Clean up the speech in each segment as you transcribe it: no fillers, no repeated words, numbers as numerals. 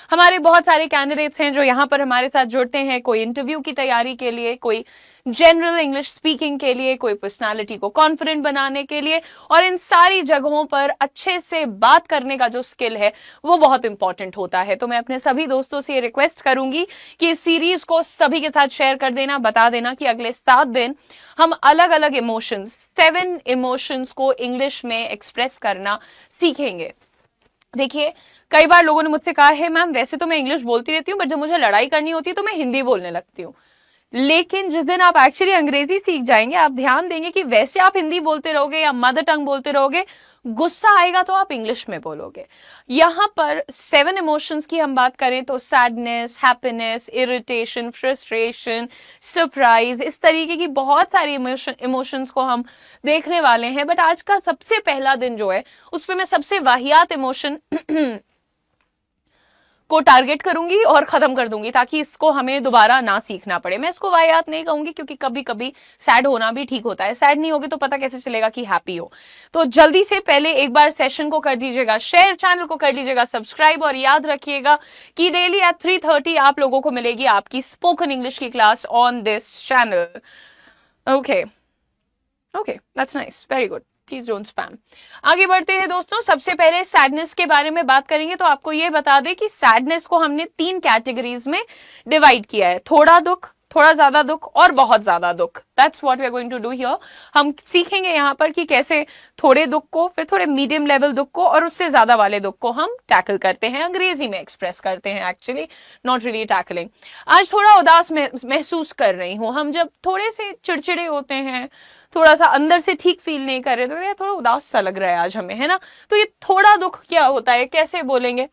हमारे बहुत सारे कैंडिडेट्स हैं जो यहाँ पर हमारे साथ जुड़ते हैं, कोई इंटरव्यू की तैयारी के लिए, कोई जनरल इंग्लिश स्पीकिंग के लिए, कोई पर्सनालिटी को कॉन्फिडेंट बनाने के लिए, और इन सारी जगहों पर अच्छे से बात करने का जो स्किल है वो बहुत इंपॉर्टेंट होता है। तो मैं अपने सभी दोस्तों से ये रिक्वेस्ट करूंगी कि इस सीरीज को सभी के साथ शेयर कर देना, बता देना कि अगले 7 दिन हम अलग अलग इमोशंस, 7 इमोशंस को इंग्लिश में एक्सप्रेस करना सीखेंगे। देखिए, कई बार लोगों ने मुझसे कहा है मैम वैसे तो मैं इंग्लिश बोलती रहती हूँ बट जब मुझे लड़ाई करनी होती है तो मैं हिंदी बोलने लगती हूँ। लेकिन जिस दिन आप एक्चुअली अंग्रेजी सीख जाएंगे, आप ध्यान देंगे कि वैसे आप हिंदी बोलते रहोगे या मदर टंग बोलते रहोगे, गुस्सा आएगा तो आप इंग्लिश में बोलोगे। यहां पर 7 इमोशंस की हम बात करें तो sadness, happiness, irritation, frustration, surprise, इस तरीके की बहुत सारी इमोशंस को हम देखने वाले हैं। बट आज का सबसे पहला दिन जो है उस पर मैं सबसे वाहियात इमोशन को टारगेट करूंगी और खत्म कर दूंगी ताकि इसको हमें दोबारा ना सीखना पड़े। मैं इसको वाहियात नहीं कहूंगी क्योंकि कभी कभी सैड होना भी ठीक होता है। सैड नहीं होगी तो पता कैसे चलेगा कि हैप्पी हो। तो जल्दी से पहले एक बार सेशन को कर दीजिएगा शेयर, चैनल को कर लीजिएगा सब्सक्राइब, और याद रखिएगा कि डेली एट 3:30 आप लोगों को मिलेगी आपकी स्पोकन इंग्लिश की class on this channel. Okay, that's nice, very good, please don't spam. आगे बढ़ते हैं दोस्तों। सबसे पहले सैडनेस के बारे में बात करेंगे तो आपको ये बता दें कि सैडनेस को हमने 3 कैटेगरीज में डिवाइड किया है, थोड़ा दुख, थोड़ा ज्यादा दुख और बहुत ज्यादा दुख। That's what we are going to do here. हम सीखेंगे यहाँ पर कि कैसे थोड़े दुख को, फिर थोड़े मीडियम लेवल दुख को और उससे ज्यादा वाले दुख को हम टैकल करते हैं, अंग्रेजी में एक्सप्रेस करते हैं, एक्चुअली नॉट रियली टैकलिंग। आज थोड़ा उदास महसूस कर रही हूँ। हम जब थोड़े से चिड़चिड़े होते हैं, थोड़ा सा अंदर से ठीक फील नहीं कर रहे तो ये थोड़ा उदास सा लग रहा है आज हमें, है ना। तो ये थोड़ा दुख क्या होता है, कैसे बोलेंगे?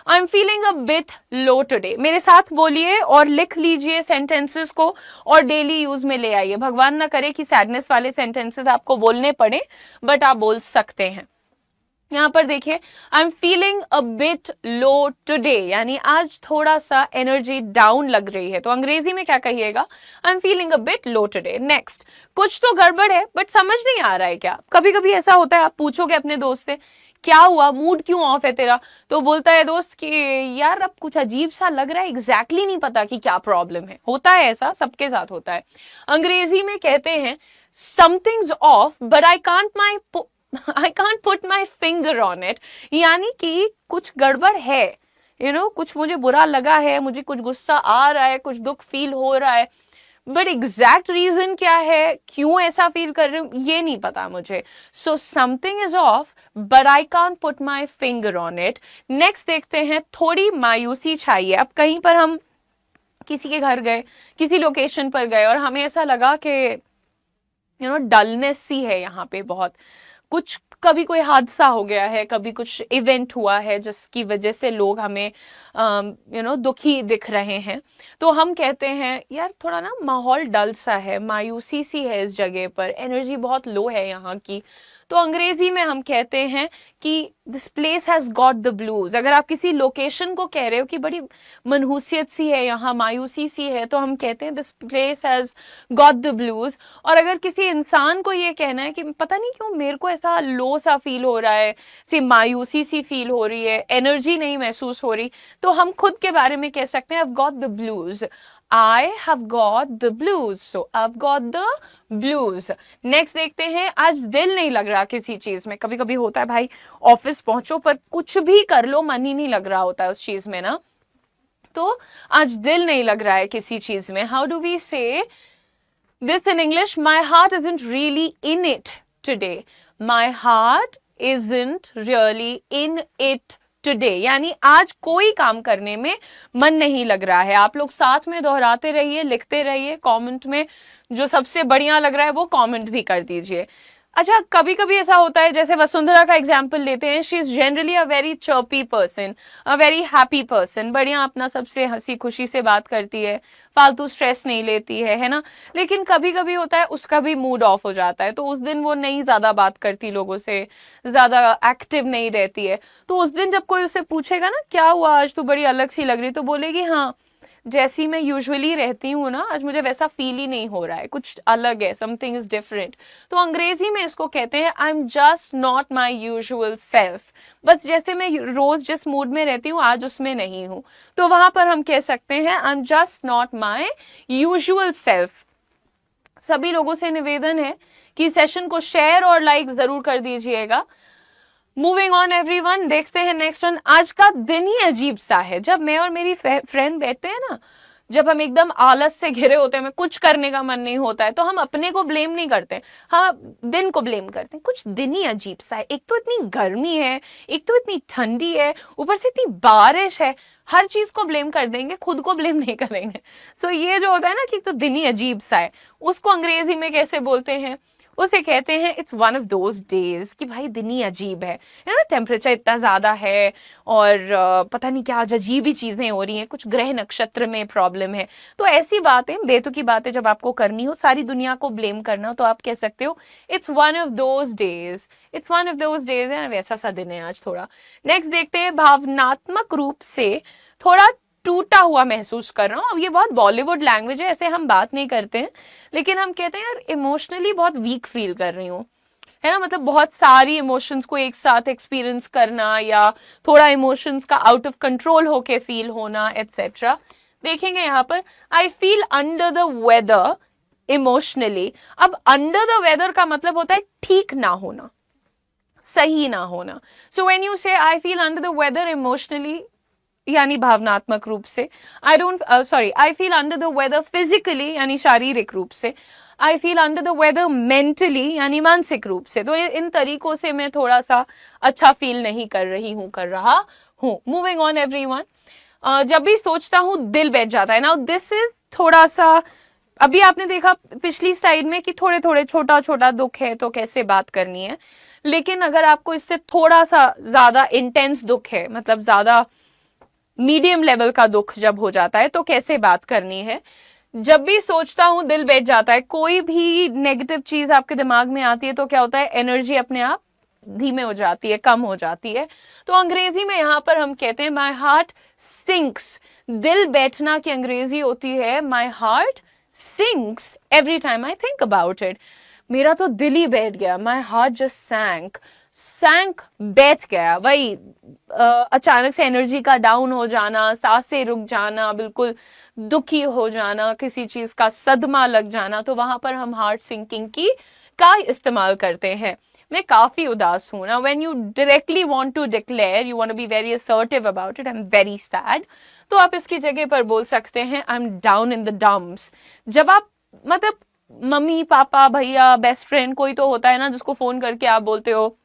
आई am feeling a bit low today. मेरे साथ बोलिए और लिख लीजिए सेंटेंसेस को और डेली यूज में ले आइए। भगवान ना करे कि सैडनेस वाले सेंटेंसेस आपको बोलने पड़े, बट आप बोल सकते हैं। यहाँ पर देखिए, आई am feeling a bit low today, यानी आज थोड़ा सा एनर्जी डाउन लग रही है। तो अंग्रेजी में क्या कहिएगा? I am feeling a bit low today. Next, कुछ तो गड़बड़ है बट समझ नहीं आ रहा है क्या? कभी कभी ऐसा होता है, आप पूछोगे अपने दोस्त से क्या हुआ, मूड क्यों ऑफ है तेरा, तो बोलता है दोस्त कि यार अब कुछ अजीब सा लग रहा है, एग्जैक्टली नहीं पता कि क्या प्रॉब्लम है। होता है ऐसा, सबके साथ होता है। अंग्रेजी में कहते हैं something's off but I can't put my finger on it, यानी कि कुछ गड़बड़ है, कुछ मुझे बुरा लगा है, मुझे कुछ गुस्सा आ रहा है, कुछ दुख फील हो रहा है, बट एग्जैक्ट रीजन क्या है, क्यों ऐसा फील कर रही हूं, ये नहीं पता मुझे। So something is of but I can't put my finger on it. Next देखते हैं, थोड़ी मायूसी छाई है। अब कहीं पर हम किसी के घर गए, किसी लोकेशन पर गए और हमें ऐसा लगा कि डलनेस सी है यहाँ पे, बहुत कुछ, कभी कोई हादसा हो गया है, कभी कुछ इवेंट हुआ है जिसकी वजह से लोग हमें दुखी दिख रहे हैं। तो हम कहते हैं यार थोड़ा ना माहौल डल सा है, मायूसी सी है इस जगह पर, एनर्जी बहुत लो है यहाँ की। तो अंग्रेजी में हम कहते हैं कि this place has got the blues. अगर आप किसी लोकेशन को कह रहे हो कि बड़ी मनहूसियत सी है यहाँ, मायूसी सी है, तो हम कहते हैं this place has got the blues. और अगर किसी इंसान को ये कहना है कि पता नहीं क्यों मेरे को ऐसा लो सा फील हो रहा है, सी मायूसी सी फील हो रही है, एनर्जी नहीं महसूस हो रही, तो हम खुद के बारे में कह सकते हैं I've got the blues. I have got the blues. So I've got the blues. Next देखते हैं, आज दिल नहीं लग रहा किसी चीज में। कभी कभी होता है भाई, ऑफिस पहुंचो पर कुछ भी कर लो मन ही नहीं लग रहा होता है उस चीज में ना। तो आज दिल नहीं लग रहा है किसी चीज में। हाउ डू वी से this in English? My heart isn't really in it today. My heart isn't really in it today. यानी आज कोई काम करने में मन नहीं लग रहा है। आप लोग साथ में दोहराते रहिए, लिखते रहिए, कमेंट में जो सबसे बढ़िया लग रहा है वो कमेंट भी कर दीजिए। अच्छा, कभी कभी ऐसा होता है, जैसे वसुंधरा का एग्जाम्पल लेते हैं, she is generally a very chirpy person, a very happy person, बढ़िया अपना सबसे हंसी खुशी से बात करती है, फालतू स्ट्रेस नहीं लेती है ना। लेकिन कभी कभी होता है उसका भी मूड ऑफ हो जाता है, तो उस दिन वो नहीं ज्यादा बात करती लोगों से, ज्यादा एक्टिव नहीं रहती है। तो उस दिन जब कोई उसे पूछेगा ना क्या हुआ आज, तू बड़ी अलग सी लग रही, तो बोलेगी हाँ जैसी मैं यूजुअली रहती हूँ ना, आज मुझे वैसा फील ही नहीं हो रहा है, कुछ अलग है, समथिंग इज डिफरेंट। तो अंग्रेजी में इसको कहते हैं I am just not my usual self, बस जैसे मैं रोज जिस मूड में रहती हूँ आज उसमें नहीं हूँ, तो वहां पर हम कह सकते हैं I am just not my usual self. सभी लोगों से निवेदन है कि सेशन को शेयर और लाइक जरूर कर दीजिएगा। मूविंग ऑन एवरीवन, देखते हैं नेक्स्ट वन। आज का दिन ही अजीब सा है। जब मैं और मेरी फ्रेंड बैठते हैं ना, जब हम एकदम आलस से घिरे होते हैं, हमें कुछ करने का मन नहीं होता है, तो हम अपने को ब्लेम नहीं करते, हम दिन को ब्लेम करते हैं। कुछ दिन ही अजीब सा है। एक तो इतनी गर्मी है, एक तो इतनी ठंडी है, ऊपर से इतनी बारिश है, हर चीज को ब्लेम कर देंगे, खुद को ब्लेम नहीं करेंगे। सो ये जो होता है ना कि तो दिन ही अजीब सा है, उसको अंग्रेजी में कैसे बोलते हैं? उसे कहते हैं it's one of those days, कि भाई दिन ही अजीब है, ना टेम्परेचर इतना ज्यादा है और पता नहीं क्या आज अजीब ही चीजें हो रही हैं, कुछ ग्रह नक्षत्र में प्रॉब्लम है। तो ऐसी बातें, बेतुकी बातें जब आपको करनी हो, सारी दुनिया को ब्लेम करना हो, तो आप कह सकते हो it's one of those days, it's one of those days है, वैसा सा दिन है आज थोड़ा। नेक्स्ट देखते हैं, भावनात्मक रूप से थोड़ा टूटा हुआ महसूस कर रहा हूँ। अब ये बहुत बॉलीवुड लैंग्वेज है, ऐसे हम बात नहीं करते हैं, लेकिन हम कहते हैं यार इमोशनली बहुत वीक फील कर रही हूँ, है ना, मतलब बहुत सारी इमोशंस को एक साथ एक्सपीरियंस करना, या थोड़ा इमोशंस का आउट ऑफ कंट्रोल होके फील होना, एटसेट्रा। देखेंगे यहाँ पर, I feel under the weather emotionally. अब अंडर द वेदर का मतलब होता है ठीक ना होना, सही ना होना। सो when you say I feel under the weather emotionally, यानी भावनात्मक रूप से, I feel under the weather physically, यानी शारीरिक रूप से, I feel under the weather mentally, यानी मानसिक रूप से। तो इन तरीकों से मैं थोड़ा सा अच्छा फील नहीं कर रही हूँ, कर रहा हूँ। मूविंग ऑन एवरीवन, जब भी सोचता हूँ दिल बैठ जाता है। नाउ दिस इज थोड़ा सा, अभी आपने देखा पिछली स्लाइड में कि थोड़े थोड़े छोटा छोटा दुख है तो कैसे बात करनी है, लेकिन अगर आपको इससे थोड़ा सा ज्यादा इंटेंस दुख है, मतलब ज्यादा मीडियम लेवल का दुख जब हो जाता है, तो कैसे बात करनी है? जब भी सोचता हूं दिल बैठ जाता है, कोई भी नेगेटिव चीज आपके दिमाग में आती है, तो क्या होता है, एनर्जी अपने आप धीमे हो जाती है, कम हो जाती है। तो अंग्रेजी में यहां पर हम कहते हैं माई हार्ट सिंक्स। दिल बैठना की अंग्रेजी होती है my heart sinks every time I think about it. मेरा तो दिल ही बैठ गया, माई हार्ट जस्ट सैंक, सैंक बैठ गया। वही अचानक से एनर्जी का डाउन हो जाना, सांसें रुक जाना, बिल्कुल दुखी हो जाना, किसी चीज का सदमा लग जाना, तो वहां पर हम हार्ट सिंकिंग की का इस्तेमाल करते हैं। मैं काफी उदास हूं ना, when you directly want to declare, you want to be very assertive about it, I am very sad, तो आप इसकी जगह पर बोल सकते हैं I am down in the dumps. जब आप, मतलब मम्मी पापा भैया बेस्ट फ्रेंड कोई तो होता है ना जिसको फोन करके आप बोलते हो,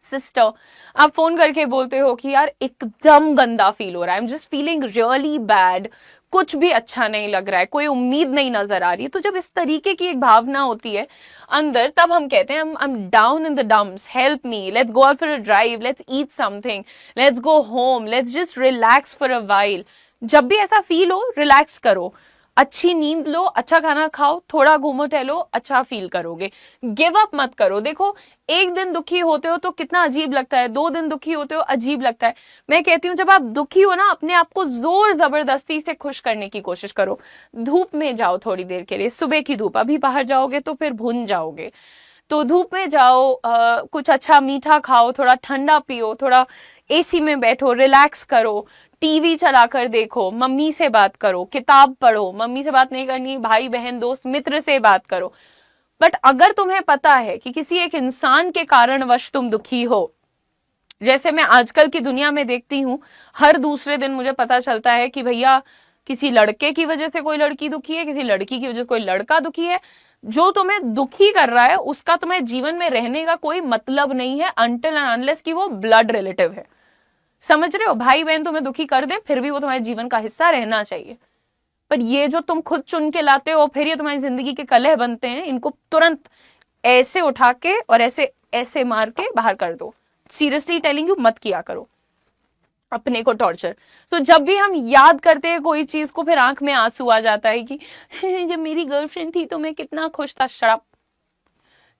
सिस्टर, आप फोन करके बोलते हो कि यार एकदम गंदा फील हो रहा है, I am just feeling really bad, कुछ भी अच्छा नहीं लग रहा है, कोई उम्मीद नहीं नजर आ रही है। तो जब इस तरीके की एक भावना होती है अंदर, तब हम कहते हैं I am down in the dumps, help me, let's go out for a drive, let's eat something, let's go home, let's just relax for a while. जब भी ऐसा फील हो, रिलैक्स करो, अच्छी नींद लो, अच्छा खाना खाओ, थोड़ा घूमो टहलो, अच्छा फील करोगे। गिव अप मत करो। देखो, एक दिन दुखी होते हो तो कितना अजीब लगता है, 2 दिन दुखी होते हो अजीब लगता है। मैं कहती हूँ जब आप दुखी हो ना, अपने आप को जोर जबरदस्ती से खुश करने की कोशिश करो। धूप में जाओ थोड़ी देर के लिए, सुबह की धूप, अभी बाहर जाओगे तो फिर भून जाओगे, तो धूप में जाओ, कुछ अच्छा मीठा खाओ, थोड़ा ठंडा पियो, थोड़ा एसी में बैठो, रिलैक्स करो, टीवी चलाकर देखो, मम्मी से बात करो, किताब पढ़ो, मम्मी से बात नहीं करनी, भाई बहन दोस्त मित्र से बात करो। बट अगर तुम्हें पता है कि किसी एक इंसान के कारणवश तुम दुखी हो, जैसे मैं आजकल की दुनिया में देखती हूँ, हर दूसरे दिन मुझे पता चलता है कि भैया किसी लड़के की वजह से कोई लड़की दुखी है, किसी लड़की की वजह से कोई लड़का दुखी है। जो तुम्हें दुखी कर रहा है उसका तुम्हें जीवन में रहने का कोई मतलब नहीं है, अनटिल एंड अनलेस कि वो ब्लड रिलेटिव है। समझ रहे हो? भाई बहन तुम्हें दुखी कर दे, फिर भी वो तुम्हारे जीवन का हिस्सा रहना चाहिए। पर ये जो तुम खुद चुन के लाते हो, फिर ये तुम्हारी जिंदगी के कलह बनते हैं, इनको तुरंत ऐसे उठा के और ऐसे ऐसे मार के बाहर कर दो। सीरियसली टेलिंग यू, मत किया करो अपने को टॉर्चर। तो जब भी हम याद करते हैं कोई चीज को, फिर आंख में आंसू आ जाता है कि जब मेरी गर्लफ्रेंड थी तो मैं कितना खुश था। शराब,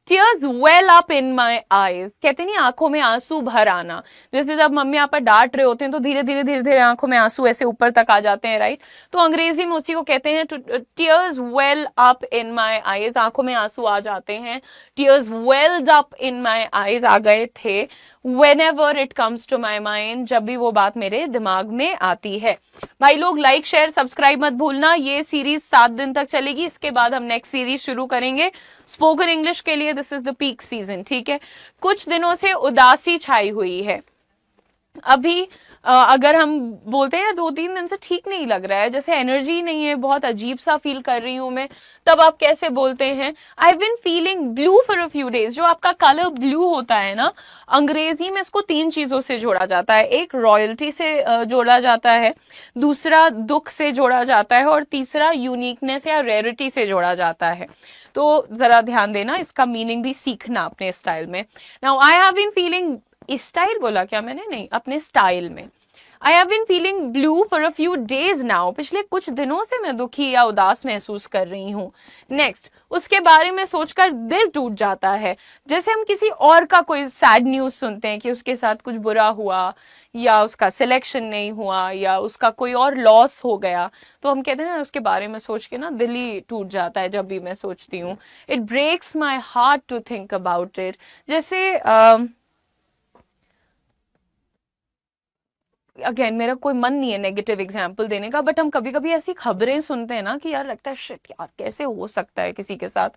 Tears well up in my eyes, कहते नहीं आंखों में आंसू भर आना। जैसे जब मम्मी आप पर डांट रहे होते हैं तो धीरे धीरे धीरे धीरे आंखों में आंसू ऐसे ऊपर तक आ जाते हैं, राइट? तो अंग्रेजी में उसी को कहते हैं tears well up in my eyes, आंखों में आंसू आ जाते हैं। tears welled up in my eyes आ गए थे whenever it comes to my mind, जब भी वो बात मेरे दिमाग में आती है। भाई लोग लाइक शेयर सब्सक्राइब मत भूलना। ये सीरीज 7 दिन तक चलेगी, इसके बाद हम नेक्स्ट सीरीज शुरू करेंगे स्पोकन इंग्लिश के लिए। This is the peak season, ठीक है। कुछ दिनों से उदासी छाई हुई है। अभी अगर हम बोलते हैं 2-3 दिन से ठीक नहीं लग रहा है, जैसे एनर्जी नहीं है, बहुत अजीब सा फील कर रही हूं मैं, तब आप कैसे बोलते हैं I been feeling blue for a few days. जो आपका कलर ब्लू होता है ना, अंग्रेजी में इसको 3 चीजों से जोड़ा जाता है। एक रॉयल्टी से जोड़ा जाता है, दूसरा दुख से जोड़ा जाता है, और तीसरा यूनिकनेस या रेयरिटी से जोड़ा जाता है। तो जरा ध्यान देना, इसका मीनिंग भी सीखना अपने स्टाइल में। Now I have been feeling, style बोला क्या मैंने? नहीं, अपने स्टाइल में। I have been feeling blue for a few days now. पिछले कुछ दिनों से मैं दुखी या उदास महसूस कर रही हूँ। नेक्स्ट, उसके बारे में सोचकर दिल टूट जाता है। जैसे हम किसी और का कोई सैड न्यूज सुनते हैं कि उसके साथ कुछ बुरा हुआ, या उसका सिलेक्शन नहीं हुआ, या उसका कोई और लॉस हो गया, तो हम कहते हैं ना, उसके बारे में सोच के ना दिल ही टूट जाता है जब भी मैं सोचती हूँ। It breaks my heart to think about it. जैसे अगेन मेरा कोई मन नहीं है नेगेटिव एग्जाम्पल देने का, बट हम कभी कभी ऐसी खबरें सुनते हैं ना कि यार लगता है शिट यार कैसे हो सकता है किसी के साथ,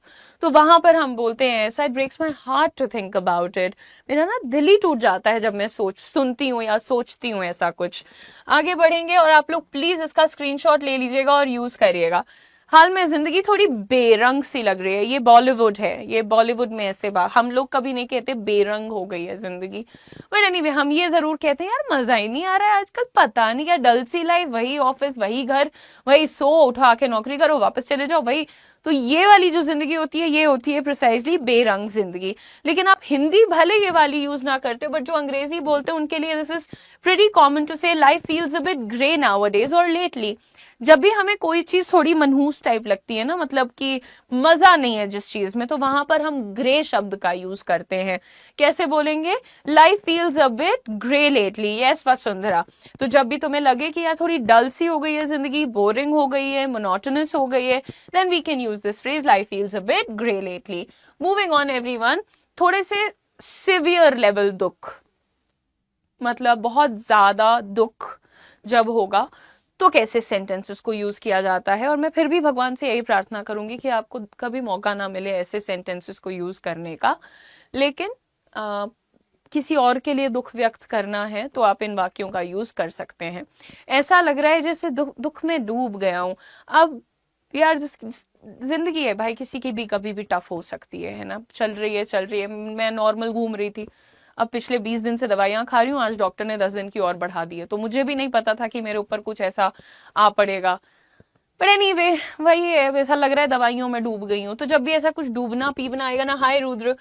तो वहां पर हम बोलते हैं ऐसा, it breaks my heart to think about it. मेरा ना दिल ही टूट जाता है जब मैं सुनती हूँ या सोचती हूँ ऐसा कुछ। आगे बढ़ेंगे, और आप लोग प्लीज इसका स्क्रीनशॉट ले लीजिएगा और यूज करिएगा। हाल में जिंदगी थोड़ी बेरंग सी लग रही है। ये बॉलीवुड है, ये बॉलीवुड में ऐसे बात हम लोग कभी नहीं कहते बेरंग हो गई है जिंदगी, बट एनीवे हम ये जरूर कहते हैं यार मजा ही नहीं आ रहा है आजकल, पता नहीं क्या डल सी लाइफ, वही ऑफिस, वही घर, वही सो उठा के नौकरी करो वापस चले जाओ, वही। तो ये वाली जो जिंदगी होती है, ये होती है प्रिसाइजली बेरंग जिंदगी। लेकिन आप हिंदी भले ये वाली यूज ना करते हो, बट जो अंग्रेजी बोलते हैं उनके लिए this is pretty common to say life feels a bit grey nowadays और लेटली। जब भी हमें कोई चीज थोड़ी मनहूस टाइप लगती है ना, मतलब कि मजा नहीं है जिस चीज में, तो वहां पर हम ग्रे शब्द का यूज करते हैं। कैसे बोलेंगे? Life feels a bit grey lately. Yes Vasundhara. तो जब भी तुम्हें लगे कि यार थोड़ी डल सी हो गई है जिंदगी, बोरिंग हो गई है, मोनोटोनस हो गई है, then we can use this phrase life feels a bit grey lately. Moving on everyone, थोड़े से सिवियर लेवल दुख, मतलब बहुत ज्यादा दुख जब होगा तो कैसे सेंटेंसेस को यूज किया जाता है। और मैं फिर भी भगवान से यही प्रार्थना करूंगी कि आपको कभी मौका ना मिले ऐसे सेंटेंसेस को यूज करने का, लेकिन किसी और के लिए दुख व्यक्त करना है तो आप इन वाक्यों का यूज कर सकते हैं। ऐसा लग रहा है जैसे दुख में डूब गया हूं। अब यार जिंदगी है भाई, किसी की भी कभी भी टफ हो सकती है ना, चल रही है। मैं नॉर्मल घूम रही थी, अब पिछले 20 दिन से दवाइयां खा रही हूँ, आज डॉक्टर ने 10 दिन की और बढ़ा दी है, तो मुझे भी नहीं पता था कि मेरे ऊपर कुछ ऐसा आ पड़ेगा। बट एनीवे वही है, ऐसा लग रहा है दवाइयों में डूब गई हूँ। तो जब भी ऐसा कुछ डूबना पीबना आएगा ना, हाय रुद्र,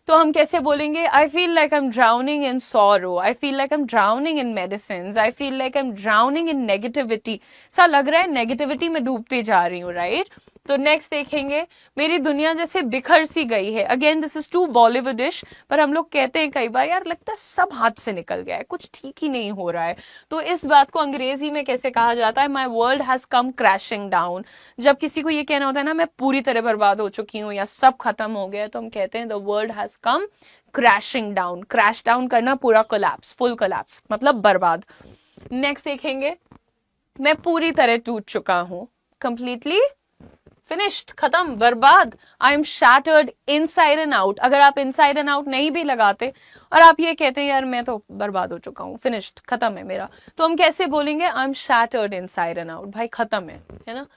तो हम कैसे बोलेंगे? आई feel like I M drowning in sorrow, I feel like I M drowning in medicine, I feel like I M drowning in negativity. ऐसा लग रहा है नेगेटिविटी में डूबती जा रही हूँ, राइट? तो नेक्स्ट देखेंगे, मेरी दुनिया जैसे बिखर सी गई है। Again this is too Bollywoodish, पर हम लोग कहते हैं कई बार यार लगता है सब हाथ से निकल गया है, कुछ ठीक ही नहीं हो रहा है। तो इस बात को अंग्रेजी में कैसे कहा जाता है? My world has come crashing down. जब किसी को ये कहना होता है ना मैं पूरी तरह बर्बाद हो चुकी हूँ या सब खत्म हो गया, तो हम कहते हैं the world has come crashing down. Crash down करना, पूरा कोलैप्स, फुल कोलैप्स मतलब बर्बाद। नेक्स्ट देखेंगे, मैं पूरी तरह टूट चुका हूं, कंप्लीटली फिनिश्ड, खत्म, बर्बाद। I am shattered inside and out. अगर आप इनसाइड एंड आउट नहीं भी लगाते और आप ये कहते हैं यार मैं तो बर्बाद हो चुका हूँ, फिनिश्ड, खत्म है मेरा, तो हम कैसे बोलेंगे? I am shattered inside and out. भाई खत्म है ना।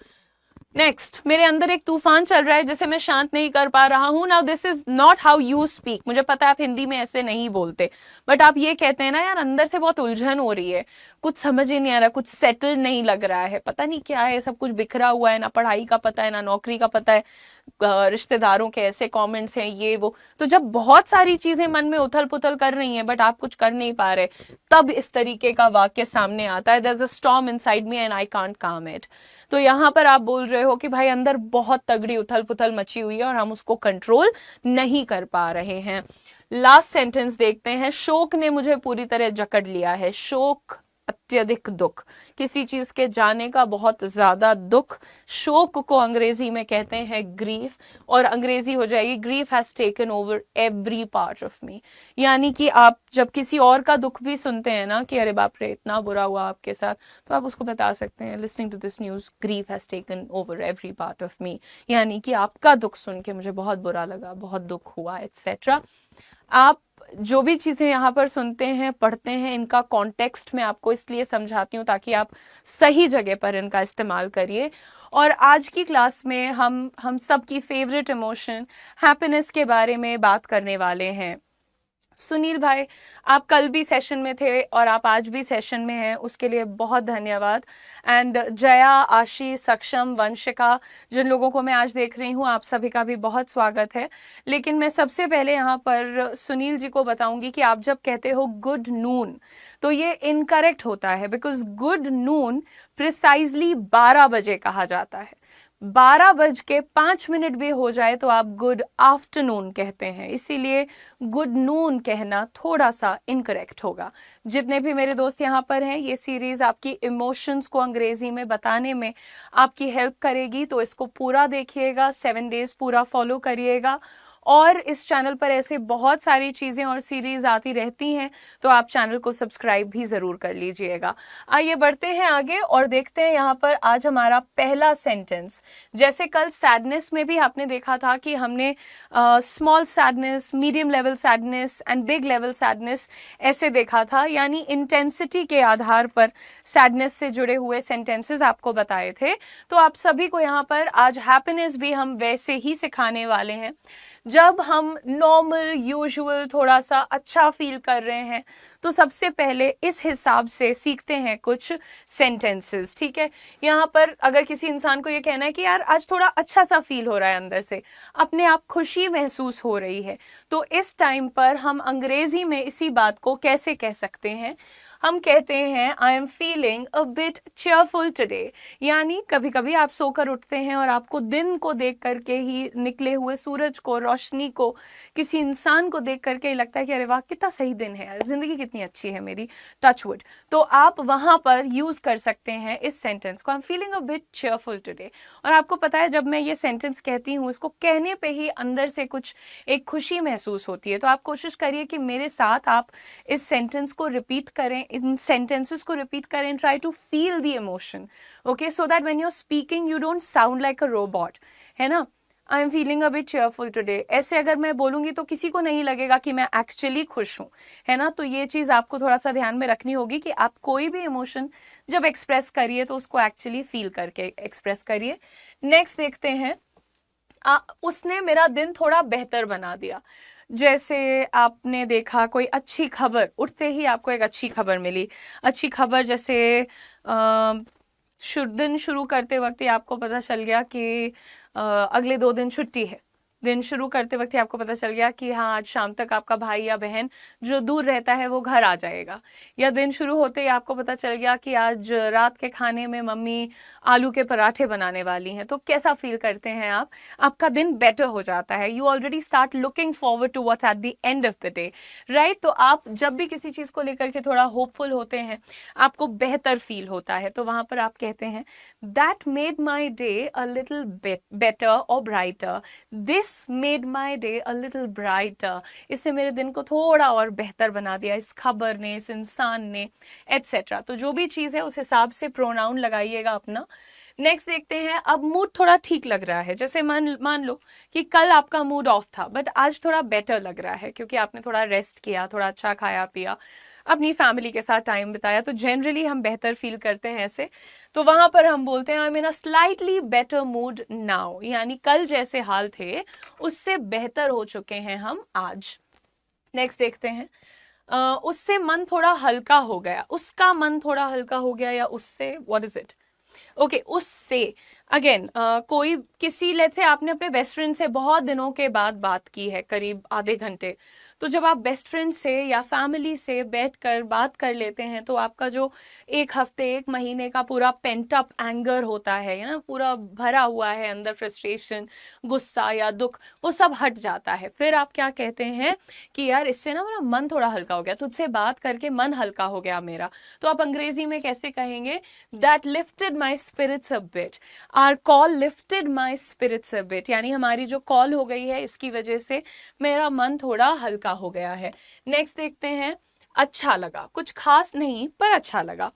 नेक्स्ट, मेरे अंदर एक तूफान चल रहा है जिसे मैं शांत नहीं कर पा रहा हूं। Now this is not how you speak. मुझे पता है आप हिंदी में ऐसे नहीं बोलते, बट आप ये कहते हैं ना यार अंदर से बहुत उलझन हो रही है, कुछ समझ ही नहीं आ रहा, कुछ सेटल नहीं लग रहा है, पता नहीं क्या है, सब कुछ बिखरा हुआ है, ना पढ़ाई का पता है ना नौकरी का पता है, रिश्तेदारों के ऐसे कमेंट्स हैं, ये वो। तो जब बहुत सारी चीजें मन में उथल पुथल कर रही हैं बट आप कुछ कर नहीं पा रहे, तब इस तरीके का वाक्य सामने आता है, there is a storm inside me and I can't calm it. तो यहाँ पर आप बोल रहे हो कि भाई अंदर बहुत तगड़ी उथल पुथल मची हुई है और हम उसको कंट्रोल नहीं कर पा रहे हैं। लास्ट सेंटेंस देखते हैं, शोक ने मुझे पूरी तरह जकड़ लिया है। शोक अत्यधिक दुख, किसी चीज के जाने का बहुत ज्यादा दुख, शोक को अंग्रेजी में कहते हैं ग्रीफ, और अंग्रेजी हो जाएगी grief has taken over every part of me. यानी कि आप जब किसी और का दुख भी सुनते हैं ना कि अरे बाप रे इतना बुरा हुआ आपके साथ, तो आप उसको बता सकते हैं listening to this news grief has taken over every part of me, यानी कि आपका दुख सुन के मुझे बहुत बुरा लगा, बहुत दुख हुआ, एटसेट्रा। आप जो भी चीजें यहाँ पर सुनते हैं, पढ़ते हैं, इनका कॉन्टेक्स्ट में आपको इसलिए समझाती हूँ ताकि आप सही जगह पर इनका इस्तेमाल करिए। और आज की क्लास में हम सबकी फेवरेट इमोशन हैप्पीनेस के बारे में बात करने वाले हैं। सुनील भाई, आप कल भी सेशन में थे और आप आज भी सेशन में हैं, उसके लिए बहुत धन्यवाद। एंड जया, आशीष, सक्षम, वंशिका, जिन लोगों को मैं आज देख रही हूँ, आप सभी का भी बहुत स्वागत है। लेकिन मैं सबसे पहले यहाँ पर सुनील जी को बताऊंगी कि आप जब कहते हो गुड नून, तो ये इनकरेक्ट होता है, बिकॉज गुड नून प्रिसाइजली 12 बजे कहा जाता है। 12:05 भी हो जाए तो आप गुड आफ्टरनून कहते हैं, इसीलिए गुड नून कहना थोड़ा सा इनकरेक्ट होगा। जितने भी मेरे दोस्त यहाँ पर हैं, ये सीरीज आपकी इमोशंस को अंग्रेजी में बताने में आपकी हेल्प करेगी, तो इसको पूरा देखिएगा, 7 डेज पूरा फॉलो करिएगा। और इस चैनल पर ऐसे बहुत सारी चीज़ें और सीरीज आती रहती हैं, तो आप चैनल को सब्सक्राइब भी ज़रूर कर लीजिएगा। आइए बढ़ते हैं आगे और देखते हैं यहाँ पर आज हमारा पहला सेंटेंस। जैसे कल सैडनेस में भी आपने देखा था कि हमने small sadness, medium level sadness and big level sadness ऐसे देखा था, यानी इंटेंसिटी के आधार पर सैडनेस से जुड़े हुए सेंटेंसेस आपको बताए थे। तो आप सभी को यहाँ पर आज हैप्पीनेस भी हम वैसे ही सिखाने वाले हैं। जब हम नॉर्मल, यूजुअल, थोड़ा सा अच्छा फील कर रहे हैं, तो सबसे पहले इस हिसाब से सीखते हैं कुछ सेंटेंसेस, ठीक है। यहाँ पर अगर किसी इंसान को ये कहना है कि यार आज थोड़ा अच्छा सा फील हो रहा है, अंदर से अपने आप खुशी महसूस हो रही है, तो इस टाइम पर हम अंग्रेजी में इसी बात को कैसे कह सकते हैं? हम कहते हैं I am feeling a bit cheerful today. यानी कभी कभी आप सोकर उठते हैं और आपको दिन को देख करके ही, निकले हुए सूरज को, रोशनी को, किसी इंसान को देख करके ही लगता है कि अरे वाह कितना सही दिन है यार, जिंदगी कितनी अच्छी है मेरी, टचवुड। तो आप वहां पर यूज कर सकते हैं इस सेंटेंस को, आई am feeling a bit cheerful today. और आपको पता है जब मैं ये सेंटेंस कहती हूँ, इसको कहने पे ही अंदर से कुछ एक खुशी महसूस होती है। तो आप कोशिश करिए कि मेरे साथ आप इस सेंटेंस को रिपीट करें, इन सेंटेंसेस को रिपीट करें, try to feel the emotion, okay, so that when you are speaking you don't sound like a robot, है ना। I am feeling a bit cheerful today, ऐसे अगर मैं बोलूंगी तो किसी को नहीं लगेगा कि मैं एक्चुअली खुश हूँ, है ना। तो ये चीज आपको थोड़ा सा ध्यान में रखनी होगी कि आप कोई भी इमोशन जब एक्सप्रेस करिए तो उसको एक्चुअली फील करके एक्सप्रेस करिए। नेक्स्ट देखते हैं, उसने मेरा दिन थोड़ा बेहतर बना दिया। जैसे आपने देखा कोई अच्छी खबर, उठते ही आपको एक अच्छी खबर मिली, अच्छी खबर जैसे दिन शुरू करते वक्त ही आपको पता चल गया कि अगले 2 दिन छुट्टी है। दिन शुरू करते वक्त ही आपको पता चल गया कि हाँ आज शाम तक आपका भाई या बहन जो दूर रहता है वो घर आ जाएगा। या दिन शुरू होते ही आपको पता चल गया कि आज रात के खाने में मम्मी आलू के पराठे बनाने वाली हैं। तो कैसा फील करते हैं आप? आपका दिन बेटर हो जाता है, you already start looking forward to what's at the end of the day, right. तो आप जब भी किसी चीज़ को लेकर के थोड़ा होपफुल होते हैं, आपको बेहतर फील होता है, तो वहाँ पर आप कहते हैं that made my day a little better और brighter, this made my day a little brighter. इसने मेरे दिन को थोड़ा और बेहतर बना दिया, इस खबर ने, इस इंसान ने, एटसेट्रा। तो जो भी चीज़ है उस हिसाब से प्रोनाउन लगाइएगा अपना। नेक्स्ट देखते हैं, अब मूड थोड़ा ठीक लग रहा है। जैसे मान लो कि कल आपका मूड ऑफ था, बट आज थोड़ा बेटर लग रहा है क्योंकि आपने थोड़ा रेस्ट किया, थोड़ा अच्छा खाया पिया, अपनी फैमिली के साथ टाइम बिताया, तो जनरली हम बेहतर फील करते हैं ऐसे। तो वहां पर हम बोलते हैं I am in a slightly better mood now, यानी कल जैसे हाल थे उससे बेहतर हो चुके हैं हम आज। नेक्स्ट देखते हैं, उससे मन थोड़ा हल्का हो गया, उसका मन थोड़ा हल्का हो गया, या उससे, व्हाट इज इट, ओके, उससे। अगेन कोई किसी, लेट्स से आपने अपने बेस्ट फ्रेंड से बहुत दिनों के बाद बात की है, करीब आधे घंटे, तो जब आप बेस्ट फ्रेंड से या फैमिली से बैठकर बात कर लेते हैं तो आपका जो एक हफ्ते एक महीने का पूरा पेंट अप एंगर होता है ना, पूरा भरा हुआ है अंदर फ्रस्ट्रेशन, गुस्सा या दुख, वो सब हट जाता है। फिर आप क्या कहते हैं कि यार इससे ना मेरा मन थोड़ा हल्का हो गया, तुझसे बात करके मन हल्का हो गया मेरा। तो आप अंग्रेजी में कैसे कहेंगे? That lifted my spirits a bit, or call lifted my spirits a bit, यानी हमारी जो कॉल हो गई है इसकी वजह से मेरा मन थोड़ा हल्का हो गया है। नेक्स्ट देखते हैं, अच्छा लगा, कुछ खास नहीं पर अच्छा लगा।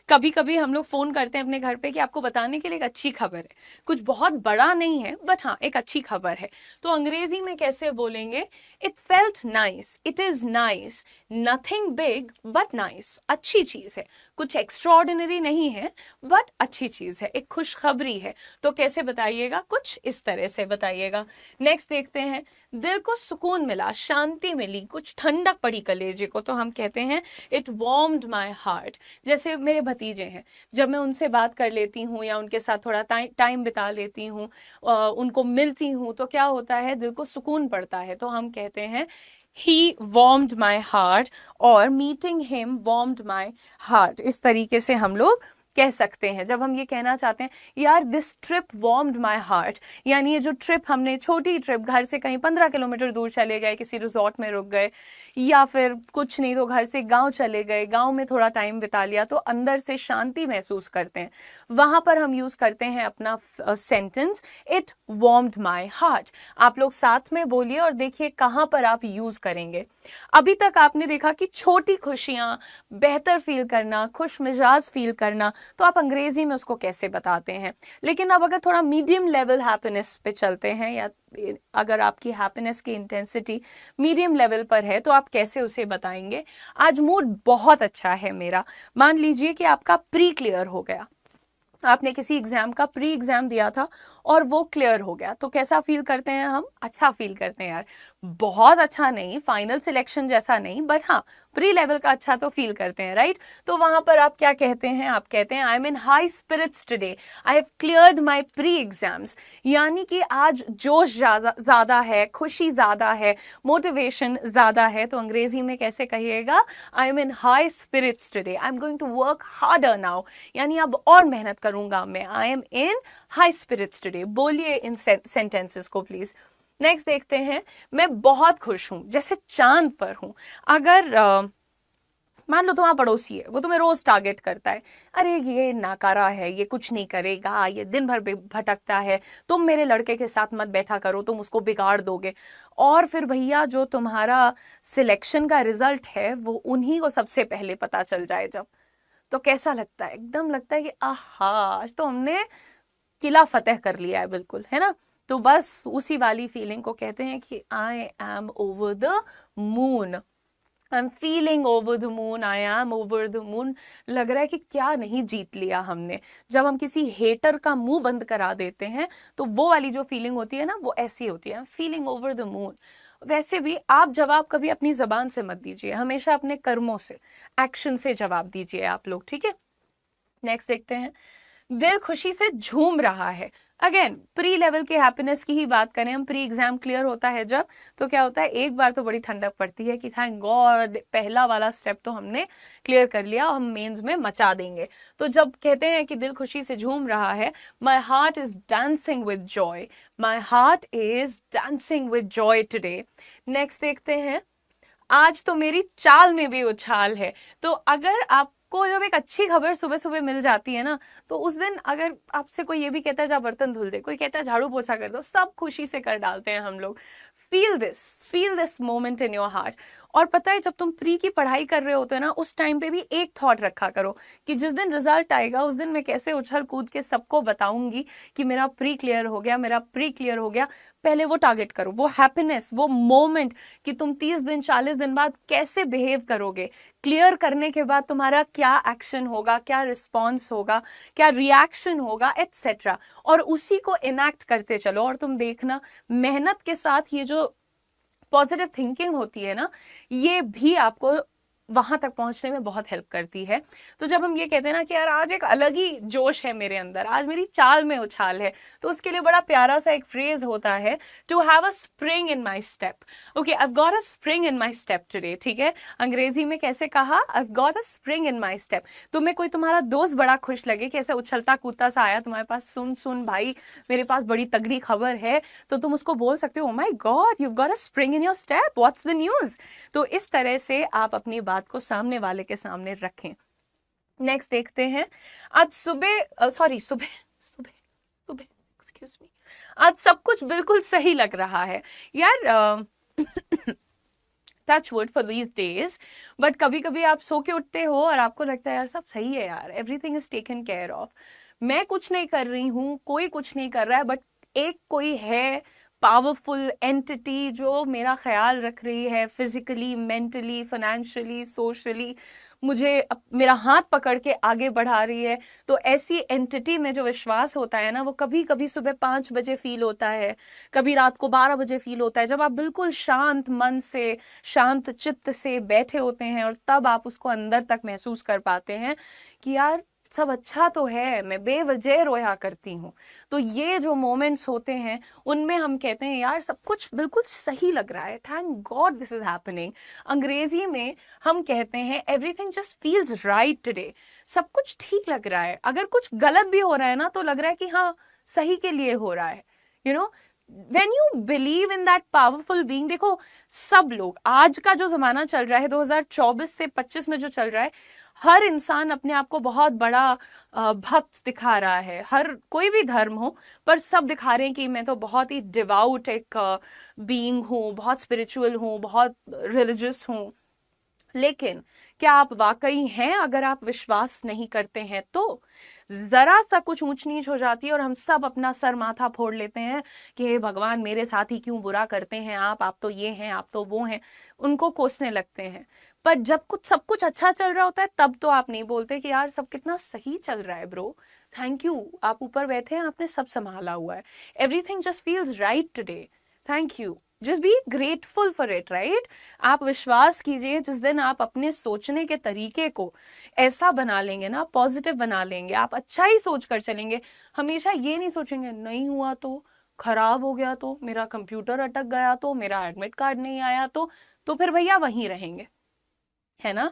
कभी कभी हम लोग फोन करते हैं अपने घर पे कि आपको बताने के लिए एक अच्छी खबर है, कुछ बहुत बड़ा नहीं है बट हाँ एक अच्छी खबर है। तो अंग्रेजी में कैसे बोलेंगे? It felt nice, it is nice, nothing big but nice, अच्छी चीज है, कुछ एक्स्ट्राऑर्डिनरी नहीं है बट अच्छी चीज है, एक खुशखबरी है। तो कैसे बताइएगा? कुछ इस तरह से बताइएगा। नेक्स्ट देखते हैं, दिल को सुकून मिला, शांति मिली, कुछ ठंडक पड़ी कलेजे को, तो हम कहते हैं इट वार्म्ड माई हार्ट। जैसे मेरे भतीजे हैं, जब मैं उनसे बात कर लेती हूँ या उनके साथ थोड़ा टाइम बिता लेती हूँ, उनको मिलती हूँ, तो क्या होता है? दिल को सुकून पड़ता है। तो हम कहते हैं he warmed my heart और meeting him warmed my heart। इस तरीके से हम लोग कह सकते हैं जब हम ये कहना चाहते हैं यार this trip warmed my heart, यानी ये जो ट्रिप हमने, छोटी ट्रिप, घर से कहीं 15 किलोमीटर दूर चले गए, किसी रिजॉर्ट में रुक गए, या फिर कुछ नहीं तो घर से गांव चले गए, गांव में थोड़ा टाइम बिता लिया, तो अंदर से शांति महसूस करते हैं। वहां पर हम यूज करते हैं अपना sentence it warmed my heart. आप लोग साथ में बोलिए और देखिए कहां पर आप यूज करेंगे। अभी तक आपने देखा कि छोटी खुशियां, बेहतर फील करना, खुश मिजाज फील करना, तो आप अंग्रेजी में उसको कैसे बताते हैं। लेकिन अब अगर थोड़ा मीडियम लेवल हैप्पीनेस पे चलते हैं, या अगर आपकी हैप्पीनेस की इंटेंसिटी मीडियम लेवल पर है, तो आप कैसे उसे बताएंगे? आज मूड बहुत अच्छा है मेरा। मान लीजिए कि आपका प्री क्लियर हो गया, आपने किसी एग्जाम का प्री एग्जाम दिया था और वो क्लियर हो गया, तो कैसा फील करते हैं हम? अच्छा फील करते हैं यार, बहुत अच्छा नहीं, फाइनल सिलेक्शन जैसा नहीं, बट हाँ प्री लेवल का अच्छा तो फील करते हैं, राइट? तो वहां पर आप क्या कहते हैं? आप कहते हैं I am in high spirits today, I have cleared my pre exams, यानी कि आज जोश ज्यादा है, खुशी ज्यादा है, मोटिवेशन ज्यादा है। तो अंग्रेजी में कैसे कहिएगा? I am in high spirits today, I am going to work harder now, यानी अब और मेहनत करूंगा मैं। I am in high spirits today. बोलिए इन सेंटेंसेस को प्लीज। नेक्स्ट देखते हैं, मैं बहुत खुश हूं, जैसे चांद पर हूं। अगर मान लो तुम्हारा पड़ोसी है, वो तुम्हें रोज टारगेट करता है, अरे ये नाकारा है, ये कुछ नहीं करेगा, ये दिन भर भटकता है, तुम मेरे लड़के के साथ मत बैठा करो, तुम उसको बिगाड़ दोगे। और फिर भैया जो तुम्हारा सिलेक्शन का रिजल्ट है वो उन्हीं को सबसे पहले पता चल जाए जब, तो कैसा लगता है? एकदम लगता है कि आहा, आज तो हमने किला फतेह कर लिया है, बिल्कुल, है ना? तो बस उसी वाली फीलिंग को कहते हैं कि I am over the moon, I am feeling over the moon, I am over the moon. लग रहा है कि क्या नहीं जीत लिया हमने। जब हम किसी हेटर का मुंह बंद करा देते हैं तो वो वाली जो फीलिंग होती है ना, वो ऐसी होती है, फीलिंग ओवर द मून। वैसे भी आप जवाब कभी अपनी जबान से मत दीजिए, हमेशा अपने कर्मों से, एक्शन से जवाब दीजिए आप लोग, ठीक है? नेक्स्ट देखते हैं, दिल खुशी से झूम रहा है। अगेन प्री लेवल के हैप्पीनेस की ही बात करें हम, प्री एग्जाम क्लियर होता है जब, तो क्या होता है? एक बार तो बड़ी ठंडक पड़ती है कि थैंक गॉड, पहला वाला स्टेप तो हमने क्लियर कर लिया, हम मेंस में मचा देंगे। तो जब कहते हैं कि दिल खुशी से झूम रहा है, my heart is dancing with Joy, my heart is dancing with Joy today. Next देखते हैं, आज तो मेरी चाल में भी उछाल है। तो अगर आपको जब एक अच्छी खबर सुबह सुबह मिल जाती है ना, तो उस दिन अगर आपसे कोई ये भी कहता है जा बर्तन धुल दे, कोई कहता है झाड़ू पोछा कर दो, सब खुशी से कर डालते हैं हम लोग। Feel this moment in your heart. और पता है, जब तुम प्री की पढ़ाई कर रहे होते हो ना, उस टाइम पे भी एक थॉट रखा करो कि जिस दिन रिजल्ट आएगा उस दिन मैं कैसे उछल कूद के सबको बताऊंगी कि मेरा प्री क्लियर हो गया, मेरा प्री क्लियर हो गया। पहले वो टारगेट करो, वो हैप्पीनेस, वो मोमेंट कि तुम 30 दिन 40 दिन बाद कैसे बिहेव करोगे, क्लियर करने के बाद तुम्हारा क्या एक्शन होगा, क्या रिस्पॉन्स होगा, क्या रिएक्शन होगा, एटसेट्रा। और उसी को इनैक्ट करते चलो। और तुम देखना, मेहनत के साथ ये जो पॉजिटिव थिंकिंग होती है ना, ये भी आपको वहां तक पहुंचने में बहुत हेल्प करती है। तो जब हम ये कहते हैं ना कि यार आज एक अलग ही जोश है मेरे अंदर, आज मेरी चाल में उछाल है, तो उसके लिए बड़ा प्यारा सा एक फ्रेज होता है, to have a spring in my step. Okay, I got a spring in my step today, ठीक है। अंग्रेजी में कैसे कहा, I got a spring in my step. तुम्हें कोई तुम्हारा दोस्त बड़ा खुश लगे कि ऐसे उछलता कूदता सा आया तुम्हारे पास, सुन सुन भाई मेरे पास बड़ी तगड़ी खबर है, तो तुम उसको बोल सकते हो, my god you got a spring in your step, what's the news. तो इस तरह से आप अपनी बात को सामने वाले के सामने रखें। नेक्स्ट देखते हैं, आज सुबह सुबह सुबह सुबह एक्सक्यूज मी, आज सब कुछ बिल्कुल सही लग रहा है यार। Touch wood for these days, but कभी कभी आप सो के उठते हो और आपको लगता है यार सब सही है यार, everything is taken care of, मैं कुछ नहीं कर रही हूँ, कोई कुछ नहीं कर रहा है, बट एक कोई है पावरफुल एंटिटी जो मेरा ख्याल रख रही है, फिजिकली, मेंटली, फाइनेंशियली, सोशली, मुझे मेरा हाथ पकड़ के आगे बढ़ा रही है। तो ऐसी एंटिटी में जो विश्वास होता है ना, वो कभी कभी सुबह 5 बजे फील होता है, कभी रात को 12 बजे फील होता है, जब आप बिल्कुल शांत मन से, शांत चित्त से बैठे होते हैं, और तब आप उसको अंदर तक महसूस कर पाते हैं कि यार सब अच्छा तो है, मैं बेवजह रोया करती हूँ। तो ये जो मोमेंट्स होते हैं उनमें हम कहते हैं यार सब कुछ बिल्कुल सही लग रहा है, thank God this is happening. अंग्रेजी में हम कहते हैं everything just feels right today, सब कुछ ठीक लग रहा है। अगर कुछ गलत भी हो रहा है ना, तो लग रहा है कि हाँ सही के लिए हो रहा है, you know. When you believe in that powerful being, देखो सब लोग, आज का जो जमाना चल रहा है 2024 से 25 में जो चल रहा है, हर इंसान अपने आप को बहुत बड़ा भक्त दिखा रहा है, हर कोई भी धर्म हो, पर सब दिखा रहे हैं कि मैं तो बहुत ही डिवाउट एक बीइंग हूँ, बहुत स्पिरिचुअल हूँ, बहुत रिलीजियस हूँ। लेकिन क्या आप वाकई हैं? अगर आप विश्वास नहीं करते हैं तो जरा सा कुछ ऊंच नीच हो जाती है और हम सब अपना सर माथा फोड़ लेते हैं कि हे भगवान मेरे साथ ही क्यों बुरा करते हैं आप तो ये हैं, आप तो वो हैं, उनको कोसने लगते हैं। पर जब कुछ सब कुछ अच्छा चल रहा होता है तब तो आप नहीं बोलते कि यार सब कितना सही चल रहा है ब्रो, थैंक यू, आप ऊपर बैठे हैं, आपने सब संभाला हुआ है, everything just feels right today, thank you, just be grateful for it, right. आप विश्वास कीजिए, जिस दिन आप अपने सोचने के तरीके को ऐसा बना लेंगे ना, पॉजिटिव बना लेंगे, आप अच्छा ही सोच कर चलेंगे, हमेशा ये नहीं सोचेंगे नहीं हुआ तो, खराब हो गया तो, मेरा कंप्यूटर अटक गया तो, मेरा एडमिट कार्ड नहीं आया तो फिर भैया वहीं रहेंगे, है ना।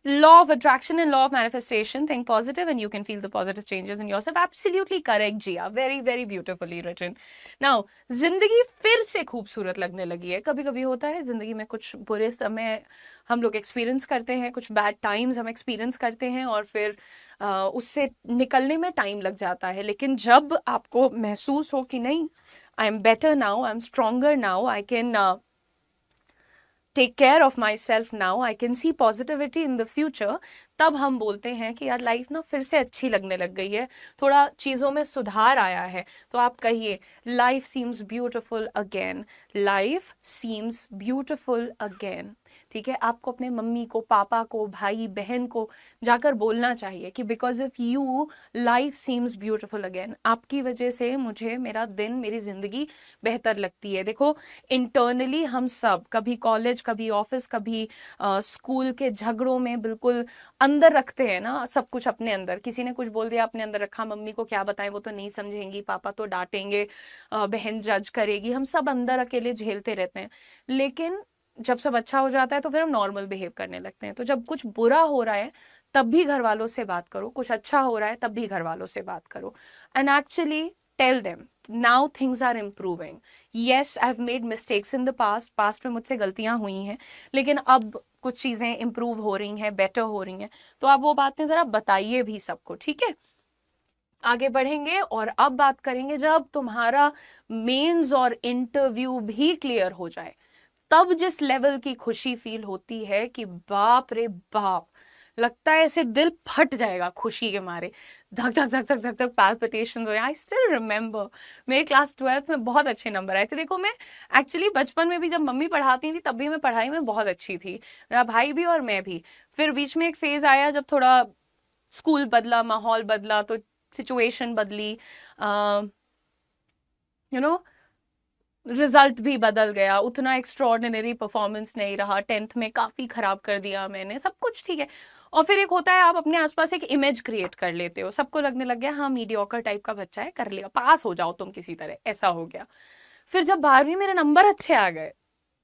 Law of attraction and law of manifestation, think positive and you can feel the positive changes in yourself. Absolutely correct Jiya, very very beautifully written. Now जिंदगी फिर से खूबसूरत लगने लगी है। कभी कभी होता है जिंदगी में कुछ बुरे समय हम लोग एक्सपीरियंस करते हैं, कुछ बैड टाइम्स हम एक्सपीरियंस करते हैं, और फिर उससे निकलने में टाइम लग जाता है। लेकिन जब आपको महसूस हो कि नहीं, I am better now, I am stronger now, I can take care of myself now, I can see positivity in the future, तब हम बोलते हैं कि यार लाइफ ना फिर से अच्छी लगने लग गई है, थोड़ा चीज़ों में सुधार आया है। तो आप कहिए life seems beautiful again, life seems beautiful again, ठीक है। आपको अपने मम्मी को, पापा को, भाई बहन को जाकर बोलना चाहिए कि because of you life seems beautiful again, आपकी वजह से मुझे मेरा दिन, मेरी जिंदगी बेहतर लगती है। देखो इंटरनली हम सब कभी कॉलेज, कभी ऑफिस, कभी स्कूल के झगड़ों में बिल्कुल अंदर रखते हैं ना सब कुछ अपने अंदर, किसी ने कुछ बोल दिया अपने अंदर रखा, मम्मी को क्या बताएं, वो तो नहीं समझेंगी, पापा तो डांटेंगे, बहन जज करेगी, हम सब अंदर अकेले झेलते रहते हैं। लेकिन जब सब अच्छा हो जाता है तो फिर हम नॉर्मल बिहेव करने लगते हैं। तो जब कुछ बुरा हो रहा है तब भी घर वालों से बात करो, कुछ अच्छा हो रहा है तब भी घर वालों से बात करो, and actually tell them now things are improving, yes I have made mistakes in the past में मुझसे गलतियां हुई हैं, लेकिन अब कुछ चीजें इम्प्रूव हो रही हैं, बेटर हो रही हैं। तो आप वो बातें जरा बताइए भी सबको, ठीक है। आगे बढ़ेंगे और अब बात करेंगे जब तुम्हारा मेंस और इंटरव्यू भी क्लियर हो जाए, तब जिस लेवल की खुशी फील होती है कि बाप रे बाप, लगता है ऐसे दिल फट जाएगा खुशी के मारे, धक धक धक धक धक धक पैल्पिटेशंस हो रहे हैं। आई स्टिल रिमेम्बर मेरे क्लास 12th में बहुत अच्छे नंबर आए थे। देखो मैं एक्चुअली बचपन में भी जब मम्मी पढ़ाती थी तब भी मैं पढ़ाई में बहुत अच्छी थी, मेरा भाई भी और मैं भी। फिर बीच में एक फेज आया जब थोड़ा स्कूल बदला, माहौल बदला, तो सिचुएशन बदली, यू नो रिजल्ट भी बदल गया, उतना एक्स्ट्रॉर्डिनरी परफॉर्मेंस नहीं रहा, 10th में काफी खराब कर दिया मैंने, सब कुछ ठीक है। और फिर एक होता है आप अपने आसपास एक इमेज क्रिएट कर लेते हो, सबको लगने लग गया हाँ मीडियोकर टाइप का बच्चा है, कर लिया, पास हो जाओ तुम किसी तरह, ऐसा हो गया। फिर जब 12वीं मेरे नंबर अच्छे आ गए,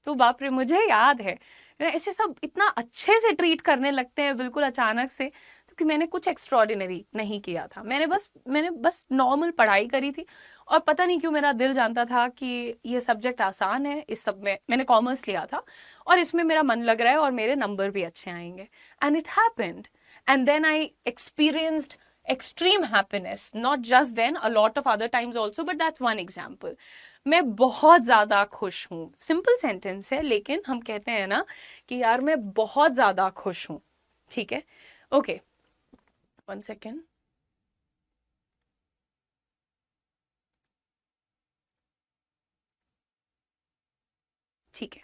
तो बाप रे, मुझे याद है ऐसे सब इतना अच्छे से ट्रीट करने लगते हैं बिल्कुल अचानक से, क्योंकि मैंने कुछ एक्स्ट्रॉर्डिनरी नहीं किया था, मैंने बस नॉर्मल पढ़ाई करी थी। और पता नहीं क्यों मेरा दिल जानता था कि ये सब्जेक्ट आसान है, इस सब में मैंने कॉमर्स लिया था और इसमें मेरा मन लग रहा है और मेरे नंबर भी अच्छे आएंगे, and it happened. And then I experienced extreme happiness, not just then, a lot of other times also, but that's one example. मैं बहुत ज्यादा खुश हूँ, सिंपल सेंटेंस है लेकिन हम कहते हैं ना कि यार मैं बहुत ज्यादा खुश हूँ, ठीक है। Okay, 1 second. ठीक है,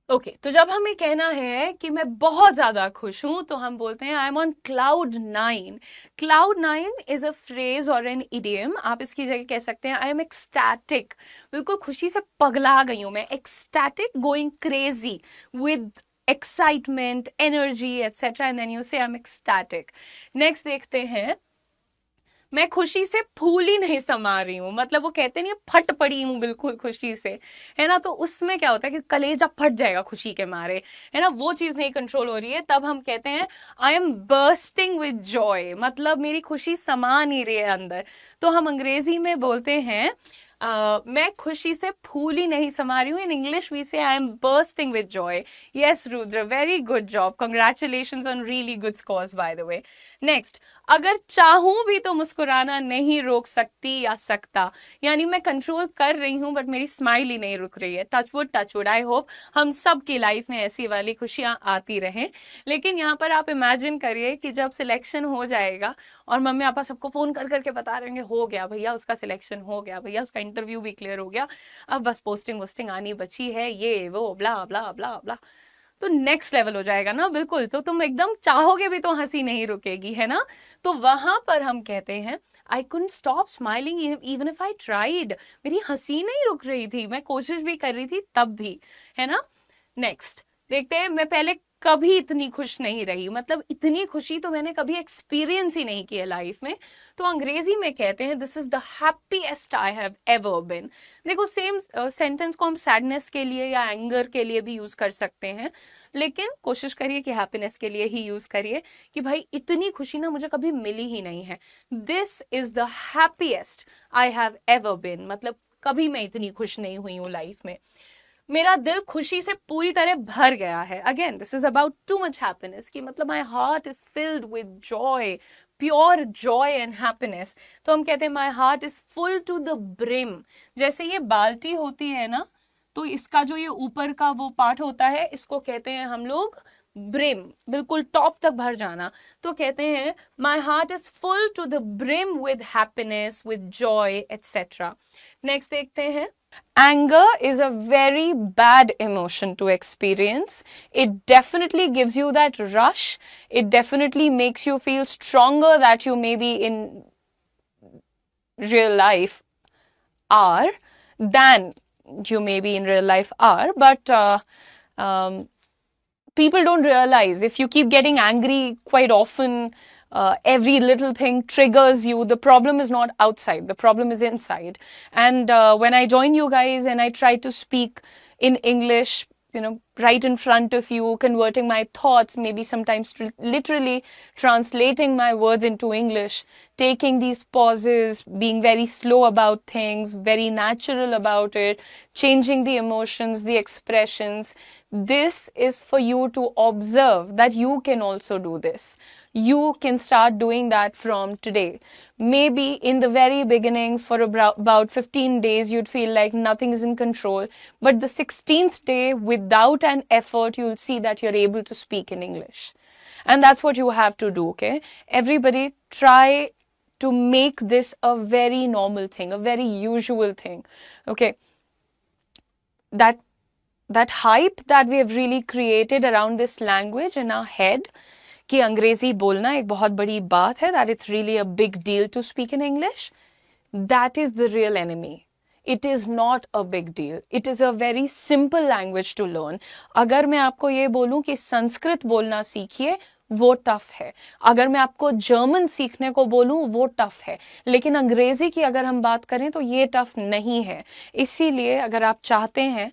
ओके, तो जब हमें कहना है कि मैं बहुत ज्यादा खुश हूं तो हम बोलते हैं I M on cloud 9। Cloud 9 is a phrase और एन इडियम। आप इसकी जगह कह सकते हैं आई एम एक्सटैटिक, बिल्कुल खुशी से पगला गई हूं मैं, ecstatic, going crazy with excitement, energy etcetera, and then you say I M ecstatic. Next देखते हैं, मैं खुशी से फूल ही नहीं समा रही हूँ, मतलब वो कहते नहीं फट पड़ी हूँ बिल्कुल खुशी से, है ना। तो उसमें क्या होता है कि कलेजा फट जाएगा खुशी के मारे, है ना, वो चीज नहीं कंट्रोल हो रही है, तब हम कहते हैं I M bursting with Joy, मतलब मेरी खुशी समा नहीं रही है अंदर। तो हम अंग्रेजी में बोलते हैं मैं खुशी से फूल ही नहीं समा रही हूँ। इन English we say I M bursting with Joy. Yes Rudra, very good job, congratulations on really good scores bye the way. Next, अगर चाहूं भी तो मुस्कुराना नहीं रोक सकती या सकता, यानी मैं कंट्रोल कर रही हूं बट मेरी स्माइल ही नहीं रुक रही है। टच वुड, आई होप हम सब की लाइफ में ऐसी वाली खुशियां आती रहें। लेकिन यहाँ पर आप इमेजिन करिए कि जब सिलेक्शन हो जाएगा और मम्मी पापा सबको फोन कर करके बता रहे हैं हो गया भैया उसका सिलेक्शन, हो गया भैया उसका इंटरव्यू भी क्लियर हो गया, अब बस पोस्टिंग वोस्टिंग आनी बची है, ये वो ब्ला ब्ला ब्ला ब्ला, तो नेक्स्ट लेवल हो जाएगा ना बिल्कुल। तो तुम एकदम चाहोगे भी तो हंसी नहीं रुकेगी, है ना। तो वहां पर हम कहते हैं I couldn't stop smiling even if I tried, मेरी हंसी नहीं रुक रही थी, मैं कोशिश भी कर रही थी तब भी, है ना। नेक्स्ट देखते हैं, मैं पहले कभी इतनी खुश नहीं रही, मतलब इतनी खुशी तो मैंने कभी एक्सपीरियंस ही नहीं की है लाइफ में। तो अंग्रेजी में कहते हैं this is the happiest I have ever बिन। देखो सेम सेंटेंस को हम सैडनेस के लिए या एंगर के लिए भी यूज कर सकते हैं, लेकिन कोशिश करिए कि हैप्पीनेस के लिए ही यूज करिए कि भाई इतनी खुशी ना मुझे कभी मिली ही नहीं है, this is the happiest I have ever बिन, मतलब कभी मैं इतनी खुश नहीं हुई हूँ लाइफ में, मेरा दिल खुशी से पूरी तरह भर गया है। Again this is about too much happiness, कि मतलब my heart is filled with joy, pure joy and happiness. तो हम कहते हैं my heart is full to the brim. जैसे ये बाल्टी होती है ना, तो इसका जो ये ऊपर का वो पार्ट होता है इसको कहते हैं हम लोग ब्रिम, बिल्कुल टॉप तक भर जाना। तो कहते हैं my heart is full to the brim with happiness, with joy etcetera. Next देखते हैं, anger is a very bad emotion to experience. It definitely gives you that rush. It definitely makes you feel stronger that you maybe in real life are than you maybe in real life are. But um, people don't realize if you keep getting angry quite often, every little thing triggers you. The problem is not outside, the problem is inside. And when I join you guys and I try to speak in English, you know, right in front of you, converting my thoughts, maybe sometimes literally translating my words into English, taking these pauses, being very slow about things, very natural about it, changing the emotions, the expressions. This is for you to observe that you can also do this. You can start doing that from today. Maybe in the very beginning, for about 15 days, you'd feel like nothing is in control. But the 16th day, without an effort, you'll see that you're able to speak in English. And that's what you have to do, okay? Everybody try to make this a very normal thing, a very usual thing, okay? That hype that we have really created around this language in our head, कि अंग्रेजी बोलना एक बहुत बड़ी बात है, that it's really a big deal to speak in English, that is the real enemy. It is not a big deal, it is a very simple language to learn. अगर मैं आपको ये बोलूं कि संस्कृत बोलना सीखिए, वो टफ है। अगर मैं आपको जर्मन सीखने को बोलूं, वो टफ है। लेकिन अंग्रेजी की अगर हम बात करें तो ये टफ नहीं है। इसीलिए अगर आप चाहते हैं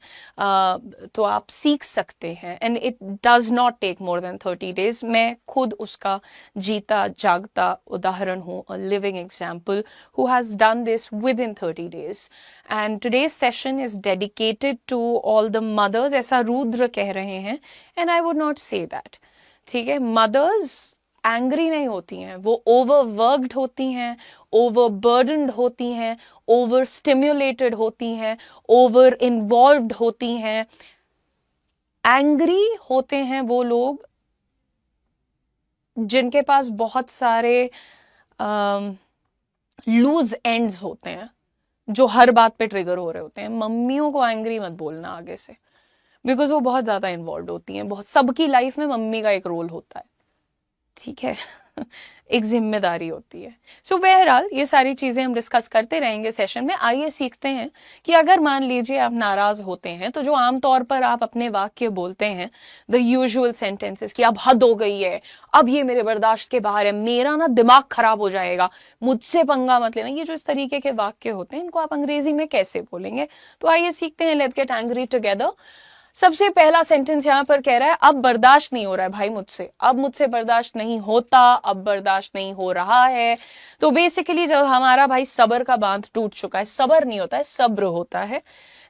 तो आप सीख सकते हैं, and it does not take more than 30 days। मैं खुद उसका जीता जागता उदाहरण हूँ, a living example who has done this within 30 days। And today's session is dedicated to all the mothers, ऐसा रुद्र कह रहे हैं, and I would not say that। ठीक है, मदर्स एंग्री नहीं होती हैं, वो ओवरवर्क्ड होती हैं, ओवरबर्डन्ड होती हैं, ओवर स्टिम्युलेटेड होती हैं, ओवर इन्वॉल्व्ड होती हैं। एंग्री होते हैं वो लोग जिनके पास बहुत सारे लूज एंड्स होते हैं, जो हर बात पे ट्रिगर हो रहे होते हैं। मम्मियों को एंग्री मत बोलना आगे से, बिकॉज वो बहुत ज्यादा इन्वॉल्व होती हैं। बहुत सबकी लाइफ में मम्मी का एक रोल होता है, ठीक है, एक जिम्मेदारी होती है। सो बहरहाल ये सारी चीजें हम डिस्कस करते रहेंगे सेशन में। आइए सीखते हैं कि अगर मान लीजिए आप नाराज होते हैं तो जो आमतौर पर आप अपने वाक्य बोलते हैं, द यूजुअल सेंटेंसेस, कि अब हद हो गई है, अब ये मेरे बर्दाश्त के बाहर है, मेरा ना दिमाग खराब हो जाएगा, मुझसे पंगा मत लेना, ये जो इस तरीके के वाक्य होते हैं, इनको आप अंग्रेजी में कैसे बोलेंगे। तो आइए सीखते हैं। Let's get angry together. सबसे पहला सेंटेंस यहाँ पर कह रहा है, अब बर्दाश्त नहीं हो रहा है भाई मुझसे, अब मुझसे बर्दाश्त नहीं होता, अब बर्दाश्त नहीं हो रहा है। तो बेसिकली जब हमारा भाई सब्र का बांध टूट चुका है, सब्र नहीं होता है, सब्र होता है,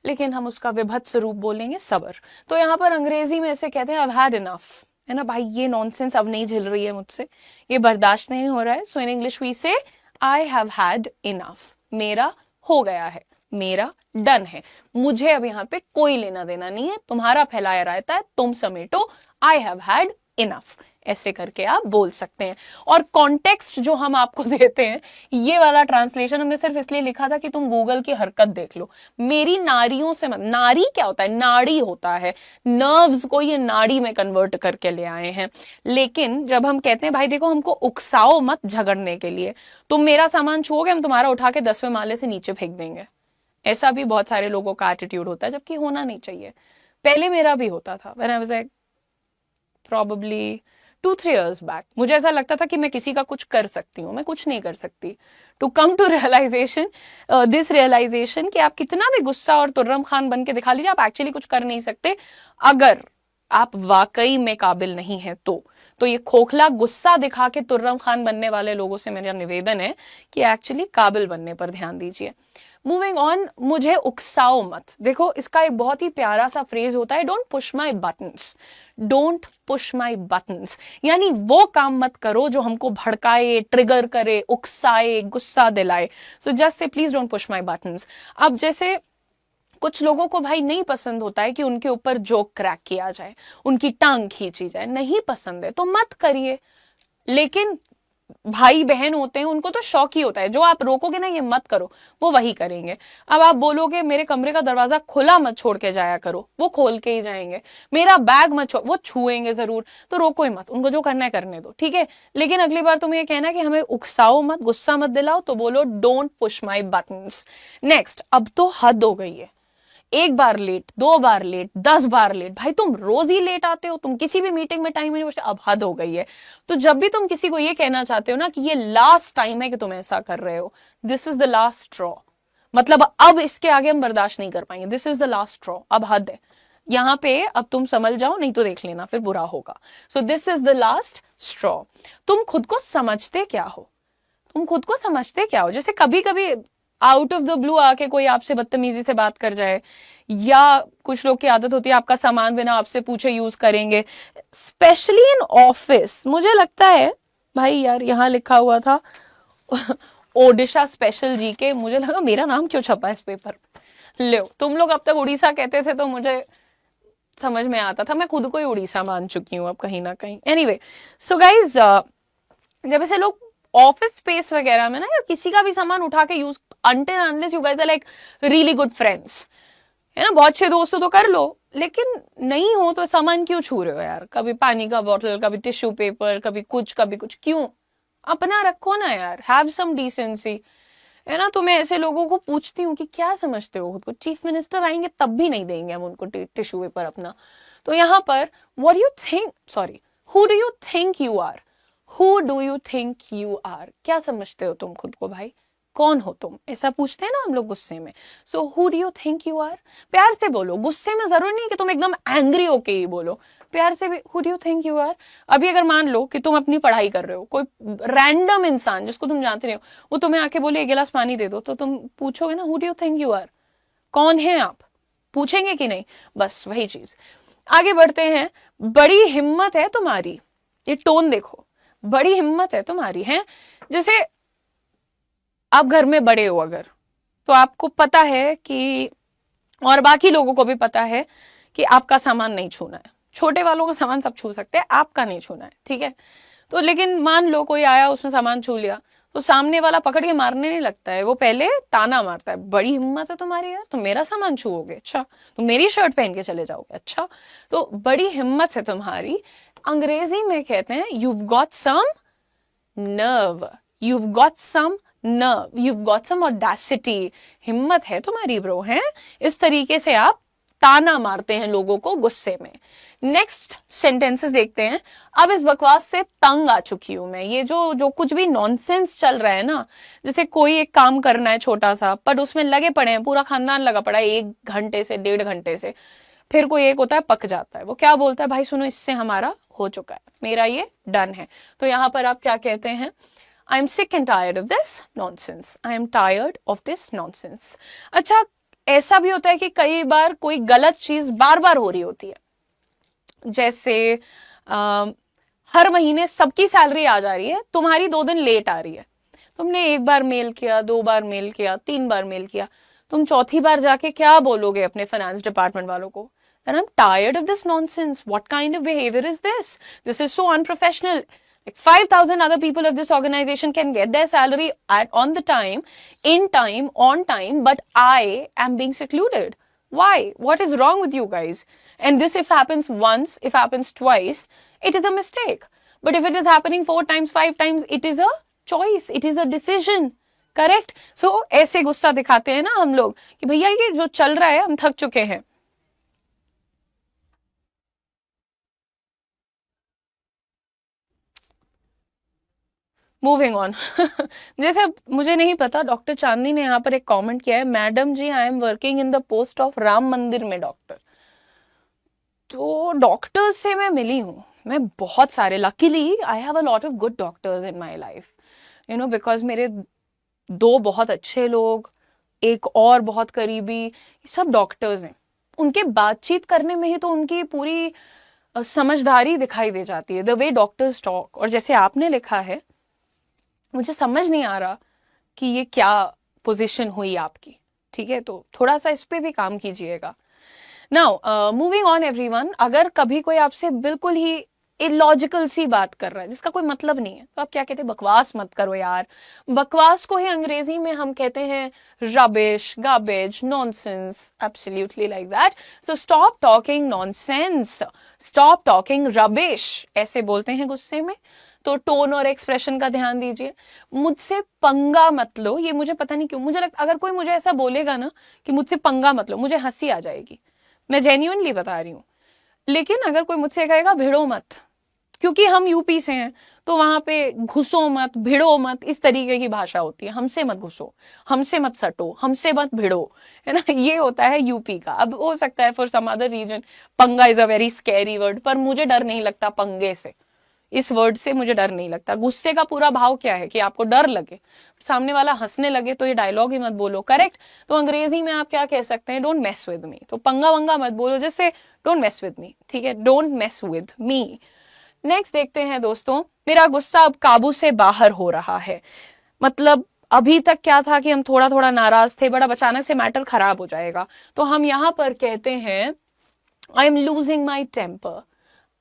लेकिन हम उसका विभत्स रूप बोलेंगे सब्र। तो यहाँ पर अंग्रेजी में ऐसे कहते हैं, I've had enough, है ना भाई, ये नॉनसेंस अब नहीं झेल रही है मुझसे, ये बर्दाश्त नहीं हो रहा है। सो इन इंग्लिश वी से I have had enough, मेरा हो गया है, मेरा डन है, मुझे अब यहाँ पे कोई लेना देना नहीं है, तुम्हारा फैलाया रहता है, तुम समेटो, आई हैव हैड इनफ, ऐसे करके आप बोल सकते हैं। और कॉन्टेक्स्ट जो हम आपको देते हैं, ये वाला ट्रांसलेशन हमने सिर्फ इसलिए लिखा था कि तुम गूगल की हरकत देख लो। मेरी नारियों से मत, नारी क्या होता है, नाड़ी होता है, नर्व्स को ये नाड़ी में कन्वर्ट करके ले आए हैं। लेकिन जब हम कहते हैं भाई देखो हमको उकसाओ मत झगड़ने के लिए, तुम मेरा सामान छुओगे, हम तुम्हारा उठा के 10वें माले से नीचे फेंक देंगे, ऐसा भी बहुत सारे लोगों का एटीट्यूड होता है, जबकि होना नहीं चाहिए। पहले मेरा भी होता था, when I was like probably 2-3 years back, मुझे ऐसा लगता था कि मैं किसी का कुछ कर सकती हूँ, मैं कुछ नहीं कर सकती। To come to realization, this realization कि आप कितना भी गुस्सा और तुर्रम खान बन के दिखा लीजिए, आप एक्चुअली कुछ कर नहीं सकते अगर आप वाकई में काबिल नहीं है तो ये खोखला गुस्सा दिखा के तुर्रम खान बनने वाले लोगों से मेरा निवेदन है कि एक्चुअली काबिल बनने पर ध्यान दीजिए। मूविंग ऑन, मुझे उकसाओ मत। देखो इसका एक बहुत ही प्यारा सा फ्रेज होता है, don't push my buttons, don't push my buttons, यानी वो काम मत करो जो हमको भड़काए, ट्रिगर करे, उकसाए, गुस्सा दिलाए। So just say please don't push my buttons. अब जैसे कुछ लोगों को भाई नहीं पसंद होता है कि उनके ऊपर जोक क्रैक किया जाए, उनकी टांग खींची जाए, नहीं पसंद है तो मत करिए। लेकिन भाई बहन होते हैं, उनको तो शौक ही होता है, जो आप रोकोगे ना ये मत करो, वो वही करेंगे। अब आप बोलोगे मेरे कमरे का दरवाजा खुला मत छोड़ के जाया करो, वो खोल के ही जाएंगे। मेरा बैग मत वो छुएंगे जरूर, तो रोको ही मत, उनको जो करना है करने दो, ठीक है। लेकिन अगली बार तुम्हें ये कहना है कि हमें उकसाओ मत, गुस्सा मत दिलाओ, तो बोलो don't push my buttons. Next, अब तो हद हो गई है, एक बार लेट, 2 बार लेट, 10 बार लेट, भाई तुम रोज ही लेट आते हो, तुम किसी भी मीटिंग में टाइम नहीं बचते, अब हद हो गई है। तो जब भी तुम किसी को ये कहना चाहते हो ना कि ये लास्ट टाइम है कि तुम ऐसा कर रहे हो, this is the last straw, मतलब अब इसके आगे हम बर्दाश्त नहीं कर पाएंगे, this is the last straw, अब हद है यहाँ पे, अब तुम समझ जाओ, नहीं तो देख लेना फिर बुरा होगा। So this is the last straw. तुम खुद को समझते क्या हो, तुम खुद को समझते क्या हो। जैसे कभी कभी आउट ऑफ द ब्लू आके कोई आपसे बदतमीजी से बात कर जाए, या कुछ लोग की आदत होती है आपका सामान बिना आपसे पूछे यूज करेंगे, स्पेशली इन ऑफिस। मुझे लगता है भाई यार यहाँ लिखा हुआ था ओडिशा स्पेशल जी के, मुझे लगा मेरा नाम क्यों छपा इस पेपर। लो, तुम लोग अब तक उड़ीसा कहते थे तो मुझे समझ में आता था, मैं खुद को ही उड़ीसा मान चुकी हूँ अब कहीं ना कहीं। एनीवे, सो गाइज, जब ऐसे लोग ऑफिस स्पेस वगैरह में ना यार किसी का भी सामान उठा के use, until unless you guys are like really good friends, है ना, बहुत अच्छे दोस्त तो कर लो, लेकिन नहीं हो तो सामान क्यों छू रहे हो यार। कभी पानी का बोतल, कभी टिश्यू पेपर, कभी कुछ, क्यों, अपना रखो ना यार, हैव सम डिसेंसी। है ना। तो मैं ऐसे लोगों को पूछती हूँ कि क्या समझते हो खुद को, चीफ मिनिस्टर आएंगे तब भी नहीं देंगे हम उनको टिश्यू पेपर अपना। तो यहाँ पर what you think, sorry, who do you think you are, who do you think you are, क्या समझते हो तुम खुद को भाई, कौन हो तुम, ऐसा पूछते हैं ना हम लोग गुस्से में। So who do you think you are, प्यार से बोलो, गुस्से में जरूर नहीं कि तुम एकदम एंग्री होके ही बोलो, प्यार से भी who do you think you are. अभी अगर मान लो कि तुम अपनी पढ़ाई कर रहे हो, कोई रैंडम इंसान जिसको तुम जानते नहीं हो वो तुम्हें आके बोले एक गिलास पानी दे दो, तो तुम पूछोगे ना who do you think you are, कौन है आप, पूछेंगे कि नहीं। बस वही चीज। आगे बढ़ते हैं। बड़ी हिम्मत है तुम्हारी, ये टोन देखो, बड़ी हिम्मत है तुम्हारी, है जैसे आप घर में बड़े हो अगर, तो आपको पता है कि, और बाकी लोगों को भी पता है कि आपका सामान नहीं छूना है, छोटे वालों का सामान सब छू सकते हैं, आपका नहीं छूना है, ठीक है। तो लेकिन मान लो कोई आया उसने सामान छू लिया, तो सामने वाला पकड़ के मारने नहीं लगता है, वो पहले ताना मारता है, बड़ी हिम्मत है तुम्हारी यार, तुम मेरा सामान छूओगे, अच्छा तुम मेरी शर्ट पहन के चले जाओगे, अच्छा तो बड़ी हिम्मत है तुम्हारी। अंग्रेजी में कहते हैं you've got some nerve, you've got some nerve, you've got some audacity, हिम्मत है तुम्हारी ब्रो, है। इस तरीके से आप ताना मारते हैं लोगों को गुस्से में। नेक्स्ट सेंटेंसेस देखते हैं। अब इस बकवास से तंग आ चुकी हूं मैं, ये जो कुछ भी नॉनसेंस चल रहा है ना, जैसे कोई एक काम करना है छोटा सा, पर उसमें लगे पड़े हैं, पूरा खानदान लगा पड़ा है 1 घंटे से 1.5 घंटे से, फिर कोई एक होता है पक जाता है, वो क्या बोलता है, भाई सुनो इससे हमारा हो चुका है, मेरा ये डन है। तो यहां पर आप क्या कहते हैं, I am sick and tired of this nonsense, I am tired of this nonsense. अच्छा, ऐसा भी होता है कि कई बार कोई गलत चीज बार बार हो रही होती है, जैसे हर महीने सबकी सैलरी आ जा रही है, तुम्हारी 2 दिन लेट आ रही है, तुमने 1 बार मेल किया, 2 बार मेल किया, 3 बार मेल किया, तुम चौथी बार जाके क्या बोलोगे अपने फाइनेंस डिपार्टमेंट वालों को, and I'm tired of this nonsense. What kind of behavior is this? This is so unprofessional. Like 5,000 other people of this organization can get their salary on the time, in time, on time, but I am being secluded. Why? What is wrong with you guys? And this, if happens once, if happens twice, it is a mistake. But if it is happening 4 times, 5 times, it is a choice. It is a decision. Correct. So ऐसे गुस्सा दिखाते हैं ना हम लोग कि भैया ये जो चल रहा है हम थक चुके हैं। Moving on. जैसे मुझे नहीं पता, डॉक्टर चांदनी ने यहाँ पर एक कमेंट किया है, madam ji I am working in the post of Ram Mandir में डॉक्टर। तो डॉक्टर्स से मैं मिली हूँ, मैं बहुत सारे, luckily I have a lot of good doctors in my life, you know, because मेरे 2 बहुत अच्छे लोग, एक और बहुत करीबी, सब डॉक्टर्स हैं। उनके बातचीत करने में ही तो उनकी पूरी समझदारी दिखाई दे जाती है, द वे डॉक्टर्स टॉक। और जैसे आपने लिखा है, मुझे समझ नहीं आ रहा कि ये क्या पोजीशन हुई आपकी, ठीक है, तो थोड़ा सा इस पे भी काम कीजिएगा। नाउ मूविंग ऑन एवरीवन, अगर कभी कोई आपसे बिल्कुल ही इलॉजिकल सी बात कर रहा है जिसका कोई मतलब नहीं है, तो आप क्या कहते हैं, बकवास मत करो यार। बकवास को ही अंग्रेजी में हम कहते हैं rubbish, garbage, nonsense, absolutely like that. So stop talking nonsense, stop talking rubbish, ऐसे बोलते हैं गुस्से में। तो टोन और एक्सप्रेशन का ध्यान दीजिए। मुझसे पंगा मत लो, ये मुझे पता नहीं क्यों मुझे लगता, अगर कोई मुझे ऐसा बोलेगा ना कि मुझसे पंगा मत लो, मुझे हंसी आ जाएगी, मैं जेन्युइनली बता रही हूँ। लेकिन अगर कोई मुझसे कहेगा भिड़ो मत, क्योंकि हम यूपी से हैं, तो वहां पे घुसो मत, भिड़ो मत, इस तरीके की भाषा होती है, हमसे मत घुसो, हमसे मत सटो, हमसे मत भिड़ो, है ना, ये होता है यूपी का। अब हो सकता है फॉर सम अदर रीजन पंगा is a very scary word, पर मुझे डर नहीं लगता पंगे से, इस वर्ड से मुझे डर नहीं लगता। गुस्से का पूरा भाव क्या है कि आपको डर लगे, सामने वाला हंसने लगे, तो ये डायलॉग ही मत बोलो, करेक्ट। तो अंग्रेजी में आप क्या कह सकते हैं, डोंट मेस विद मी, तो पंगा वंगा मत बोलो, जैसे डोंट मेस विद मी, ठीक है, don't mess with me. Next देखते हैं दोस्तों, मेरा गुस्सा अब काबू से बाहर हो रहा है। मतलब अभी तक क्या था कि हम थोड़ा थोड़ा नाराज थे, बट अब अचानक से मैटर खराब हो जाएगा, तो हम यहां पर कहते हैं I am losing my temper,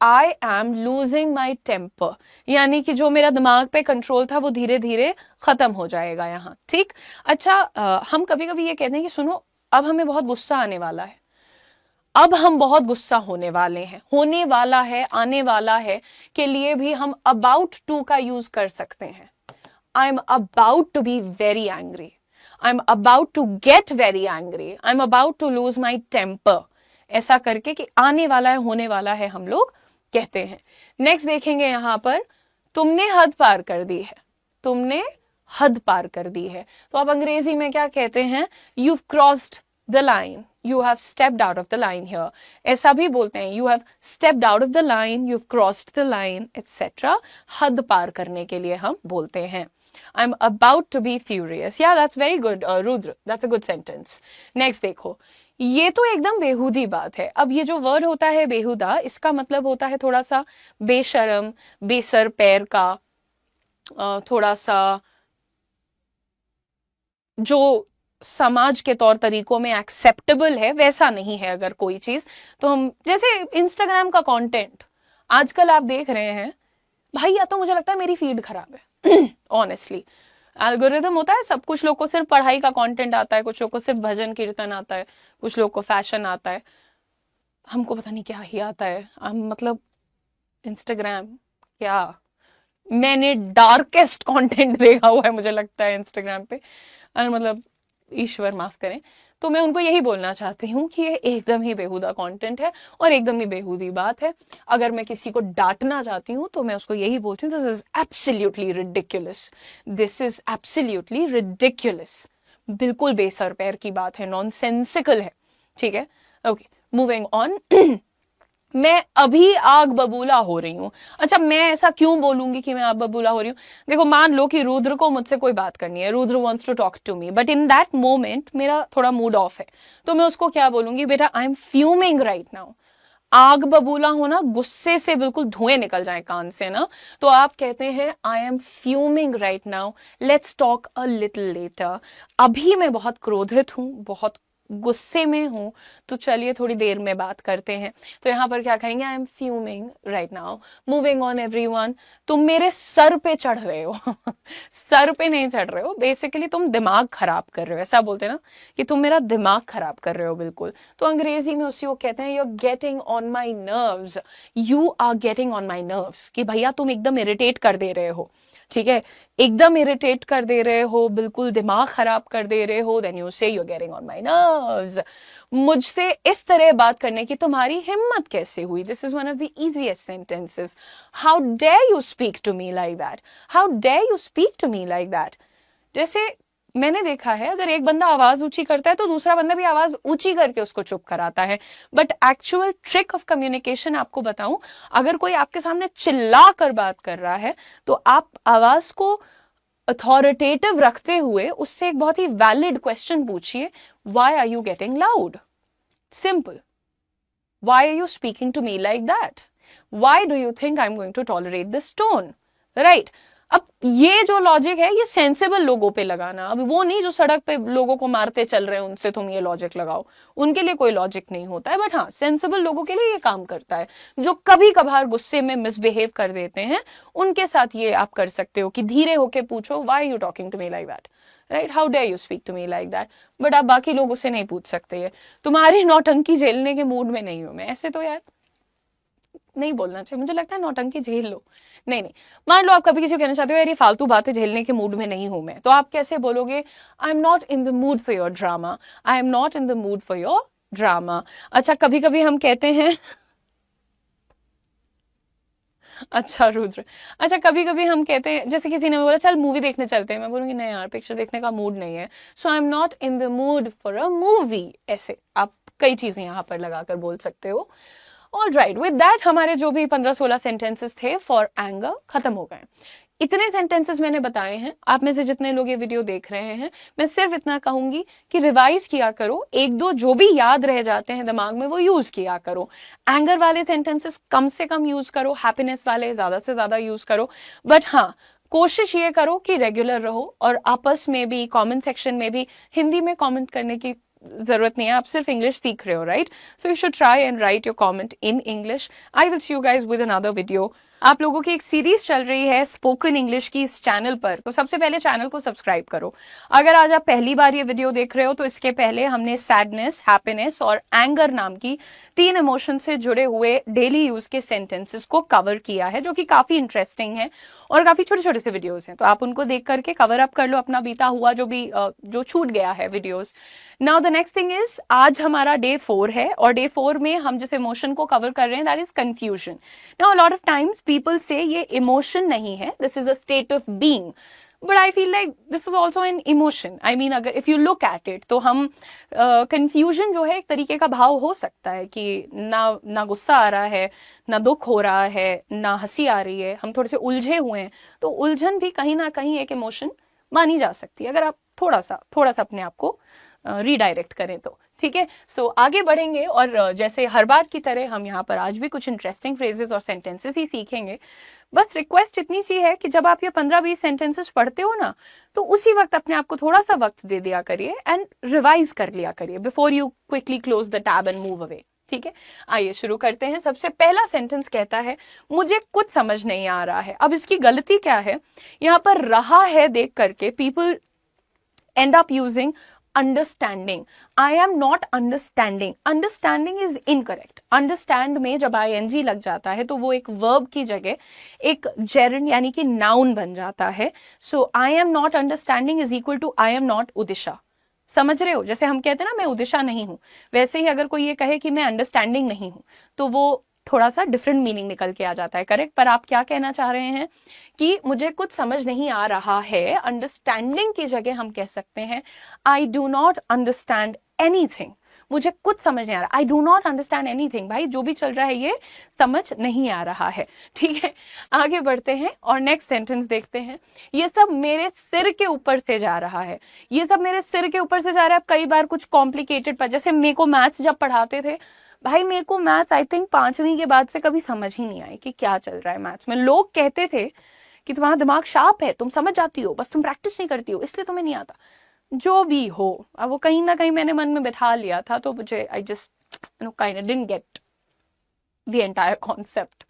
I am losing my temper, यानी कि जो मेरा दिमाग पे कंट्रोल था वो धीरे धीरे खत्म हो जाएगा यहाँ, ठीक। अच्छा, हम कभी कभी ये कहते हैं कि सुनो अब हमें बहुत गुस्सा आने वाला है, अब हम बहुत गुस्सा होने वाले हैं, होने वाला है, आने वाला है के लिए भी हम अबाउट टू का यूज कर सकते हैं। I am about to be very angry, I am about to get very angry, I am about to lose my temper, ऐसा करके कि आने वाला है, होने वाला है, हम लोग कहते हैं। नेक्स्ट देखेंगे यहां पर, तुमने हद पार कर दी है, तुमने हद पार कर दी है, तो आप अंग्रेजी में क्या कहते हैं, you've crossed the line, you have stepped out of the line here, ऐसा भी बोलते हैं, you have stepped out of the line, you've crossed the line, etc. हद पार करने के लिए हम बोलते हैं। I'm about to be furious, yeah that's very good, Rudra, that's a good sentence। next देखो, ये तो एकदम बेहूदी बात है। अब ये जो वर्ड होता है बेहुदा, इसका मतलब होता है थोड़ा सा बेशरम, बेसर पैर का, थोड़ा सा जो समाज के तौर तरीकों में एक्सेप्टेबल है वैसा नहीं है अगर कोई चीज, तो हम जैसे इंस्टाग्राम का कंटेंट आजकल आप देख रहे हैं भाई, या तो मुझे लगता है मेरी फीड खराब है ऑनेस्टली। एल्गोरिथम होता है, सब कुछ लोग को सिर्फ पढ़ाई का कंटेंट आता है, कुछ लोग को सिर्फ भजन कीर्तन आता है, कुछ लोग को फैशन आता है, हमको पता नहीं क्या ही आता है। हम मतलब इंस्टाग्राम क्या, मैंने डार्केस्ट कंटेंट देखा हुआ है मुझे लगता है इंस्टाग्राम पे, मतलब ईश्वर माफ करें। तो मैं उनको यही बोलना चाहती हूँ कि ये एकदम ही बेहुदा कंटेंट है और एकदम ही बेहुदी बात है। अगर मैं किसी को डांटना चाहती हूँ तो मैं उसको यही बोलती हूँ, this is absolutely ridiculous, this is absolutely ridiculous, बिल्कुल बेसर पैर की बात है, नॉनसेंसिकल है, ठीक है। Okay, moving on. मैं अभी आग बबूला हो रही हूँ। अच्छा, मैं ऐसा क्यों बोलूंगी कि मैं आग बबूला हो रही हूँ? देखो, मान लो कि रुद्र को मुझसे कोई बात करनी है, Rudra wants to talk to me, but in that moment मेरा थोड़ा मूड ऑफ है, तो मैं उसको क्या बोलूंगी, बेटा I am fuming right now. आग बबूला होना, गुस्से से बिल्कुल धुएं निकल जाए कान से ना, तो आप कहते हैं I M fuming right now, let's talk a little letter. अभी मैं बहुत क्रोधित हूँ, बहुत गुस्से में हूं, तो चलिए थोड़ी देर में बात करते हैं। तो यहां पर क्या कहेंगे, I am fuming right now. Moving on everyone, तुम मेरे सर पे चढ़ रहे हो सर पे नहीं चढ़ रहे हो, बेसिकली तुम दिमाग खराब कर रहे हो, ऐसा बोलते हैं ना कि तुम मेरा दिमाग खराब कर रहे हो बिल्कुल। तो अंग्रेजी में उसी को कहते हैं, you are getting on my nerves, you are getting on my nerves, कि भैया तुम एकदम इरिटेट कर दे रहे हो, ठीक है, एकदम इरिटेट कर दे रहे हो, बिल्कुल दिमाग खराब कर दे रहे हो, then you say you are getting on my nerves. मुझसे इस तरह बात करने की तुम्हारी हिम्मत कैसे हुई? This is one of the easiest sentences. How dare you speak to me like that, how dare you speak to me like that. जैसे मैंने देखा है, अगर एक बंदा आवाज ऊंची करता है तो दूसरा बंदा भी आवाज ऊंची करके उसको चुप कराता है, but actual trick of communication आपको बताऊं, अगर कोई आपके सामने चिल्ला कर बात कर रहा है तो आप आवाज को अथॉरिटेटिव रखते हुए उससे एक बहुत ही वैलिड क्वेश्चन पूछिए, why are you getting loud? Simple, why are you speaking to me like that? Why do you think I am going to tolerate this tone? Right. अब ये जो लॉजिक है, ये सेंसेबल लोगों पे लगाना, अब वो नहीं जो सड़क पे लोगों को मारते चल रहे हैं उनसे तुम ये लॉजिक लगाओ, उनके लिए कोई लॉजिक नहीं होता है, बट हाँ सेंसेबल लोगों के लिए ये काम करता है। जो कभी कभार गुस्से में मिसबिहेव कर देते हैं, उनके साथ ये आप कर सकते हो कि धीरे होके पूछो, why you talking to me like that, right, how dare you speak to me like that. But आप बाकी लोगों से नहीं पूछ सकते, ये तुम्हारी नौटंकी झेलने के मूड में नहीं हूं मैं, ऐसे तो यार नहीं बोलना चाहिए, मुझे लगता है नौटंकी झेल लो। नहीं नहीं, मान लो आप कभी किसी को कहना चाहते हो यार ये फालतू बातें झेलने के मूड में नहीं हूं मैं, तो आप कैसे बोलोगे, आई am not in the mood for your drama, I am not in the mood for your drama. अच्छा, कभी कभी हम कहते हैं अच्छा रुद्र, अच्छा कभी कभी हम कहते हैं, जैसे किसी ने बोला चल मूवी देखने चलते हैं, मैं बोलूंगी नहीं यार पिक्चर देखने का मूड नहीं है, so I am not in the mood for a movie. ऐसे आप कई चीजें यहां पर लगाकर बोल सकते हो। ऑल राइट, विद दैट हमारे जो भी 15-16 सेंटेंसेस थे फॉर एंगर खत्म हो गए। इतने सेंटेंसेस मैंने बताए हैं, आप में से जितने लोग ये वीडियो देख रहे हैं, मैं सिर्फ इतना कहूंगी कि रिवाइज किया करो, एक दो जो भी याद रह जाते हैं दिमाग में वो यूज किया करो। एंगर वाले सेंटेंसेस कम से कम यूज करो, हैप्पीनेस वाले ज्यादा से ज्यादा यूज करो, बट हाँ कोशिश ये करो कि रेगुलर रहो, और आपस में भी कमेंट सेक्शन में भी हिंदी में कमेंट करने की जरूरत नहीं है, आप सिर्फ इंग्लिश सीख रहे हो, right? So you should try and right your comment in English. I will see you guys with another video आप लोगों की एक सीरीज चल रही है स्पोकन इंग्लिश की इस चैनल पर, तो सबसे पहले चैनल को सब्सक्राइब करो। अगर आज आप पहली बार ये वीडियो देख रहे हो तो इसके पहले हमने सैडनेस, हैप्पीनेस और एंगर नाम की 3 इमोशन से जुड़े हुए डेली यूज के सेंटेंसेस को कवर किया है, जो कि काफी इंटरेस्टिंग है और काफी छोटे छोटे से वीडियोस हैं। तो आप उनको देख करके कवर अप कर लो अपना बीता हुआ जो छूट गया है videos. Now the next thing is, आज हमारा डे 4 है और डे 4 में हम जिस इमोशन को कवर कर रहे हैं that is confusion. Now a lot of times people से ये इमोशन नहीं है, this is a state of being, but I feel like this is also an emotion. I mean अगर if you look at it तो हम confusion जो है एक तरीके का भाव हो सकता है कि ना गुस्सा आ रहा है, ना दुख हो रहा है, ना हंसी आ रही है, हम थोड़े से उलझे हुए हैं। तो उलझन भी कहीं ना कहीं एक इमोशन मानी जा सकती है अगर आप थोड़ा सा अपने आप को रीडायरेक्ट करें तो। ठीक है, सो आगे बढ़ेंगे और जैसे हर बार की तरह हम यहाँ पर आज भी कुछ इंटरेस्टिंग फ्रेजेस और सेंटेंसेस ही सीखेंगे। बस रिक्वेस्ट इतनी सी है कि जब आप ये 15-20 सेंटेंसेस पढ़ते हो ना, तो उसी वक्त अपने आप को थोड़ा सा वक्त दे दिया करिए एंड रिवाइज कर लिया करिए before you quickly close the tab and move away. ठीक है, आइए शुरू करते हैं। सबसे पहला सेंटेंस कहता है मुझे कुछ समझ नहीं आ रहा है। अब इसकी गलती क्या है, यहाँ पर रहा है देख करके people end up using understanding. I am not understanding. Understanding is incorrect. Understand में जब ing लग जाता है तो वो एक verb की जगह एक gerund यानी कि noun बन जाता है। So I am not understanding is equal to I am not उदिशा। समझ रहे हो, जैसे हम कहते हैं ना मैं उदिशा नहीं हूं, वैसे ही अगर कोई ये कहे कि मैं अंडरस्टैंडिंग नहीं हूं तो वो थोड़ा सा डिफरेंट मीनिंग निकल के आ जाता है। करेक्ट, पर आप क्या कहना चाह रहे हैं कि मुझे कुछ समझ नहीं आ रहा है। अंडरस्टैंडिंग की जगह हम कह सकते हैं I do not understand anything. मुझे कुछ समझ नहीं आ रहा, I do not understand anything. भाई जो भी चल रहा है ये समझ नहीं आ रहा है। ठीक है, आगे बढ़ते हैं और नेक्स्ट सेंटेंस देखते हैं। ये सब मेरे सिर के ऊपर से जा रहा है। ये सब मेरे सिर के ऊपर से जा रहा है। अब कई बार कुछ कॉम्प्लिकेटेड पर, जैसे मेरे को मैथ्स जब पढ़ाते थे, भाई मेरे को मैथ्स आई थिंक 5वीं के बाद से कभी समझ ही नहीं आई कि क्या चल रहा है मैथ्स में। लोग कहते थे कि तुम्हारा दिमाग शार्प है, तुम समझ जाती हो, बस तुम प्रैक्टिस नहीं करती हो इसलिए तुम्हें नहीं आता। जो भी हो, अब वो कहीं ना कहीं मैंने मन में बिठा लिया था, तो मुझे I just kind of didn't get the entire concept.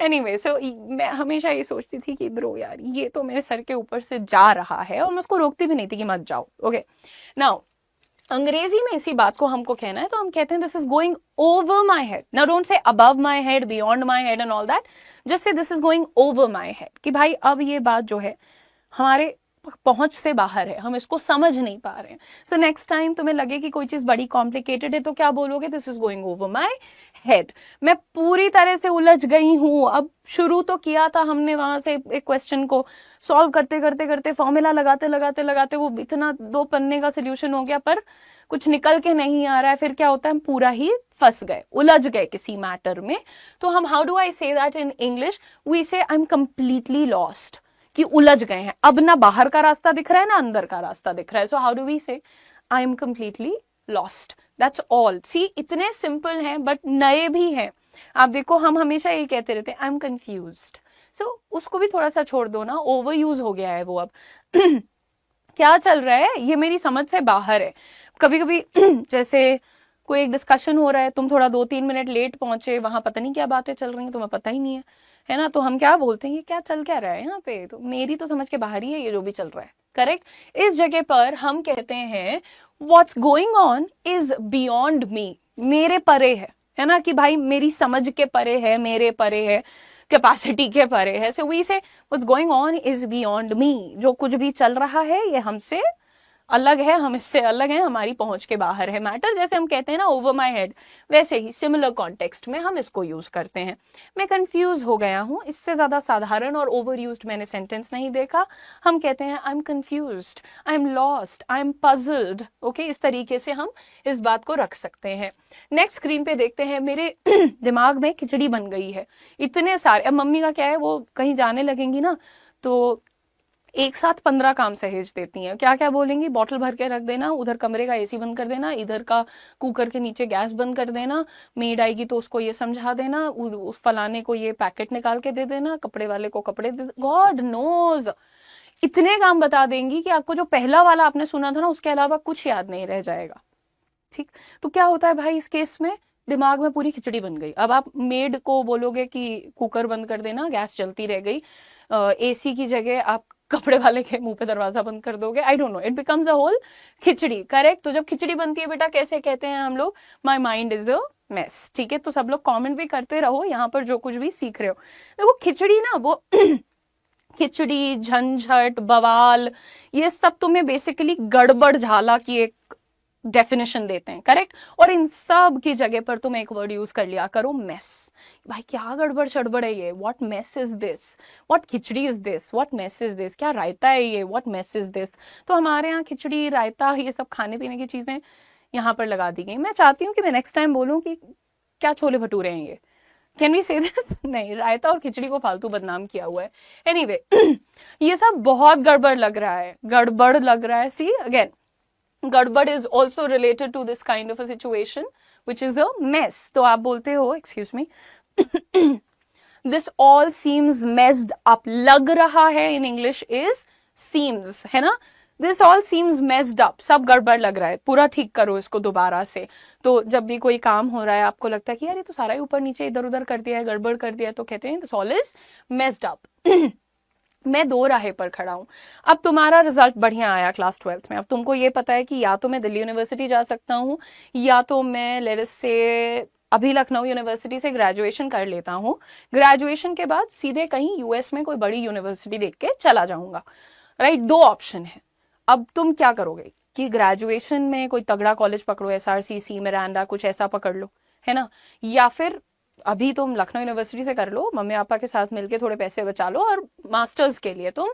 Anyway, so मैं हमेशा ये सोचती थी कि ब्रो यार ये तो मेरे सर के ऊपर से जा रहा है, और मैं उसको रोकती भी नहीं थी कि मत जाओ। ओके, नाउ अंग्रेजी में इसी बात को हमको कहना है तो हम कहते हैं this is going over my head. Now don't say above my head, beyond my head and all that, just say this is going over my head, कि भाई अब ये बात जो है हमारे पहुंच से बाहर है, हम इसको समझ नहीं पा रहे हैं। सो नेक्स्ट टाइम तुम्हें लगे कि कोई चीज बड़ी कॉम्प्लिकेटेड है तो क्या बोलोगे, this is going over my head. मैं पूरी तरह से उलझ गई हूं। अब शुरू तो किया था हमने वहां से एक क्वेश्चन को सॉल्व करते करते करते, फॉर्मूला लगाते लगाते लगाते वो इतना 2 पन्ने का सोल्यूशन हो गया, पर कुछ निकल के नहीं आ रहा है। फिर क्या होता है, हम पूरा ही फंस गए, उलझ गए किसी मैटर में। तो हम how do I say that in English, we say I am completely lost, कि उलझ गए हैं। अब ना बाहर का रास्ता दिख रहा है ना अंदर का रास्ता दिख रहा है। So how do we say I am completely lost, that's all. See इतने सिंपल हैं बट नए भी हैं। आप देखो हम हमेशा ये कहते रहते हैं आई एम कंफ्यूज्ड। सो उसको भी थोड़ा सा छोड़ दो ना, ओवर यूज हो गया है वो अब। क्या चल रहा है ये मेरी समझ से बाहर है। कभी कभी जैसे कोई एक डिस्कशन हो रहा है, तुम थोड़ा 2-3 मिनट लेट पहुंचे, वहां पता नहीं क्या बातें चल रही हैं, तुम्हें पता ही नहीं है ना, तो हम क्या बोलते हैं, ये क्या चल क्या रहा है यहाँ पे, तो मेरी तो समझ के बाहर ही है ये जो भी चल रहा है। करेक्ट, इस जगह पर हम कहते हैं what's going on is beyond me, मेरे परे है ना, कि भाई मेरी समझ के परे है, मेरे परे है, कैपेसिटी के परे है। सो वी से what's going on is beyond me, जो कुछ भी चल रहा है ये हमसे अलग है, हम इससे अलग हैं, हमारी पहुंच के बाहर है मैटर। जैसे हम कहते हैं ना ओवर माई हेड, वैसे ही सिमिलर कॉन्टेक्स्ट में हम इसको यूज करते हैं। मैं कंफ्यूज हो गया हूं, इससे ज्यादा साधारण और ओवर यूज्ड मैंने सेंटेंस नहीं देखा। हम कहते हैं I am confused, I am lost, I am puzzled. Okay, इस तरीके से हम इस बात को रख सकते हैं। नेक्स्ट स्क्रीन पे देखते हैं, मेरे दिमाग में खिचड़ी बन गई है, इतने सारे। अब मम्मी का क्या है, वो कहीं जाने लगेंगी ना तो एक साथ 15 काम सहेज देती हैं। क्या क्या बोलेंगी, बॉटल भर के रख देना, उधर कमरे का एसी बंद कर देना, इधर का कुकर के नीचे गैस बंद कर देना, मेड आएगी तो उसको ये समझा देना, उस फलाने को ये पैकेट निकाल के दे देना, कपड़े वाले को कपड़े दे, गॉड नोज इतने काम बता देंगी कि आपको जो पहला वाला आपने सुना था ना उसके अलावा कुछ याद नहीं रह जाएगा। ठीक, तो क्या होता है भाई इस केस में, दिमाग में पूरी खिचड़ी बन गई। अब आप मेड को बोलोगे कि कुकर बंद कर देना, गैस जलती रह गई, एसी की जगह आप कपड़े वाले के मुंह पे दरवाजा बंद कर दोगे, I don't know, it becomes a whole khichdi. Correct? तो जब खिचड़ी बनती है बेटा कैसे कहते हैं हम लोग? My mind is a mess. ठीक है, तो सब लोग कमेंट भी करते रहो यहाँ पर जो कुछ भी सीख रहे हो। देखो खिचड़ी ना वो खिचड़ी, झंझट, बवाल, ये सब तुम्हें बेसिकली गड़बड़ झाला की एक डेफिनेशन देते हैं। करेक्ट? और इन सब की जगह पर तुम एक वर्ड यूज कर लिया करो, मेस। भाई क्या गड़बड़ चड़बड़ है ये, what mess is this, what khichdi is this, what mess is this, क्या रायता है ये, व्हाट मेस इज दिस। तो हमारे यहाँ खिचड़ी, रायता, ये सब खाने पीने की चीजें यहाँ पर लगा दी गई। मैं चाहती हूँ कि मैं नेक्स्ट टाइम बोलूँ कि क्या छोले भटूरे हैं ये, कैन वी से दिस? नहीं, रायता और खिचड़ी को फालतू बदनाम किया हुआ है। एनीवे ये सब बहुत गड़बड़ लग रहा है, गड़बड़ लग रहा है। सी अगेन, गड़बड़ is also related to this kind of a situation which is a mess. तो आप बोलते हो, excuse me, this all seems messed up, लग रहा है in English is seems, है ना? This all seems messed up, सब गड़बड़ लग रहा है, पूरा ठीक करो इसको दोबारा से। तो जब भी कोई काम हो रहा है आपको लगता है कि यार ये तो सारा ही ऊपर नीचे इधर उधर कर दिया है, गड़बड़ कर दिया है, तो कहते हैं this all is messed up। मैं दो राहे पर खड़ा हूं। अब तुम्हारा रिजल्ट बढ़िया आया क्लास 12th में, अब तुमको ये पता है कि या तो मैं दिल्ली यूनिवर्सिटी जा सकता हूँ, या तो मैं लेट्स से अभी लखनऊ यूनिवर्सिटी से ग्रेजुएशन कर लेता हूँ, ग्रेजुएशन के बाद सीधे कहीं यूएस में कोई बड़ी यूनिवर्सिटी देख के चला जाऊंगा। राइट? दो ऑप्शन है। अब तुम क्या करोगे कि ग्रेजुएशन में कोई तगड़ा कॉलेज पकड़ो, एसआरसीसी, मिरांडा, कुछ ऐसा पकड़ लो, है ना, या फिर अभी तुम लखनऊ यूनिवर्सिटी से कर लो, मम्मी पापा के साथ मिलके थोड़े पैसे बचा लो और मास्टर्स के लिए तुम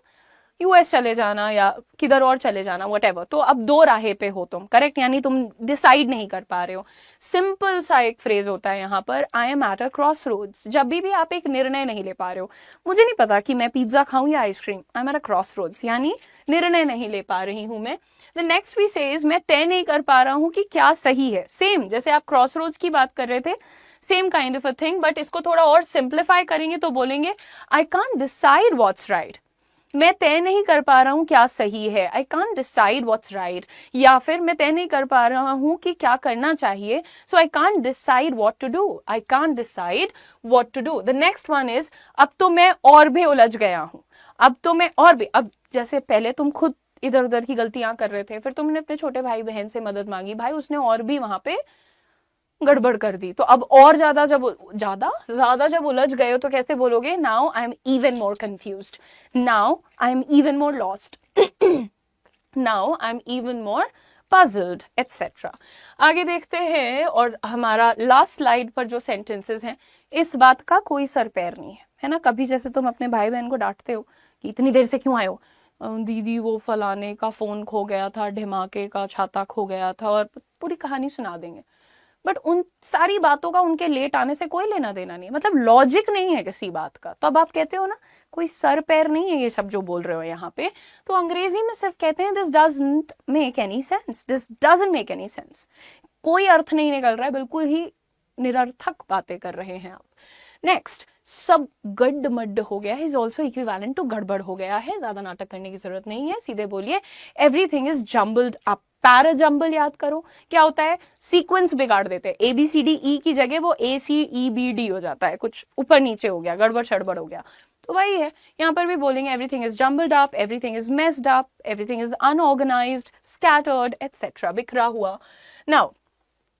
यूएस चले जाना या किधर और चले जाना, व्हाटएवर। तो अब दो राहे पे हो तुम। करेक्ट? यानी तुम डिसाइड नहीं कर पा रहे हो। सिंपल सा एक फ्रेज होता है यहाँ पर, I am at a crossroads. जब भी आप एक निर्णय नहीं ले पा रहे हो, मुझे नहीं पता कि मैं पिज्जा खाऊं या ice cream, I am at a crossroads, यानी निर्णय नहीं ले पा रही हूं मैं। द नेक्स्ट वी सेज, मैं तय नहीं कर पा रहा हूं कि क्या सही है। सेम जैसे आप क्रॉस रोड्स की बात कर रहे थे, same kind of a thing, but इसको थोड़ा और सिंप्लीफाई करेंगे तो बोलेंगे आई कांट डिसाइड व्हाट्स राइट। मैं तय नहीं कर पा रहा हूं क्या सही है, आई कांट डिसाइड व्हाट्स राइट। या फिर मैं तय नहीं कर पा रहा हूं कि क्या करना चाहिए, so I can't decide what to do, I can't decide what to do. The next one is, अब तो मैं और भी उलझ गया हूं, अब तो मैं और भी, अब जैसे पहले तुम खुद इधर उधर की गलतियां कर रहे थे, फिर तुमने अपने छोटे भाई बहन से मदद मांगी, भाई उसने और भी वहां पे गड़बड़ कर दी, तो अब और ज्यादा जब उलझ गए हो तो कैसे बोलोगे? Now I am even more confused, now I am even more lost, now I am even more puzzled, etcetera. आगे देखते हैं, और हमारा लास्ट स्लाइड पर जो सेंटेंसेस हैं, इस बात का कोई सर पैर नहीं है ना? कभी जैसे तुम अपने भाई बहन को डांटते हो कि इतनी देर से क्यों आए हो, दीदी वो फलाने का फोन खो गया था, ढिमाके का छाता खो गया था, और पूरी कहानी सुना देंगे। बट उन सारी बातों का उनके लेट आने से कोई लेना देना नहीं, मतलब लॉजिक नहीं है किसी बात का। तो अब आप कहते हो ना कोई सर पैर नहीं है ये सब जो बोल रहे हो यहाँ पे, तो अंग्रेजी में सिर्फ कहते हैं this doesn't make any sense, this doesn't make any sense. कोई अर्थ नहीं निकल रहा है, बिल्कुल ही निरर्थक बातें कर रहे हैं आप। नेक्स्ट, सब गड्ड मड्ड हो गया है इज ऑल्सो इक्विवेलेंट टू गड़बड़ हो गया है। ज्यादा नाटक करने की जरूरत नहीं है, सीधे बोलिए everything is jumbled up. Parajumble याद करो, क्या होता है? सीक्वेंस बिगाड़ देते हैं, ABCDE की जगह वो ACEBD हो जाता है, कुछ ऊपर नीचे हो गया, गड़बड़ शड़बड़ हो गया। तो वही है, यहाँ पर भी बोलेंगे everything is jumbled up, everything is messed up, everything is unorganised, scattered, etcetera, बिखरा हुआ। नाउ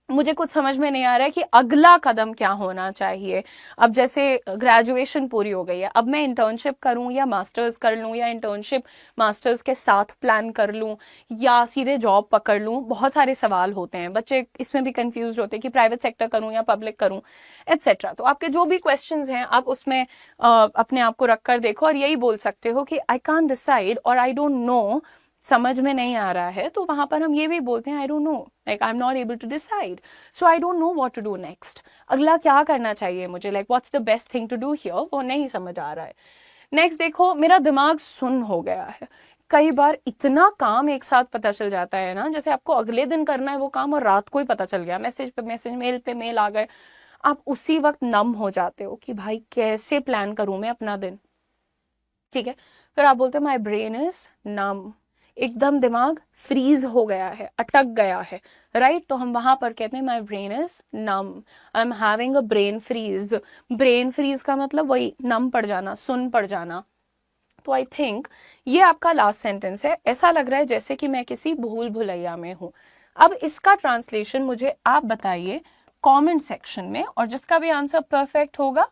मुझे कुछ समझ में नहीं आ रहा है कि अगला कदम क्या होना चाहिए। अब जैसे ग्रेजुएशन पूरी हो गई है, अब मैं इंटर्नशिप करूं या मास्टर्स कर लूं, या इंटर्नशिप मास्टर्स के साथ प्लान कर लूं, या सीधे जॉब पकड़ लूं। बहुत सारे सवाल होते हैं, बच्चे इसमें भी कंफ्यूज होते हैं कि प्राइवेट सेक्टर करूं या पब्लिक करूं, एटसेट्रा। तो आपके जो भी क्वेश्चंस हैं आप उसमें अपने आप को रख कर देखो और यही बोल सकते हो कि आई कांट डिसाइड और आई डोंट नो, समझ में नहीं आ रहा है। तो वहां पर हम ये भी बोलते हैं I don't know, like I am not able to decide, so I don't know what to do next. अगला क्या करना चाहिए मुझे, like what's the best thing to do here, वो नहीं समझ आ रहा है। नेक्स्ट देखो, मेरा दिमाग सुन्न हो गया है। कई बार इतना काम एक साथ पता चल जाता है ना, जैसे आपको अगले दिन करना है वो काम और रात को ही पता चल गया, मैसेज पे मैसेज, मेल पे मेल आ गए, आप उसी वक्त नम हो जाते हो कि भाई कैसे प्लान करूं मैं अपना दिन। ठीक है, फिर आप बोलते हैं माई ब्रेन इज नम, एकदम दिमाग फ्रीज हो गया है, अटक गया है, राइट? तो हम वहां पर कहते हैं my brain is numb, I am having a brain freeze. Brain freeze का मतलब वही नम पड़ जाना, सुन पड़ जाना। तो आई थिंक ये आपका लास्ट सेंटेंस है। ऐसा लग रहा है जैसे कि मैं किसी भूल भुलैया में हूं। अब इसका ट्रांसलेशन मुझे आप बताइए कमेंट सेक्शन में, और जिसका भी आंसर परफेक्ट होगा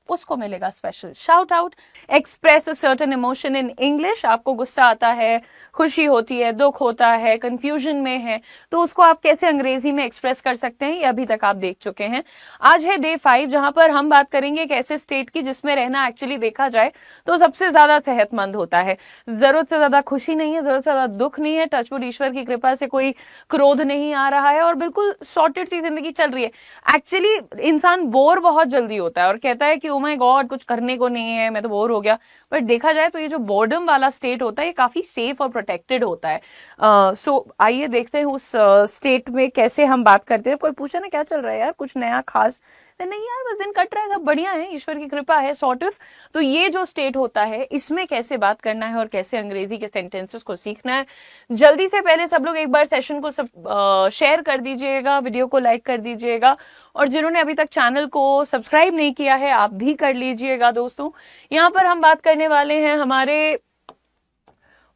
उसको मिलेगा special shout out. Express a certain emotion in English. आपको गुस्सा आता है, खुशी होती है, दुख होता है, कंफ्यूजन में है, तो उसको आप कैसे अंग्रेजी में एक्सप्रेस कर सकते हैं, ये अभी तक आप देख चुके हैं। आज है डे 5, जहां पर हम बात करेंगे एक ऐसे स्टेट की जिसमें रहना एक्चुअली देखा जाए तो सबसे ज्यादा सेहतमंद होता है। जरूरत से ज्यादा खुशी नहीं है, जरूरत से ज्यादा दुख नहीं है, टचवुड ईश्वर की कृपा से कोई क्रोध नहीं आ रहा है, और बिल्कुल सॉर्टेड सी जिंदगी चल रही है। एक्चुअली इंसान बोर बहुत जल्दी होता है और कहता है कि ओ माय गॉड कुछ करने को नहीं है, मैं तो बोर हो गया। बट देखा जाए तो ये जो बोर्डम वाला स्टेट होता है ये काफी सेफ और प्रोटेक्टेड होता है। सो आइए देखते हैं उस स्टेट में कैसे हम बात करते हैं। कोई पूछा ना क्या चल रहा है यार, कुछ नया खास? नहीं यार, बस दिन कट रहा है, सब बढ़िया है, ईश्वर की कृपा है, सॉर्ट ऑफ। तो ये जो स्टेट होता है इसमें कैसे बात करना है और कैसे अंग्रेजी के सेंटेंसेस को सीखना है, जल्दी से पहले सब लोग एक बार सेशन को सब शेयर कर दीजिएगा, वीडियो को लाइक कर दीजिएगा, और जिन्होंने अभी तक चैनल को सब्सक्राइब नहीं किया है आप भी कर लीजिएगा दोस्तों। यहाँ पर हम बात करने वाले हैं हमारे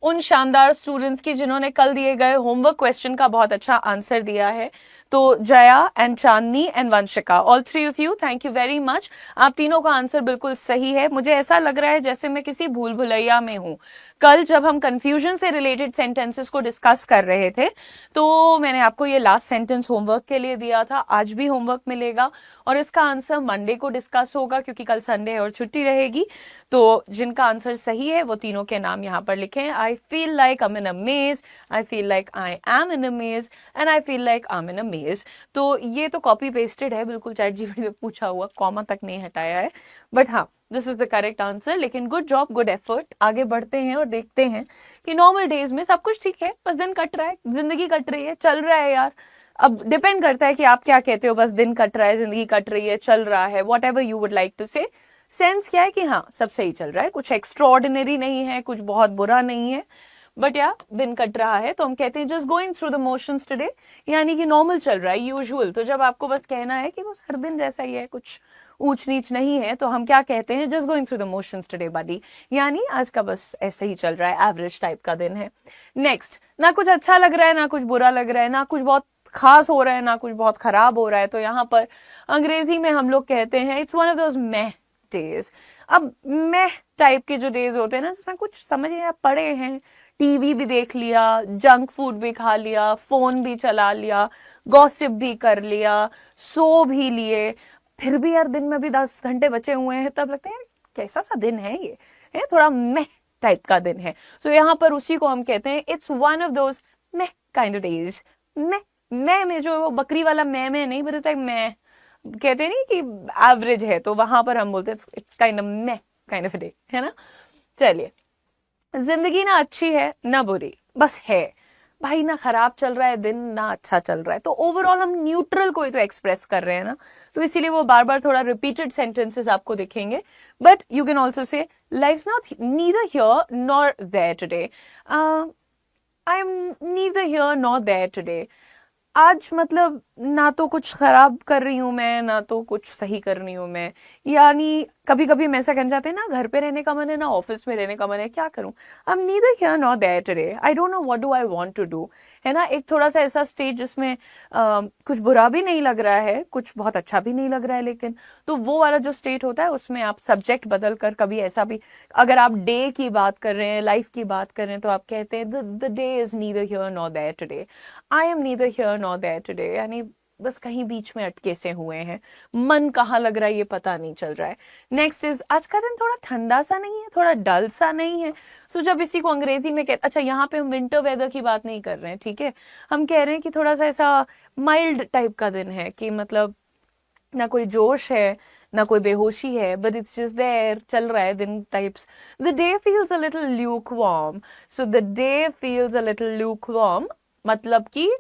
उन शानदार स्टूडेंट्स की जिन्होंने कल दिए गए होमवर्क क्वेश्चन का बहुत अच्छा आंसर दिया है। तो Jaya and Chandni and Vanshika, all three of you, thank you very much. आप तीनों का आंसर बिल्कुल सही है। मुझे ऐसा लग रहा है जैसे मैं किसी भूल भुलैया में हूं। कल जब हम कंफ्यूजन से रिलेटेड सेंटेंसेस को डिस्कस कर रहे थे तो मैंने आपको ये लास्ट सेंटेंस होमवर्क के लिए दिया था, आज भी होमवर्क मिलेगा और इसका आंसर मंडे को डिस्कस होगा क्योंकि कल संडे है और छुट्टी रहेगी। तो जिनका आंसर सही है वो तीनों के नाम यहाँ पर लिखें। I feel like I am in a maze, I feel like I am in a maze, and I feel like I am in a maze. तो ये तो कॉपी पेस्टेड है, बिल्कुल चैट जीपीटी में पूछा हुआ, कॉमा तक नहीं हटाया है, बट हाँ this is the correct answer. लेकिन गुड जॉब, गुड एफर्ट। आगे बढ़ते हैं और देखते हैं कि नॉर्मल डेज में सब कुछ ठीक है, बस दिन कट रहा है, जिंदगी कट रही है, चल रहा है यार। अब डिपेंड करता है कि आप क्या कहते हो, बस दिन कट रहा है, जिंदगी कट रही है, चल रहा है, whatever you would like to say. Sense क्या है कि हाँ सब सही चल रहा है, कुछ एक्स्ट्रॉर्डिनरी नहीं है, कुछ बहुत बुरा नहीं है, बट या दिन कट रहा है तो हम कहते हैं just going through the motions today, यानी कि नॉर्मल चल रहा है, यूजुअल। तो जब आपको बस कहना है कि बस हर दिन जैसा ही है, कुछ ऊंच नीच नहीं है, तो हम क्या कहते हैं, just going through the motions today buddy, यानी आज का बस ऐसे ही चल रहा है, एवरेज टाइप का दिन है। नेक्स्ट, ना कुछ अच्छा लग रहा है ना कुछ बुरा लग रहा है, ना कुछ बहुत खास हो रहा है ना कुछ बहुत खराब हो रहा है, तो यहाँ पर अंग्रेजी में हम लोग कहते हैं it's one of those meh days. अब मैह टाइप के जो डेज होते हैं ना, जिसमें कुछ समझिए आप पढ़े हैं, टीवी भी देख लिया, जंक फूड भी खा लिया, फोन भी चला लिया, गॉसिप भी कर लिया, सो भी लिए, फिर भी यार दिन में भी 10 घंटे बचे हुए हैं, तब लगता है यार कैसा सा दिन है ये, है थोड़ा मैह टाइप का दिन है। सो यहाँ पर उसी को हम कहते हैं it's one of those meh kind of days. मैं में जो बकरी वाला मैं नहीं बदलता है, मैं कहते नहीं कि एवरेज है, तो वहां पर हम बोलते हैं इट्स काइंड ऑफ मैं काइंड ऑफ डे, है ना। चलिए, जिंदगी ना अच्छी है ना बुरी, बस है भाई, ना खराब चल रहा है दिन ना अच्छा चल रहा है, तो ओवरऑल हम न्यूट्रल को ही तो एक्सप्रेस कर रहे हैं ना, तो इसीलिए वो बार बार थोड़ा रिपीटेड सेंटेंसेस आपको दिखेंगे। But you can also say life's not neither here nor there today, I am neither here nor there today. आज मतलब ना तो कुछ खराब कर रही हूं मैं, ना तो कुछ सही कर रही हूं मैं, यानी कभी कभी हम ऐसा कह जाते हैं ना, घर पे रहने का मन है ना ऑफिस में रहने का मन है, क्या करूं, I am neither here nor there today, I don't know what do I want to do, है ना। एक थोड़ा सा ऐसा स्टेज जिसमें कुछ बुरा भी नहीं लग रहा है, कुछ बहुत अच्छा भी नहीं लग रहा है, लेकिन तो वो वाला जो स्टेट होता है उसमें आप सब्जेक्ट बदल कर, कभी ऐसा भी, अगर आप डे की बात कर रहे हैं, लाइफ की बात कर रहे हैं, तो आप कहते हैं the day is neither here nor there today, I am neither here nor there today, यानी बस कहीं बीच में अटके से हुए हैं, मन कहाँ लग रहा है ये पता नहीं चल रहा है। नेक्स्ट इज, आज का दिन थोड़ा ठंडा सा नहीं है, थोड़ा डल सा नहीं है। सो जब इसी को अंग्रेजी में अच्छा यहाँ पे हम विंटर वेदर की बात नहीं कर रहे हैं, ठीक है, हम कह रहे हैं कि थोड़ा सा ऐसा माइल्ड टाइप का दिन है, कि मतलब ना कोई जोश है ना कोई बेहोशी है, बट इट्स जस्ट देयर, चल रहा है दिन types. The day feels a little Luke warm, so the day feels a little Luke warm, मतलब कि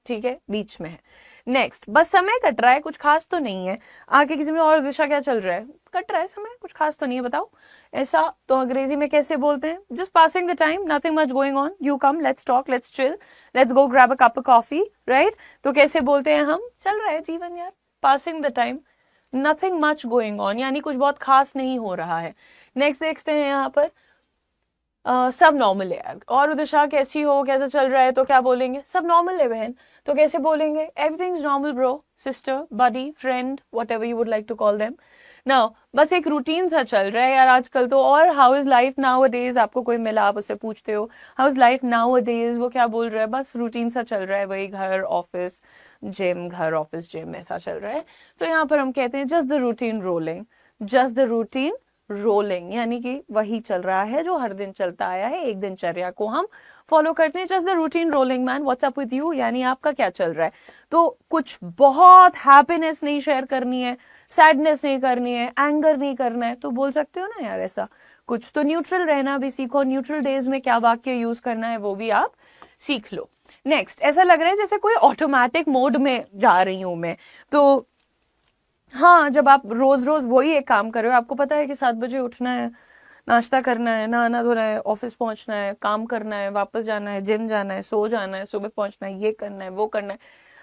ठीक है, बीच में है। नेक्स्ट, बस समय कट रहा है, कुछ खास तो नहीं है। आगे किसी में और दिशा क्या चल रहा है, कट रहा है समय, कुछ खास तो नहीं है, बताओ ऐसा। तो अंग्रेजी में कैसे बोलते हैं, just passing the time, nothing much going on, you come, let's talk, let's chill, let's go grab a cup of coffee, right. तो कैसे बोलते हैं हम, चल रहा है जीवन यार, passing the time, nothing much going on, यानी कुछ बहुत खास नहीं हो रहा है। नेक्स्ट देखते हैं यहाँ पर, सब नॉर्मल है यार, और दिशा कैसी हो, कैसा चल रहा है, तो क्या बोलेंगे, सब नॉर्मल है बहन। तो कैसे बोलेंगे, everything is normal bro, sister, buddy, friend, whatever you would like to call them. Now बस एक रूटीन सा चल रहा है यार आजकल तो। और how is life now a days, आपको कोई मिला आप उससे पूछते हो how is life now a days, वो क्या बोल रहा है, बस रूटीन सा चल रहा है, वही घर ऑफिस जिम, घर ऑफिस जिम, ऐसा चल रहा है। तो यहाँ पर हम कहते हैं just the routine rolling, just the routine rolling, यानी कि वही चल रहा है जो हर दिन चलता आया है, एक दिनचर्या को हम फॉलो करते हैं। Just the routine rolling man, what's up with you, यानी आपका क्या चल रहा है। तो कुछ बहुत हैप्पीनेस नहीं शेयर करनी है, सैडनेस नहीं करनी है, एंगर नहीं करना है, तो बोल सकते हो ना यार ऐसा कुछ। तो न्यूट्रल रहना भी सीखो, न्यूट्रल डेज में क्या वाक्य यूज करना है वो भी आप सीख लो। नेक्स्ट, ऐसा लग रहा है जैसे कोई ऑटोमेटिक मोड में जा रही हूं मैं। तो हाँ, जब आप रोज रोज वही एक काम कर रहे हो, आपको पता है कि 7 बजे उठना है, नाश्ता करना है, नहाना धोना है, ऑफिस पहुंचना है, काम करना है, वापस जाना है, जिम जाना है, सो जाना है, सुबह पहुंचना है, ये करना है, वो करना है,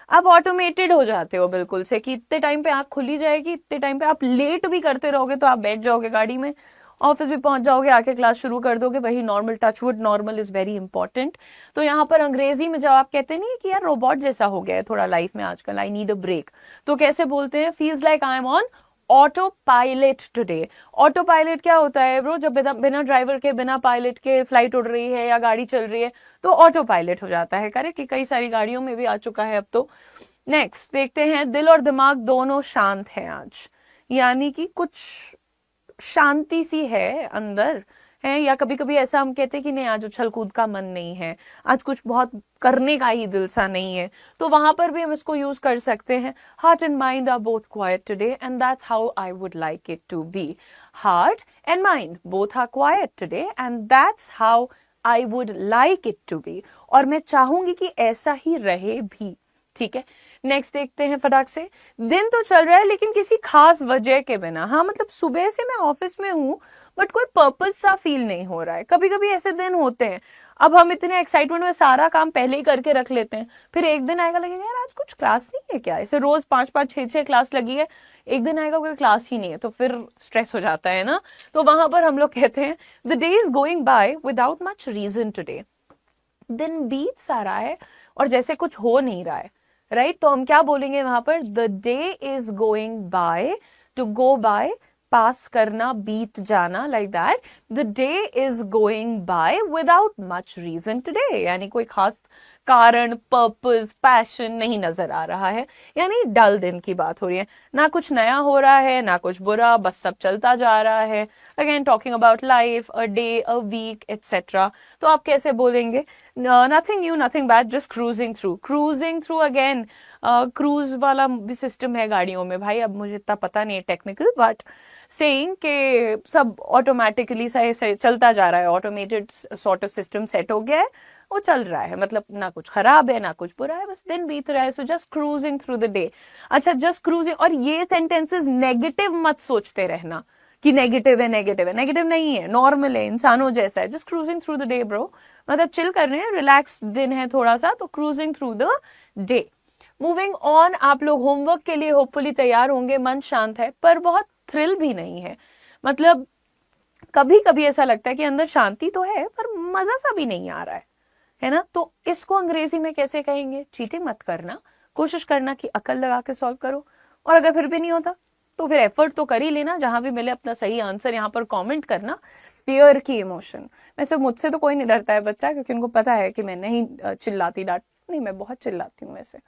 आप ऑटोमेटेड हो जाते हो बिल्कुल से कि इतने टाइम पे आंख खुली जाएगी, इतने टाइम पे आप लेट भी करते रहोगे तो आप बैठ जाओगे गाड़ी में, ऑफिस भी पहुंच जाओगे, आके क्लास शुरू कर दोगे, वही normal, touchwood, normal is very important. तो यहाँ पर अंग्रेजी में जब आप कहते नहीं कि यार रोबोट जैसा हो गया है थोड़ा लाइफ में आजकल, आई नीड अ ब्रेक, तो कैसे बोलते हैं, feels like I M on auto pilot today. Auto pilot क्या होता है ब्रो, जब बिना ड्राइवर के, बिना पायलट के फ्लाइट उड़ रही है या गाड़ी चल रही है तो ऑटो पायलट हो जाता है, करेक्ट, कि कई सारी गाड़ियों में भी आ चुका है अब तो। नेक्स्ट देखते हैं, दिल और दिमाग दोनों शांत हैं आज, यानी कि कुछ शांति सी है अंदर है। या कभी कभी ऐसा हम कहते हैं कि नहीं आज उछल कूद का मन नहीं है, आज कुछ बहुत करने का ही दिल सा नहीं है, तो वहां पर भी हम इसको यूज कर सकते हैं, heart and mind are both quite today and that's how I would like it to be. Heart and mind both are quite today and that's how I would like it to be, और मैं चाहूंगी कि ऐसा ही रहे भी, ठीक है। Next देखते हैं फटाक से, दिन तो चल रहा है लेकिन किसी खास वजह के बिना। हाँ मतलब सुबह से मैं ऑफिस में हूँ बट कोई पर्पस सा फील नहीं हो रहा है। कभी कभी ऐसे दिन होते हैं, अब हम इतने एक्साइटमेंट में सारा काम पहले ही करके रख लेते हैं, फिर एक दिन आएगा लगेगा यार आज कुछ क्लास नहीं है क्या, ऐसे रोज 5-5 6-6 क्लास लगी है, एक दिन आएगा कोई क्लास ही नहीं है, तो फिर स्ट्रेस हो जाता है ना। तो वहां पर हम लोग कहते हैं the day is going by without much reason today, दिन बीत सा रहा है और जैसे कुछ हो नहीं रहा है, राइट। तो हम क्या बोलेंगे वहां पर, the day is going by, to go by, pass करना, बीत जाना, like that, the day is going by without much reason today, यानी कोई खास कारण, पर्पस, पैशन नहीं नजर आ रहा है, यानी डल दिन की बात हो रही है, ना कुछ नया हो रहा है ना कुछ बुरा, बस सब चलता जा रहा है। Again talking about life, a day, a week etcetera. तो आप कैसे बोलेंगे, nothing new nothing bad, just cruising through. Cruising through again cruise वाला भी सिस्टम है गाड़ियों में भाई, अब मुझे इतना पता नहीं है टेक्निकल, बट सेइंग के सब ऑटोमेटिकली सही चलता जा रहा है, automated sort of system set हो गया है, वो चल रहा है, मतलब ना कुछ खराब है ना कुछ बुरा है, बस दिन बीत रहा है। So just cruising through the day. अच्छा, जस्ट क्रूजिंग, और ये सेंटेंसेस नेगेटिव मत सोचते रहना कि नेगेटिव है, नेगेटिव है, नेगेटिव नहीं है, नॉर्मल है, इंसानों जैसा है। Just cruising through the day bro, मतलब चिल कर रहे हैं, रिलैक्स दिन है थोड़ा सा, तो cruising through the day. Moving on, आप लोग होमवर्क के लिए होपफुली तैयार होंगे, मन शांत है पर बहुत थ्रिल भी नहीं है, मतलब कभी कभी ऐसा लगता है कि अंदर शांति तो है पर मजा सा भी नहीं आ रहा है ना। तो इसको अंग्रेजी में कैसे कहेंगे, चीटिंग मत करना, कोशिश करना कि अकल लगा के सॉल्व करो, और अगर फिर भी नहीं होता तो फिर एफर्ट तो कर ही लेना, जहां भी मिले अपना सही आंसर यहाँ पर कमेंट करना। फियर की इमोशन, वैसे मुझसे तो कोई नहीं डरता है बच्चा, क्योंकि उनको पता है कि मैं नहीं चिल्लाती, डांट नहीं, मैं बहुत चिल्लाती हूँ वैसे,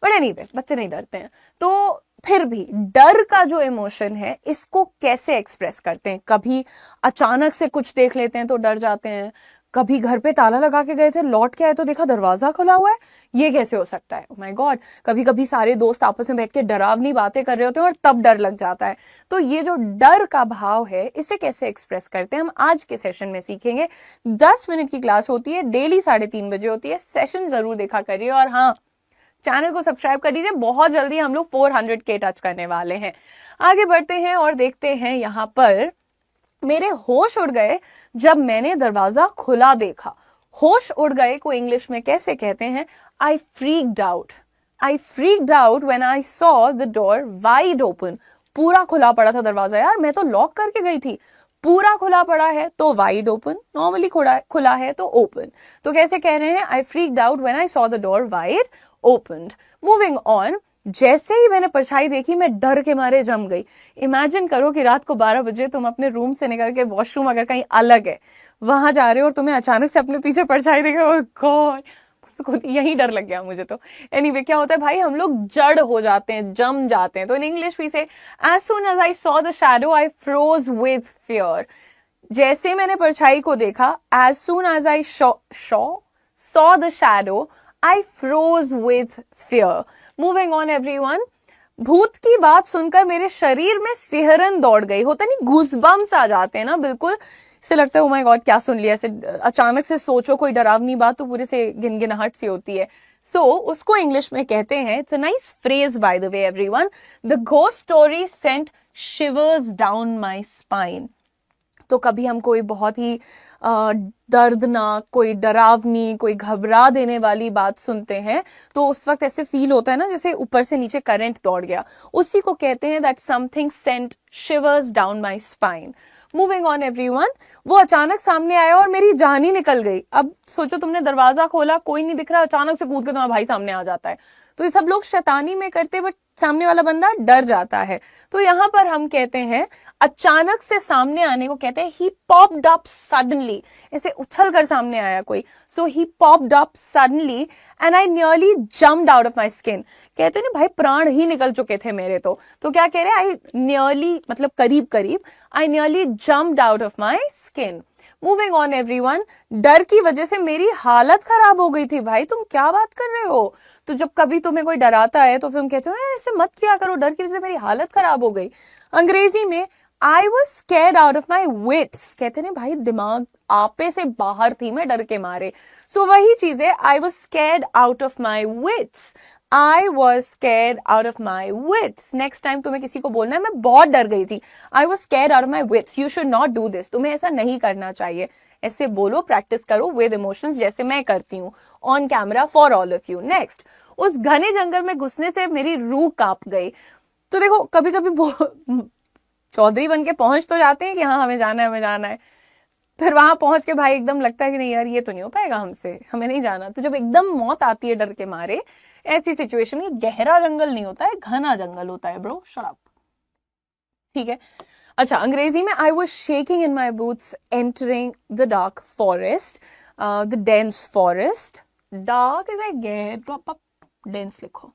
बट एनीवे बच्चे नहीं डरते हैं। तो फिर भी डर का जो इमोशन है इसको कैसे एक्सप्रेस करते हैं, कभी अचानक से कुछ देख लेते हैं तो डर जाते हैं, कभी घर पे ताला लगा के गए थे, लौट के आए तो देखा दरवाजा खुला हुआ है, ये कैसे हो सकता है, माय गॉड। कभी कभी सारे दोस्त आपस में बैठ के डरावनी बातें कर रहे होते हैं और तब डर लग जाता है। तो ये जो डर का भाव है इसे कैसे एक्सप्रेस करते हैं, हम आज के सेशन में सीखेंगे। 10 मिनट की क्लास होती है, डेली 3:30 बजे होती है, सेशन जरूर देखा करिए, और हाँ चैनल को सब्सक्राइब कर दीजिए, बहुत जल्दी हम लोग 400K टच करने वाले हैं। आगे बढ़ते हैं और देखते हैं यहाँ पर मेरे होश उड़ गए जब मैंने दरवाजा खुला देखा। होश उड़ गए को इंग्लिश में कैसे कहते हैं? I freaked out. I freaked out when I saw the door wide open. पूरा खुला पड़ा था दरवाजा, यार मैं तो लॉक करके गई थी। पूरा खुला पड़ा है तो वाइड ओपन, नॉर्मली खुला है तो ओपन। तो कैसे कह रहे हैं? I freaked out when I saw the door wide opened. Moving on, जैसे ही मैंने परछाई देखी मैं डर के मारे जम गई। इमेजिन करो कि रात को 12 बजे तुम अपने रूम से निकल के वॉशरूम अगर कहीं अलग है वहां जा रहे हो और तुम्हें अचानक से अपने पीछे परछाई दिखे, ओह गॉड, खुद यही डर लग गया मुझे तो। एनीवे क्या होता है भाई, हम लोग जड़ हो जाते हैं, जम जाते हैं। तो in English we say as soon as I saw the shadow I froze with fear. जैसे मैंने परछाई को देखा, as soon as I saw the shadow I froze with fear. Moving on everyone, भूत की बात सुनकर मेरे शरीर में सिहरन दौड़ गई। होता नहीं, गूज़बम्स आ जाते हैं ना, बिल्कुल से लगता है ओ माय गॉड क्या सुन लिया। ऐसे अचानक से सोचो कोई डरावनी बात तो पूरे से गिनगिनाहट सी होती है। सो उसको इंग्लिश में कहते हैं, it's a nice phrase by the way everyone, the ghost story sent shivers down my spine. तो कभी हम कोई बहुत ही दर्दनाक, कोई डरावनी, कोई घबरा देने वाली बात सुनते हैं तो उस वक्त ऐसे फील होता है ना जैसे ऊपर से नीचे करंट दौड़ गया। उसी को कहते हैं that something sent shivers down my spine. Moving on everyone, वो अचानक सामने आया और मेरी जान ही निकल गई। अब सोचो तुमने दरवाजा खोला, कोई नहीं दिख रहा, अचानक से कूद के तुम्हारा भाई सामने आ जाता है। तो ये सब लोग शैतानी में करते बट सामने वाला बंदा डर जाता है। तो यहाँ पर हम कहते हैं अचानक से सामने आने को कहते हैं ही पॉप्ड अप सडनली। ऐसे उछल कर सामने आया कोई। So he popped up suddenly and I nearly jumped out of my skin. कहते हैं ना भाई, प्राण ही निकल चुके थे मेरे। तो क्या कह रहे हैं? आई नियरली मतलब करीब करीब, I nearly jumped out of my skin. Moving on everyone, डर की वजह से मेरी हालत खराब हो गई थी। भाई तुम क्या बात कर रहे हो? तो जब कभी तुम्हें कोई डराता है तो फिर तुम कहते हो ना ऐसे मत किया करो, डर की वजह से मेरी हालत खराब हो गई। अंग्रेजी में I was scared out of my wits. कहते हैं भाई दिमाग आपे से बाहर थी मैं डर के मारे। सो वही चीज है, I was scared out of my wits. I was scared out of my wits. Next time तुम्हें किसी को बोलना है मैं बहुत डर गई थी, I was scared out of my wits. You should not do this. तुम्हें ऐसा नहीं करना चाहिए। ऐसे बोलो, प्रैक्टिस करो with emotions जैसे मैं करती हूँ on camera for all of you. Next, उस घने जंगल में घुसने से मेरी रूह कांप गई। तो देखो कभी कभी चौधरी बन के पहुंच तो जाते हैं कि हाँ हमें जाना है, हमें जाना है। फिर वहां पहुंच के भाई एकदम लगता है कि नहीं यार ये तो नहीं हो पाएगा हमसे, हमें नहीं जाना। तो जब एकदम मौत आती है डर के मारे, ऐसी सिचुएशन में गहरा जंगल नहीं होता है, घना जंगल होता है ब्रो, शट अप। ठीक है, अच्छा अंग्रेजी में I was shaking in my boots entering the dark forest, the dense forest. Dark is गहरा, डेंस लिखो।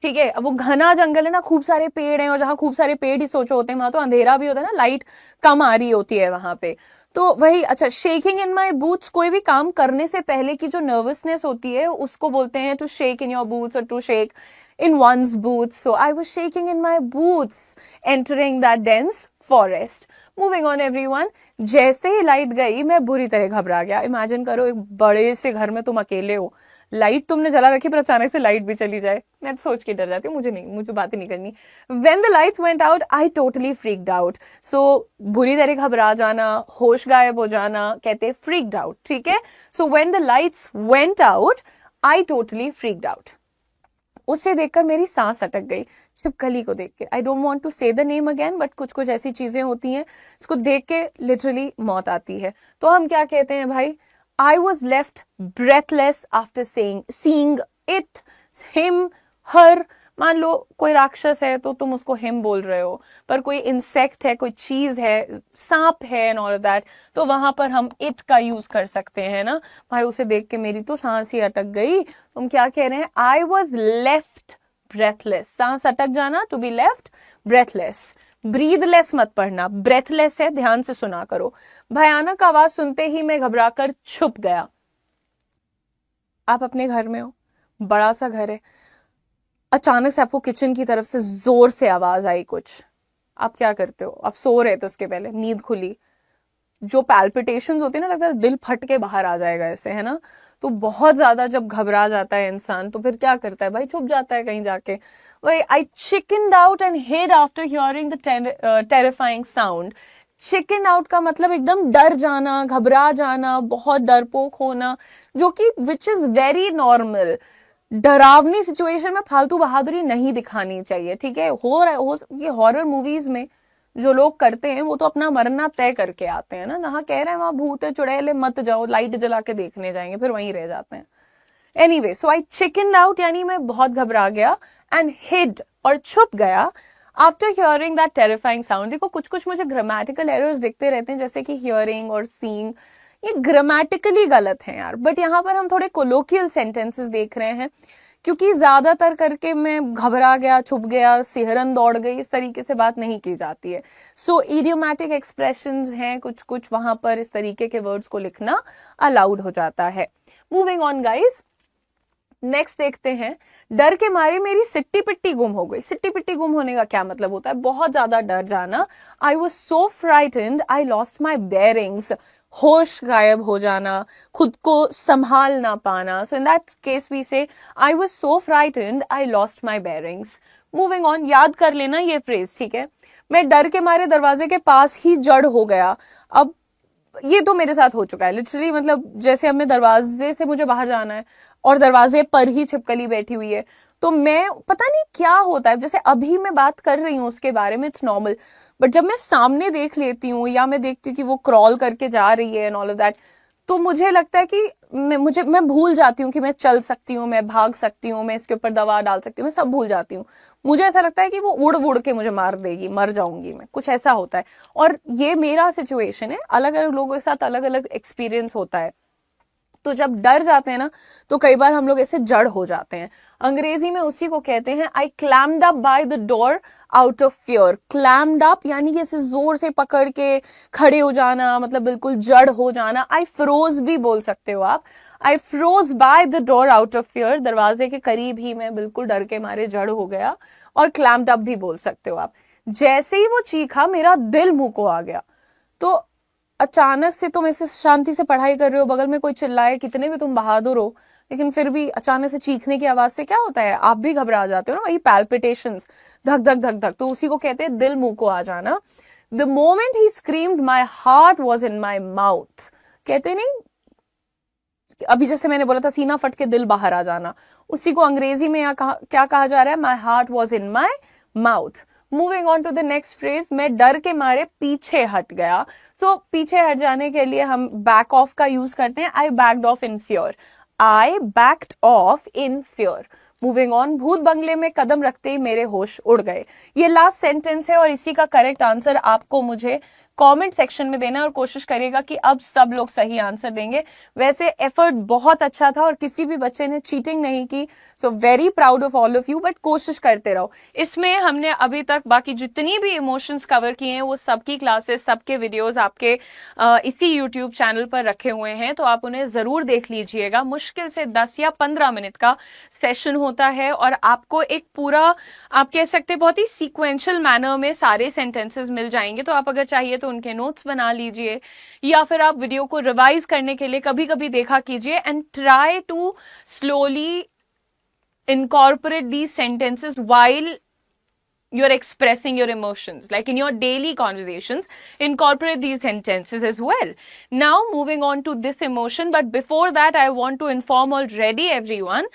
ठीक है, अब वो घना जंगल है ना, खूब सारे पेड़ हैं, और जहां खूब सारे पेड़ ही सोचो होते हैं वहां तो अंधेरा भी होता है ना, लाइट कम आ रही होती है वहां पे। तो वही, अच्छा शेकिंग इन माई बूट्स, कोई भी काम करने से पहले की जो नर्वसनेस होती है उसको बोलते हैं to shake in your boots और to shake in one's boots. So I was shaking in my boots entering that dense forest. Moving on everyone, जैसे ही लाइट गई मैं बुरी तरह घबरा गया। इमेजिन करो एक बड़े से घर में तुम अकेले हो, लाइट तुमने जला रखी पर अचानक से लाइट भी चली जाए, मैं तो सोच के डर जाती हूँ। मुझे बातें नहीं करनी। When the lights went out, I totally freaked out. So बुरी तरह घबरा जाना, होश गायब हो जाना, कहते हैं freaked out। ठीक है, so when the lights went out, I totally freaked out. उससे देखकर मेरी सांस अटक गई, छिपकली को देख के। आई डोंट वांट टू से द नेम अगेन, बट कुछ कुछ ऐसी चीजें होती हैं इसको देख के लिटरली मौत आती है। तो हम क्या कहते हैं भाई, I was left breathless after seeing it, him, her। मान लो कोई राक्षस है तो तुम उसको हिम बोल रहे हो, पर कोई इंसेक्ट है, कोई चीज है, सांप है एंड ऑल दैट, तो वहां पर हम इट का यूज कर सकते हैं ना। भाई उसे देख के मेरी तो सांस ही अटक गई। तुम क्या कह रहे हैं? आई वॉज लेफ्ट ब्रेथलेस, सांस अटक जाना, to be left breathless. Breathless मत पढ़ना, ब्रेथलेस है, ध्यान से सुना करो। भयानक आवाज सुनते ही मैं घबराकर छुप गया। आप अपने घर में हो, बड़ा सा घर है, अचानक से आपको किचन की तरफ से जोर से आवाज आई कुछ, आप क्या करते हो? आप सो रहे थे, उसके पहले नींद खुली, जो पैल्पिटेशंस होती है ना, लगता है दिल फट के बाहर आ जाएगा ऐसे, है ना। तो बहुत ज्यादा जब घबरा जाता है इंसान तो फिर क्या करता है भाई, छुप जाता है कहीं जाके। वही I chickened out and hid after hearing the terrifying sound. Chicken out का मतलब एकदम डर जाना, घबरा जाना, बहुत डरपोक होना, जो कि विच इज वेरी नॉर्मल। डरावनी सिचुएशन में फालतू बहादुरी नहीं दिखानी चाहिए, ठीक है। ये हॉरर मूवीज में जो लोग करते हैं वो तो अपना मरना तय करके आते हैं ना, जहाँ कह रहे हैं वहां भूत है चुड़ैल है मत जाओ, लाइट जला के देखने जाएंगे, फिर वहीं रह जाते हैं। एनीवे, सो आई चिकन आउट, यानी मैं बहुत घबरा गया, एंड हिड और छुप गया after hearing that terrifying sound. देखो कुछ कुछ मुझे ग्रामेटिकल एरर्स दिखते रहते हैं, जैसे कि हियरिंग और सीइंग, ये ग्रामेटिकली गलत है यार, बट यहाँ पर हम थोड़े कोलोकियल सेंटेंसेस देख रहे हैं, क्योंकि ज्यादातर करके मैं घबरा गया, छुप गया, सिहरन दौड़ गई, इस तरीके से बात नहीं की जाती है। सो इडियोमैटिक एक्सप्रेशंस हैं कुछ कुछ, वहां पर इस तरीके के वर्ड्स को लिखना अलाउड हो जाता है। मूविंग ऑन गाइज, नेक्स्ट देखते हैं। डर के मारे मेरी सिट्टी पिट्टी गुम हो गई। सिट्टी पिट्टी गुम होने का क्या मतलब होता है, बहुत ज्यादा डर जाना। I was so frightened I lost my bearings, होश गायब हो जाना, खुद को संभाल ना पाना। सो in that case we say I was so frightened I lost my bearings. Moving on, याद कर लेना ये फ्रेज, ठीक है। मैं डर के मारे दरवाजे के पास ही जड़ हो गया। अब ये तो मेरे साथ हो चुका है लिटरली, मतलब जैसे हमें दरवाजे से मुझे बाहर जाना है और दरवाजे पर ही छिपकली बैठी हुई है, तो मैं पता नहीं क्या होता है, जैसे अभी मैं बात कर रही हूँ उसके बारे में, इट्स नॉर्मल, बट जब मैं सामने देख लेती हूँ या मैं देखती हूँ कि वो क्रॉल करके जा रही है एंड ऑल ऑफ दैट, तो मुझे लगता है कि मैं भूल जाती हूँ कि मैं चल सकती हूँ, मैं भाग सकती हूँ, मैं इसके ऊपर दवा डाल सकती हूँ, मैं सब भूल जाती हूँ। मुझे ऐसा लगता है कि वो उड़ उड़ के मुझे मार देगी, मर जाऊंगी मैं, कुछ ऐसा होता है। और ये मेरा सिचुएशन है, अलग अलग लोगों के साथ अलग अलग एक्सपीरियंस होता है। तो जब डर जाते हैं ना, तो कई बार हम लोग ऐसे जड़ हो जाते हैं। अंग्रेजी में उसी को कहते हैं I clammed up by the door out of fear. Clammed up यानी कि ऐसे जोर से पकड़ के खड़े हो जाना, मतलब बिल्कुल जड़ हो जाना। आई फ्रोज भी बोल सकते हो आप। I froze by the door out of fear, दरवाजे के करीब ही मैं बिल्कुल डर के मारे जड़ हो गया। और क्लैम्ड अप भी बोल सकते हो आप। जैसे ही वो चीखा, मेरा दिल मुंह को आ गया। तो अचानक से तुम ऐसे शांति से पढ़ाई कर रहे हो, बगल में कोई चिल्लाए, कितने भी तुम बहादुर हो, लेकिन फिर भी अचानक से चीखने की आवाज से क्या होता है, आप भी घबरा जाते हो ना, वही पैल्पिटेशंस, धक धक धक धक, तो उसी को कहते हैं दिल मुंह को आ जाना। The moment he screamed my heart was in my mouth. कहते नहीं, अभी जैसे मैंने बोला था सीना फट के दिल बाहर आ जाना, उसी को अंग्रेजी में क्या कहा जा रहा है, my heart was in my mouth. Moving on to the next phrase, मैं डर के मारे पीछे हट गया। सो पीछे हट जाने के लिए हम बैक ऑफ का यूज करते हैं, I backed off in fear. I backed off in fear. Moving on, भूत बंगले में कदम रखते ही मेरे होश उड़ गए। ये लास्ट सेंटेंस है और इसी का करेक्ट आंसर आपको मुझे कमेंट सेक्शन में देना, और कोशिश करिएगा कि अब सब लोग सही आंसर देंगे। वैसे एफर्ट बहुत अच्छा था और किसी भी बच्चे ने चीटिंग नहीं की, so very proud of all of you, but कोशिश करते रहो। इसमें हमने अभी तक बाकी जितनी भी इमोशंस कवर किए हैं वो सबकी क्लासेस, सबके वीडियोस आपके इसी यूट्यूब चैनल पर रखे हुए हैं, तो आप उन्हें जरूर देख लीजिएगा। मुश्किल से 10 या 15 मिनट का सेशन होता है और आपको एक पूरा, आप कह सकते हैं बहुत ही सीक्वेंशियल मैनर में सारे सेंटेंसेस मिल जाएंगे। तो आप अगर चाहिए तो उनके नोट्स बना लीजिए, या फिर आप वीडियो को रिवाइज करने के लिए कभी कभी देखा कीजिए, and try to slowly incorporate these sentences while you're expressing your emotions, like in your daily conversations, incorporate these sentences as well. Now moving on to this emotion, but before that I want to inform already everyone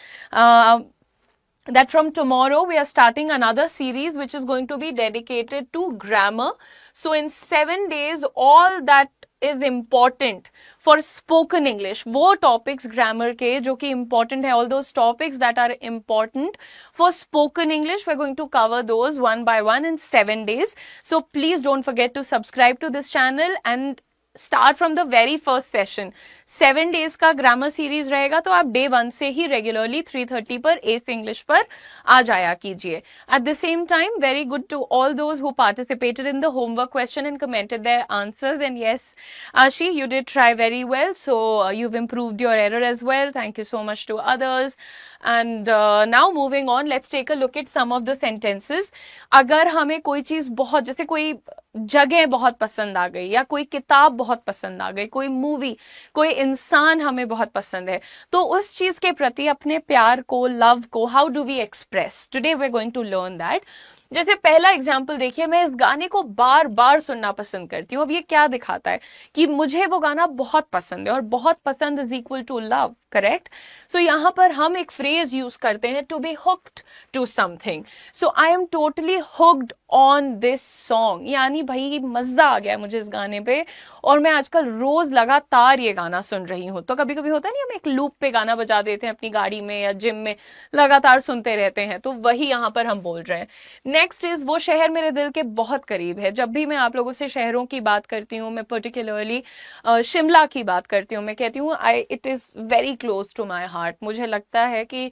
that from tomorrow we are starting another series which is going to be dedicated to grammar. So in 7 days, all that is important for spoken English, वो topics grammar के जो कि important है, all those topics that are important for spoken English, we're going to cover those one by one in 7 days. So please don't forget to subscribe to this channel and start from the very first session. 7 days का grammar series रहेगा, तो आप day 1 से ही regularly 3:30 पर S English पर आ जाया कीजिए। At the same time, very good to all those who participated in the homework question and commented their answers, and yes Ashi, you did try very well, so you've improved your error as well. Thank you so much to others. And now moving on, let's take a look at some of the sentences. अगर हमें कोई चीज बहुत, जैसे कोई जगह बहुत पसंद आ गई, या कोई किताब बहुत पसंद आ गई, कोई मूवी, कोई इंसान हमें बहुत पसंद है, तो उस चीज के प्रति अपने प्यार को, लव को, how do we express, today we are going to learn that. जैसे पहला एग्जाम्पल देखिए, मैं इस गाने को बार बार सुनना पसंद करती हूँ। अब ये क्या दिखाता है कि मुझे वो गाना बहुत पसंद है, और बहुत पसंद is equal to love, correct. So यहाँ पर हम एक फ्रेज यूज करते हैं, to be hooked to something. So I am totally hooked on this song, यानी भाई मजा आ गया मुझे इस गाने पे, और मैं आजकल रोज लगातार ये गाना सुन रही हूँ। तो कभी कभी होता नहीं, हम एक लूप पे गाना बजा देते हैं अपनी गाड़ी में या जिम में, लगातार सुनते रहते हैं, तो वही यहाँ पर हम बोल रहे हैं। नेक्स्ट इज, वो शहर मेरे दिल के बहुत करीब है। जब भी मैं आप लोगों से शहरों की बात करती हूँ, मैं पर्टिकुलरली शिमला की बात करती हूँ, मैं कहती हूँ it is very close to my heart. मुझे लगता है कि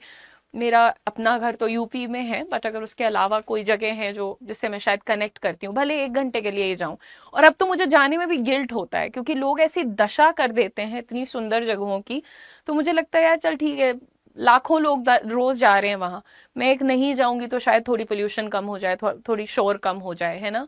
मेरा अपना घर तो यूपी में है, बट अगर उसके अलावा कोई जगह है जो जिससे मैं शायद कनेक्ट करती हूँ, भले 1 घंटे के लिए ही जाऊं। और अब तो मुझे जाने में भी गिल्ट होता है, क्योंकि लोग ऐसी दशा कर देते हैं इतनी सुंदर जगहों की। तो मुझे लगता है यार चल ठीक है, लाखों लोग रोज जा रहे हैं वहां, मैं एक नहीं जाऊंगी तो शायद थोड़ी पोल्यूशन कम हो जाए, थोड़ी शोर कम हो जाए, है ना।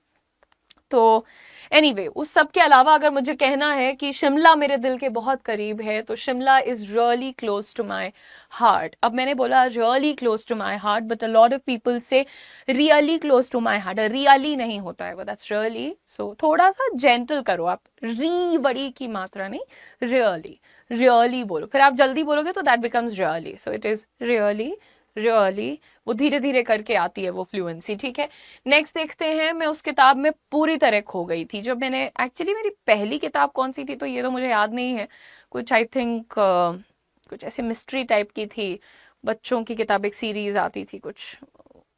तो एनीवे, उस सब के अलावा अगर मुझे कहना है कि शिमला मेरे दिल के बहुत करीब है, तो Shimla is really close to my heart. अब मैंने बोला really close to my heart, but a lot of people say really close to my heart, really नहीं होता है, दैट्स रियली। सो थोड़ा सा जेंटल करो आप, री बड़ी की मात्रा नहीं, रियली, रियली बोलो। फिर आप जल्दी बोलोगे तो that becomes really. So it is really, really, वो धीरे धीरे करके आती है वो फ्लुएंसी, ठीक है। नेक्स्ट देखते हैं, मैं उस किताब में पूरी तरह खो गई थी। जब मैंने, एक्चुअली मेरी पहली किताब कौन सी थी तो ये तो मुझे याद नहीं है, कुछ आई थिंक कुछ ऐसे मिस्ट्री टाइप की थी, बच्चों की किताब, एक सीरीज आती थी कुछ,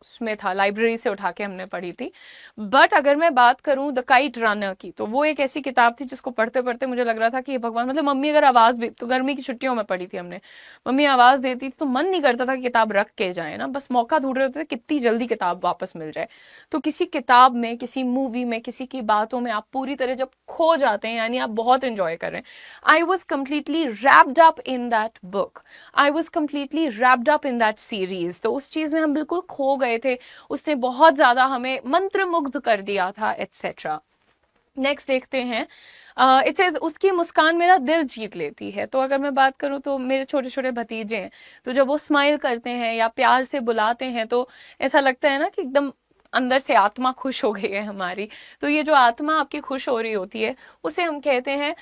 उसमें था, लाइब्रेरी से उठा के हमने पढ़ी थी। बट अगर मैं बात करूं द काइट रनर की, तो वो एक ऐसी किताब थी जिसको पढ़ते पढ़ते मुझे लग रहा था कि भगवान, मतलब मम्मी अगर आवाज भी, तो गर्मी की छुट्टियों में पढ़ी थी हमने, मम्मी आवाज देती थी तो मन नहीं करता था कि किताब रख के जाए ना, बस मौका ढूंढ रहे होते थे कितनी जल्दी किताब वापस मिल जाए। तो किसी किताब में, किसी मूवी में, किसी की बातों में आप पूरी तरह जब खो जाते हैं, यानी आप बहुत इंजॉय कर रहे हैं। I was completely wrapped up in that book, I was completely wrapped up in that series. तो उस चीज में हम बिल्कुल खो गए थे, उसने बहुत ज्यादा हमें मंत्रमुग्ध कर दिया था, एटसेट्रा। नेक्स्ट देखते हैं, इट सेज, उसकी मुस्कान मेरा दिल जीत लेती है। तो अगर मैं बात करूं तो मेरे छोटे छोटे भतीजे हैं, तो जब वो स्माइल करते हैं या प्यार से बुलाते हैं, तो ऐसा लगता है ना कि एकदम अंदर से आत्मा खुश हो गई है हमारी। तो ये जो आत्मा आपकी खुश हो रही होती है, उसे हम कहते हैं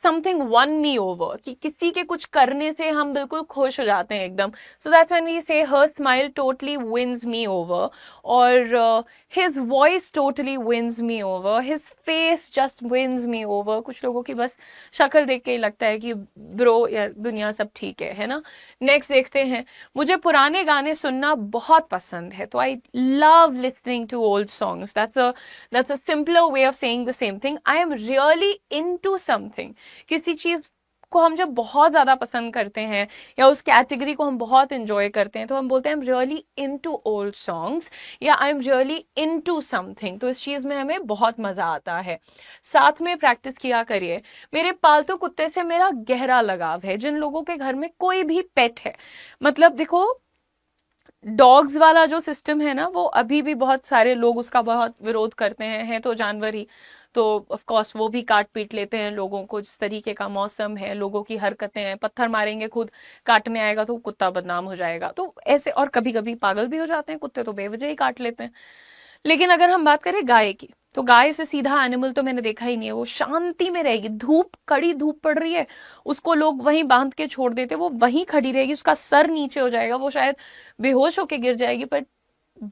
समथिंग वन मी ओवर, कि किसी के कुछ करने से हम बिल्कुल खुश हो जाते हैं एकदम। So that's when we say her smile totally wins me over, और his voice totally wins me over, his face just wins me over. कुछ लोगों की बस शक्ल देख के ही लगता है कि ब्रो यार दुनिया सब ठीक है ना। नेक्स्ट देखते हैं, मुझे पुराने गाने सुनना बहुत पसंद है, तो I love listening to old songs. That's a simpler way of saying the same thing. I am really into something, किसी चीज को हम जब बहुत ज्यादा पसंद करते हैं या उस कैटेगरी को हम बहुत एंजॉय करते हैं, तो हम बोलते हैं I am really into old songs, या I am really into something. तो इस चीज में हमें बहुत मजा आता है। साथ में प्रैक्टिस किया करिए। मेरे पालतू कुत्ते से मेरा गहरा लगाव है। जिन लोगों के घर में कोई भी पेट है, मतलब देखो डॉग्स वाला जो सिस्टम है ना, वो अभी भी बहुत सारे लोग उसका बहुत विरोध करते हैं तो जानवर ही, तो ऑफ कोर्स वो भी काट पीट लेते हैं लोगों को। जिस तरीके का मौसम है, लोगों की हरकतें हैं, पत्थर मारेंगे खुद काटने आएगा तो कुत्ता बदनाम हो जाएगा, तो ऐसे। और कभी कभी पागल भी हो जाते हैं कुत्ते, तो बेवजह ही काट लेते हैं। लेकिन अगर हम बात करें गाय की, तो गाय से सीधा एनिमल तो मैंने देखा ही नहीं है। वो शांति में रहेगी, धूप, कड़ी धूप पड़ रही है, उसको लोग वहीं बांध के छोड़ देते, वो वहीं खड़ी रहेगी, उसका सर नीचे हो जाएगा, वो शायद बेहोश होके गिर जाएगी, पर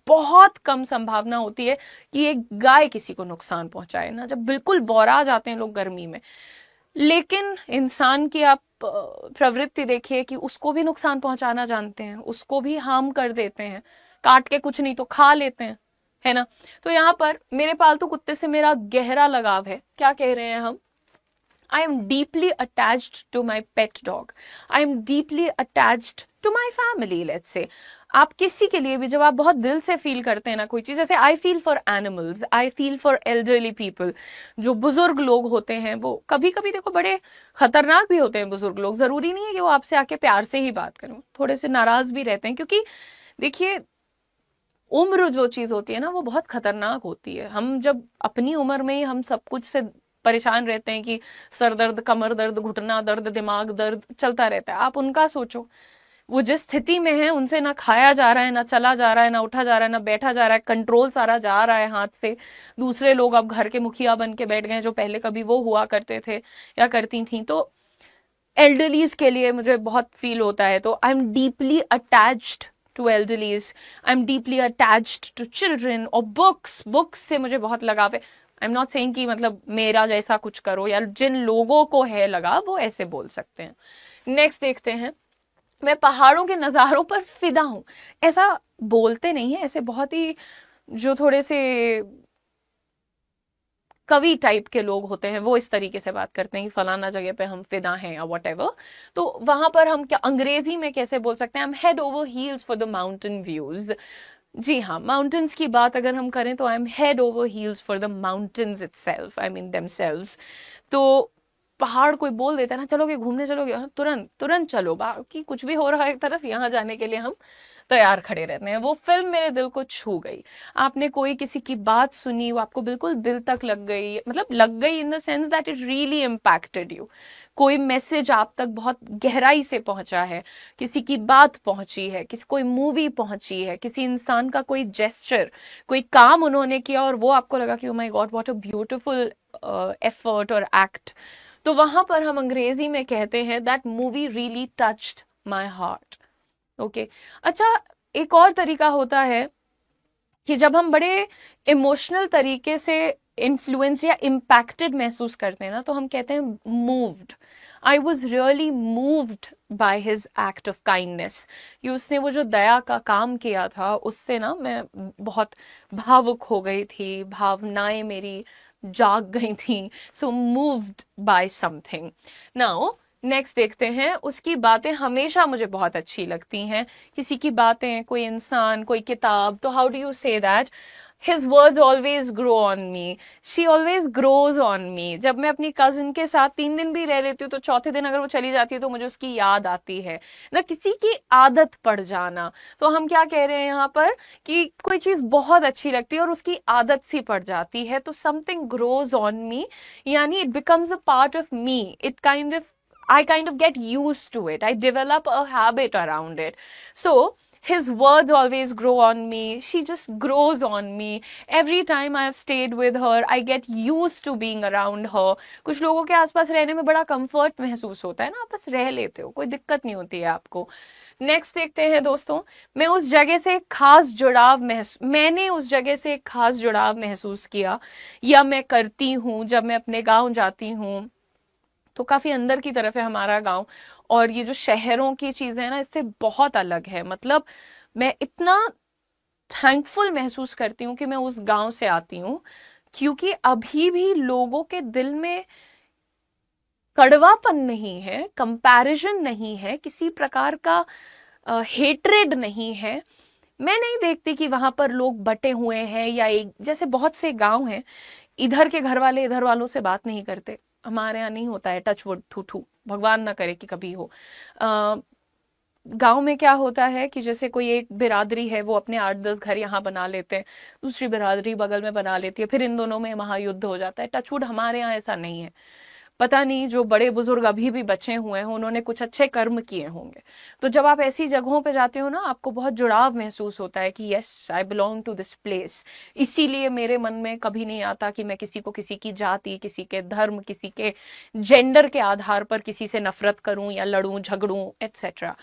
बहुत कम संभावना होती है कि एक गाय किसी को नुकसान पहुंचाए ना, जब बिल्कुल बौरा जाते हैं लोग गर्मी में। लेकिन इंसान की आप प्रवृत्ति देखिए कि उसको भी नुकसान पहुंचाना जानते हैं, उसको भी हार्म कर देते हैं, काट के कुछ नहीं तो खा लेते हैं, है ना। तो यहाँ पर मेरे पालतू कुत्ते से मेरा गहरा लगाव है। क्या कह रहे हैं हम? I am deeply attached to my pet dog. I am deeply attached to my family, let's say. आप किसी के लिए भी जब आप बहुत दिल से फील करते हैं ना कोई चीज, जैसे I feel for animals, I feel for elderly people, जो बुजुर्ग लोग होते हैं, वो कभी कभी देखो बड़े खतरनाक भी होते हैं बुजुर्ग लोग। जरूरी नहीं है कि वो आपसे आके प्यार से ही बात करें, थोड़े से नाराज भी रहते हैं, क्योंकि देखिए उम्र जो चीज होती है ना वो बहुत खतरनाक होती है। हम जब अपनी उम्र में ही हम सब कुछ से परेशान रहते हैं कि सर दर्द, कमर दर्द, घुटना दर्द, दिमाग दर्द चलता रहता है, आप उनका सोचो, वो जिस स्थिति में है उनसे ना खाया जा रहा है, ना चला जा रहा है, ना उठा जा रहा है, ना बैठा जा रहा है, कंट्रोल सारा जा रहा है हाथ से। दूसरे लोग अब घर के मुखिया बन के बैठ गए जो पहले कभी वो हुआ करते थे या करती थी। तो एल्डरलीज के लिए मुझे बहुत फील होता है। तो I am deeply attached to elderlies, I am deeply attached to children और बुक्स। बुक्स से मुझे बहुत लगाव है। आई एम नॉट सेइंग कि मतलब मेरा जैसा कुछ करो, या जिन लोगों को है लगा वो ऐसे बोल सकते हैं। नेक्स्ट देखते हैं, मैं पहाड़ों के नज़ारों पर फिदा हूं। ऐसा बोलते नहीं है, ऐसे बहुत ही जो थोड़े से कवि टाइप के लोग होते हैं वो इस तरीके से बात करते हैं कि फलाना जगह पे हम फिदा हैं या वट एवर। तो वहां पर हम क्या अंग्रेजी में कैसे बोल सकते हैं, हम head over heels for the mountain views. जी हाँ, माउंटेन्स की बात अगर हम करें तो I am head over heels for the mountains itself, I mean themselves. तो पहाड़ कोई बोल देता है ना, चलोगे घूमने, चलोगे, हाँ, तुरंत तुरंत चलो, बाकी कुछ भी हो रहा है एक तरफ, यहाँ जाने के लिए हम तैयार खड़े रहते हैं। वो फिल्म मेरे दिल को छू गई। आपने कोई किसी की बात सुनी, वो आपको बिल्कुल दिल तक लग गई, मतलब लग गई in the sense that it really impacted you. कोई मैसेज आप तक बहुत गहराई से पहुंचा है, किसी की बात पहुंची है, किसी कोई मूवी पहुंची है, किसी इंसान का कोई जेस्चर, कोई काम उन्होंने किया और वो आपको लगा कि oh my God what a beautiful effort और एक्ट। तो वहां पर हम अंग्रेजी में कहते हैं that movie really touched my heart. Okay, अच्छा, एक और तरीका होता है कि जब हम बड़े इमोशनल तरीके से इन्फ्लुएंस या इम्पैक्टेड महसूस करते हैं ना, तो हम कहते हैं moved. I was really moved by his act of kindness, कि उसने वो जो दया का काम किया था उससे ना मैं बहुत भावुक हो गई थी, भावनाएं मेरी जाग गई थी। सो moved by something. Now next देखते हैं, उसकी बातें हमेशा मुझे बहुत अच्छी लगती हैं। किसी की बातें, कोई इंसान, कोई किताब, तो how do you say that, his words always grow on me, she always grows on me. जब मैं अपनी कजिन के साथ 3 दिन भी रह लेती हूँ तो चौथे दिन अगर वो चली जाती है तो मुझे उसकी याद आती है ना। किसी की आदत पड़ जाना, तो हम क्या कह रहे हैं यहाँ पर कि कोई चीज बहुत अच्छी लगती है और उसकी आदत सी पड़ जाती है, तो समथिंग ग्रोज ऑन मी, यानी it becomes a part of me. It kind of I kind of get used to it. I develop a habit around it. So, his words always grow on me. She just grows on me. Every time I have stayed with her, I get used to being around her. कुछ लोगों के आसपास रहने में बड़ा comfort महसूस होता है ना, आप बस रह लेते हो, कोई दिक्कत नहीं होती है आपको। नेक्स्ट देखते हैं दोस्तों, मैंने उस जगह से एक खास जुड़ाव महसूस किया, या मैं करती हूँ जब मैं अपने गाँव जाती हूँ। तो काफी अंदर की तरफ है हमारा गांव, और ये जो शहरों की चीजें हैं ना इससे बहुत अलग है। मतलब मैं इतना थैंकफुल महसूस करती हूँ कि मैं उस गांव से आती हूँ, क्योंकि अभी भी लोगों के दिल में कड़वापन नहीं है, कंपैरिजन नहीं है, किसी प्रकार का हेट्रेड नहीं है। मैं नहीं देखती कि वहां पर लोग बटे हुए हैं, या एक जैसे बहुत से गांव हैं, इधर के घर वाले इधर वालों से बात नहीं करते। हमारे यहाँ नहीं होता है, टच वुड, ठू ठू, भगवान ना करे कि कभी हो। गांव में क्या होता है कि जैसे कोई एक बिरादरी है, वो अपने 8-10 घर यहाँ बना लेते हैं, दूसरी बिरादरी बगल में बना लेती है, फिर इन दोनों में महायुद्ध हो जाता है। टचवुड हमारे यहाँ ऐसा नहीं है। पता नहीं जो बड़े बुजुर्ग अभी भी बचे हुए हैं उन्होंने कुछ अच्छे कर्म किए होंगे। तो जब आप ऐसी जगहों पे जाते हो ना, आपको बहुत जुड़ाव महसूस होता है कि yes, I belong to this place. इसीलिए मेरे मन में कभी नहीं आता कि मैं किसी को किसी की जाति, किसी के धर्म, किसी के जेंडर के आधार पर किसी से नफरत करूं या लड़ूं, झगड़ूं, एटसेट्रा,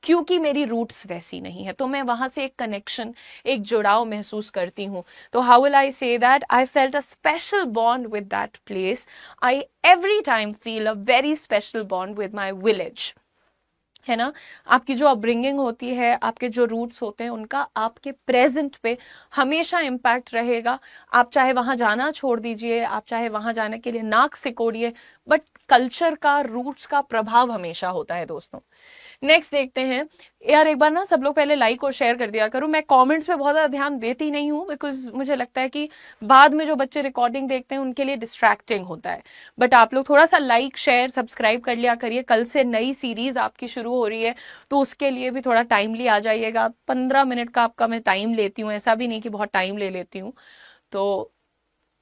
क्योंकि मेरी रूट्स वैसी नहीं है। तो मैं वहां से एक कनेक्शन, एक जुड़ाव महसूस करती हूँ। तो how will I say that, I felt a special bond with that place. I every time feel a very special bond with my village. है ना, आपकी जो अपब्रिंगिंग होती है, आपके जो रूट्स होते हैं, उनका आपके प्रेजेंट पे हमेशा इम्पैक्ट रहेगा। आप चाहे वहां जाना छोड़ दीजिए, आप चाहे वहां जाने के लिए नाक सिकोड़िए, बट कल्चर का, रूट्स का प्रभाव हमेशा होता है दोस्तों। नेक्स्ट देखते हैं। यार एक बार ना सब लोग पहले लाइक और शेयर कर दिया करो। मैं कमेंट्स पे बहुत ज़्यादा ध्यान देती नहीं हूँ, बिकॉज मुझे लगता है कि बाद में जो बच्चे रिकॉर्डिंग देखते हैं उनके लिए डिस्ट्रैक्टिंग होता है। बट आप लोग थोड़ा सा लाइक शेयर सब्सक्राइब कर लिया करिए। कल से नई सीरीज आपकी शुरू हो रही है, तो उसके लिए भी थोड़ा टाइमली आ जाइएगा। 15 मिनट का आपका मैं टाइम लेती हूँ, ऐसा भी नहीं कि बहुत टाइम ले लेती हूँ। तो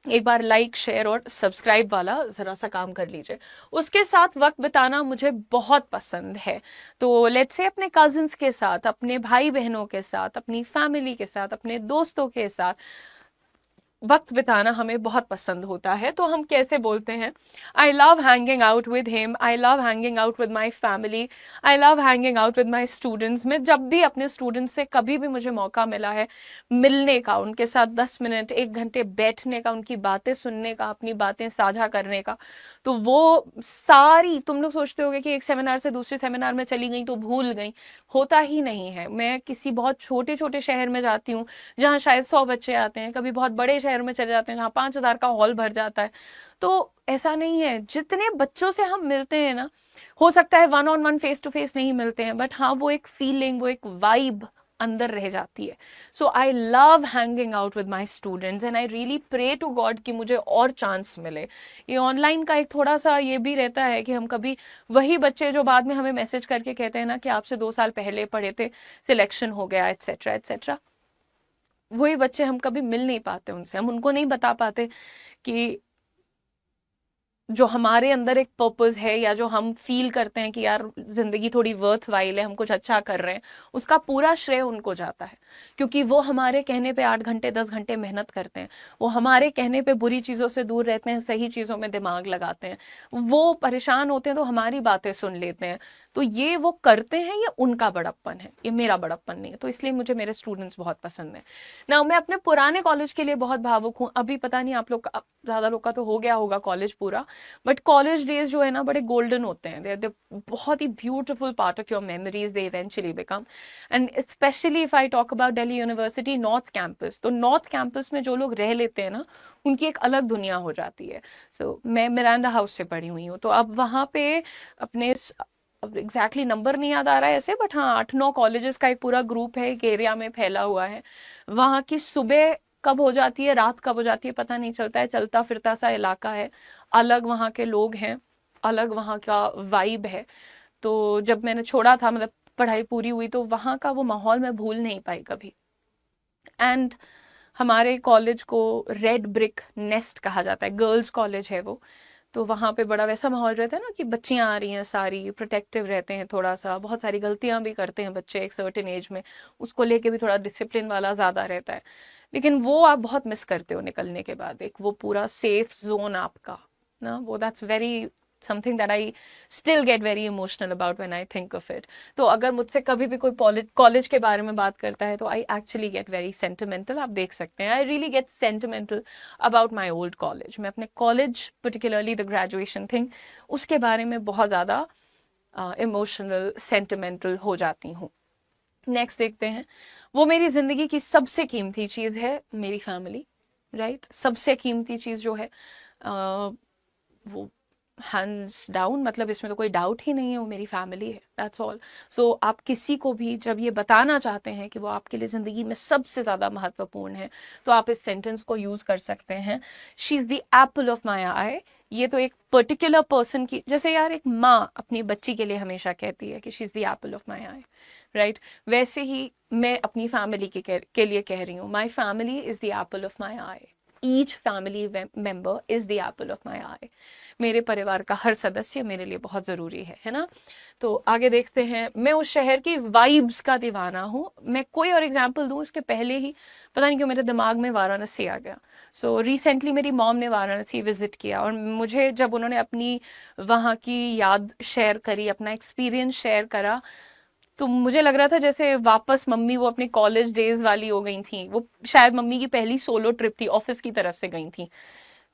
एक बार लाइक शेयर और सब्सक्राइब वाला जरा सा काम कर लीजिए। उसके साथ वक्त बिताना मुझे बहुत पसंद है। तो लेट्स से अपने कजिन्स के साथ, अपने भाई बहनों के साथ, अपनी फैमिली के साथ, अपने दोस्तों के साथ वक्त बिताना हमें बहुत पसंद होता है। तो हम कैसे बोलते हैं, आई love hanging out with him, I love hanging out with my family, I love hanging out with my students. मैं जब भी अपने स्टूडेंट्स से कभी भी मुझे मौका मिला है मिलने का, उनके साथ 10 मिनट 1 घंटे बैठने का, उनकी बातें सुनने का, अपनी बातें साझा करने का, तो वो सारी, तुम लोग सोचते होगे कि एक सेमिनार से दूसरे सेमिनार में चली गई तो भूल गई, होता ही नहीं है। मैं किसी बहुत छोटे छोटे शहर में जाती हूँ जहाँ शायद 100 बच्चे आते हैं, कभी बहुत बड़े शहर में चले जाते हैं जहाँ 5,000 का हॉल भर जाता है। तो ऐसा नहीं है, जितने बच्चों से हम मिलते हैं ना, हो सकता है 1-on-1 फेस टू फेस नहीं मिलते हैं, बट हाँ वो एक फीलिंग, वो एक वाइब अंदर रह जाती है। So I love hanging out with my students and I really pray to God कि मुझे और चांस मिले। ये ऑनलाइन का एक थोड़ा सा ये भी रहता है कि हम कभी, वही बच्चे जो बाद में हमें मैसेज करके कहते हैं ना कि आपसे 2 साल पहले पढ़े थे, सिलेक्शन हो गया, एटसेट्रा एटसेट्रा, वही बच्चे हम कभी मिल नहीं पाते उनसे, हम उनको नहीं बता पाते कि जो हमारे अंदर एक पर्पस है, या जो हम फील करते हैं कि यार जिंदगी थोड़ी वर्थ वाइल है, हम कुछ अच्छा कर रहे हैं, उसका पूरा श्रेय उनको जाता है। क्योंकि वो हमारे कहने पे 8 घंटे 10 घंटे मेहनत करते हैं, वो हमारे कहने पे बुरी चीजों से दूर रहते हैं, सही चीजों में दिमाग लगाते हैं, वो परेशान होते हैं तो हमारी बातें सुन लेते हैं। तो ये वो करते हैं, ये उनका बड़प्पन है, ये मेरा बड़प्पन नहीं है। तो इसलिए मुझे मेरे स्टूडेंट्स बहुत पसंद है ना। मैं अपने पुराने कॉलेज के लिए बहुत भावुक हूँ। अभी पता नहीं आप लोग का, ज्यादा लोग का तो हो गया होगा कॉलेज पूरा, बट कॉलेज डेज जो है ना बड़े गोल्डन होते हैं। दे बहुत ही beautiful part of your memories they eventually become. And specially if I talk about Delhi university north campus, तो नॉर्थ कैंपस में जो लोग रह लेते हैं ना, उनकी एक अलग दुनिया हो जाती है। मैं मिरांडा हाउस से पढ़ी हुई हूँ, तो अब वहाँ पे अपने, अब एग्जैक्टली नंबर नहीं याद आ रहा है ऐसे, बट हाँ 8-9 कॉलेजेस का एक पूरा ग्रुप है, एक एरिया में फैला हुआ है। वहाँ की सुबह कब हो जाती है, रात कब हो जाती है, पता नहीं चलता है। चलता फिरता सा इलाका है, अलग वहाँ के लोग हैं, अलग वहाँ का वाइब है। तो जब मैंने छोड़ा था, मतलब पढ़ाई पूरी हुई, तो वहाँ का वो माहौल मैं भूल नहीं पाई कभी। एंड हमारे कॉलेज को रेड ब्रिक नेस्ट कहा जाता है, गर्ल्स कॉलेज है वो। तो वहाँ पे बड़ा वैसा माहौल रहता है ना कि बच्चियां आ रही हैं, सारी प्रोटेक्टिव रहते हैं, थोड़ा सा, बहुत सारी गलतियां भी करते हैं बच्चे एक सर्टेन एज में, उसको लेके भी थोड़ा डिसिप्लिन वाला ज्यादा रहता है। लेकिन वो आप बहुत मिस करते हो निकलने के बाद, एक वो पूरा सेफ जोन आपका ना, वो that's very something that I still get very emotional about when I think of it. तो अगर मुझसे कभी भी कोई कॉलेज के बारे में बात करता है तो I actually get very sentimental. आप देख सकते हैं, I really get sentimental about my old college. मैं अपने college, particularly the graduation thing, उसके बारे में बहुत ज़्यादा इमोशनल सेंटिमेंटल हो जाती हूँ। नेक्स्ट देखते हैं। वो मेरी जिंदगी की सबसे कीमती चीज़ है, मेरी फैमिली, राइट। सबसे कीमती चीज़ जो है वो हैंड्स डाउन, मतलब इसमें तो कोई डाउट ही नहीं है, वो मेरी फैमिली है, दैट्स ऑल। सो आप किसी को भी जब ये बताना चाहते हैं कि वो आपके लिए जिंदगी में सबसे ज्यादा महत्वपूर्ण है, तो आप इस सेंटेंस को यूज कर सकते हैं, she is the apple of my eye. ये तो एक पर्टिकुलर पर्सन की, जैसे यार एक माँ अपनी बच्ची के लिए हमेशा कहती है कि she is the apple of my I, right, वैसे ही मैं अपनी फैमिली के लिए कह रही हूँ, my family is the apple of my eye. Each family member is the apple of my eye. मेरे परिवार का हर सदस्य मेरे लिए बहुत जरूरी है ना। तो आगे देखते हैं। मैं उस शहर की वाइब्स का दीवाना हूँ। मैं कोई और एग्जांपल दूँ उसके पहले ही पता नहीं क्यों मेरे दिमाग में वाराणसी आ गया। सो रिसेंटली मेरी मॉम ने वाराणसी विजिट किया, और मुझे जब उन्होंने अपनी वहाँ की याद शेयर करी, अपना एक्सपीरियंस शेयर करा, तो मुझे लग रहा था जैसे वापस मम्मी वो अपने कॉलेज डेज वाली हो गई थी। वो शायद मम्मी की पहली सोलो ट्रिप थी, ऑफिस की तरफ से गई थी,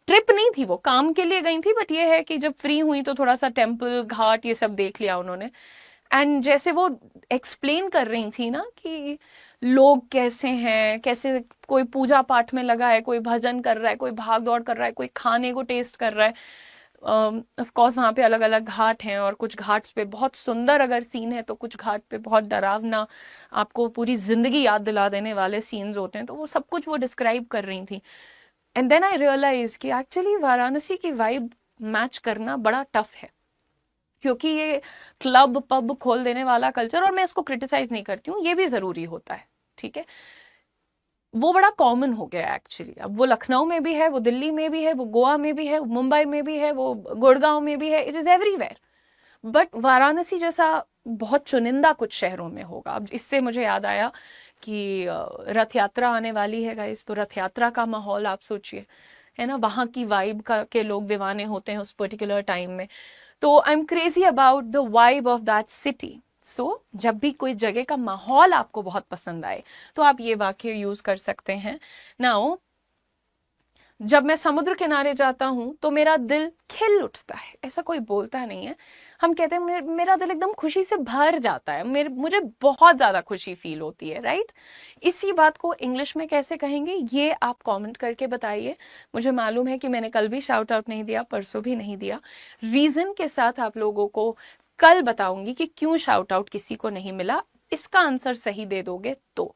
ट्रिप नहीं थी, वो काम के लिए गई थी, बट ये है कि जब फ्री हुई तो थोड़ा सा टेम्पल घाट ये सब देख लिया उन्होंने। एंड जैसे वो एक्सप्लेन कर रही थी ना कि लोग कैसे हैं, कैसे कोई पूजा पाठ में लगा है, कोई भजन कर रहा है, कोई भाग दौड़ कर रहा है, कोई खाने को टेस्ट कर रहा है, ऑफ कोर्स वहाँ पे अलग अलग घाट हैं और कुछ घाट्स पे बहुत सुंदर अगर सीन है तो कुछ घाट पे बहुत डरावना, आपको पूरी जिंदगी याद दिला देने वाले सीन्स होते हैं, तो वो सब कुछ वो डिस्क्राइब कर रही थी। एंड देन आई रियलाइज कि एक्चुअली वाराणसी की वाइब मैच करना बड़ा टफ है, क्योंकि ये क्लब पब खोल देने वाला कल्चर, और मैं इसको क्रिटिसाइज नहीं करती हूँ, ये भी जरूरी होता है, ठीक है, वो बड़ा कॉमन हो गया एक्चुअली। अब वो लखनऊ में भी है, वो दिल्ली में भी है, वो गोवा में भी है, मुंबई में भी है, वो गुड़गांव में भी है, it is everywhere. But Varanasi जैसा बहुत चुनिंदा कुछ शहरों में होगा। अब इससे मुझे याद आया कि रथ यात्रा आने वाली है गाइस, तो रथ यात्रा का माहौल आप सोचिए, है ना, वहां की वाइब का के लोग दीवाने होते हैं उस पर्टिकुलर टाइम में। तो I am crazy about the vibe of that city. So जब भी कोई जगह का माहौल आपको बहुत पसंद आए तो आप ये वाक्य यूज कर सकते हैं। नाउ जब मैं समुद्र किनारे जाता हूं तो मेरा दिल खिल उठता है, ऐसा कोई बोलता नहीं है, हम कहते हैं मेरा दिल एकदम खुशी से भर जाता है, मुझे बहुत ज्यादा खुशी फील होती है, राइट। इसी बात को इंग्लिश में कैसे कहेंगे ये आप कमेंट करके बताइए। मुझे मालूम है कि मैंने कल भी शाउट आउट नहीं दिया, परसों भी नहीं दिया, रीजन के साथ आप लोगों को कल बताऊंगी कि क्यों शाउट आउट किसी को नहीं मिला। इसका आंसर सही दे दोगे तो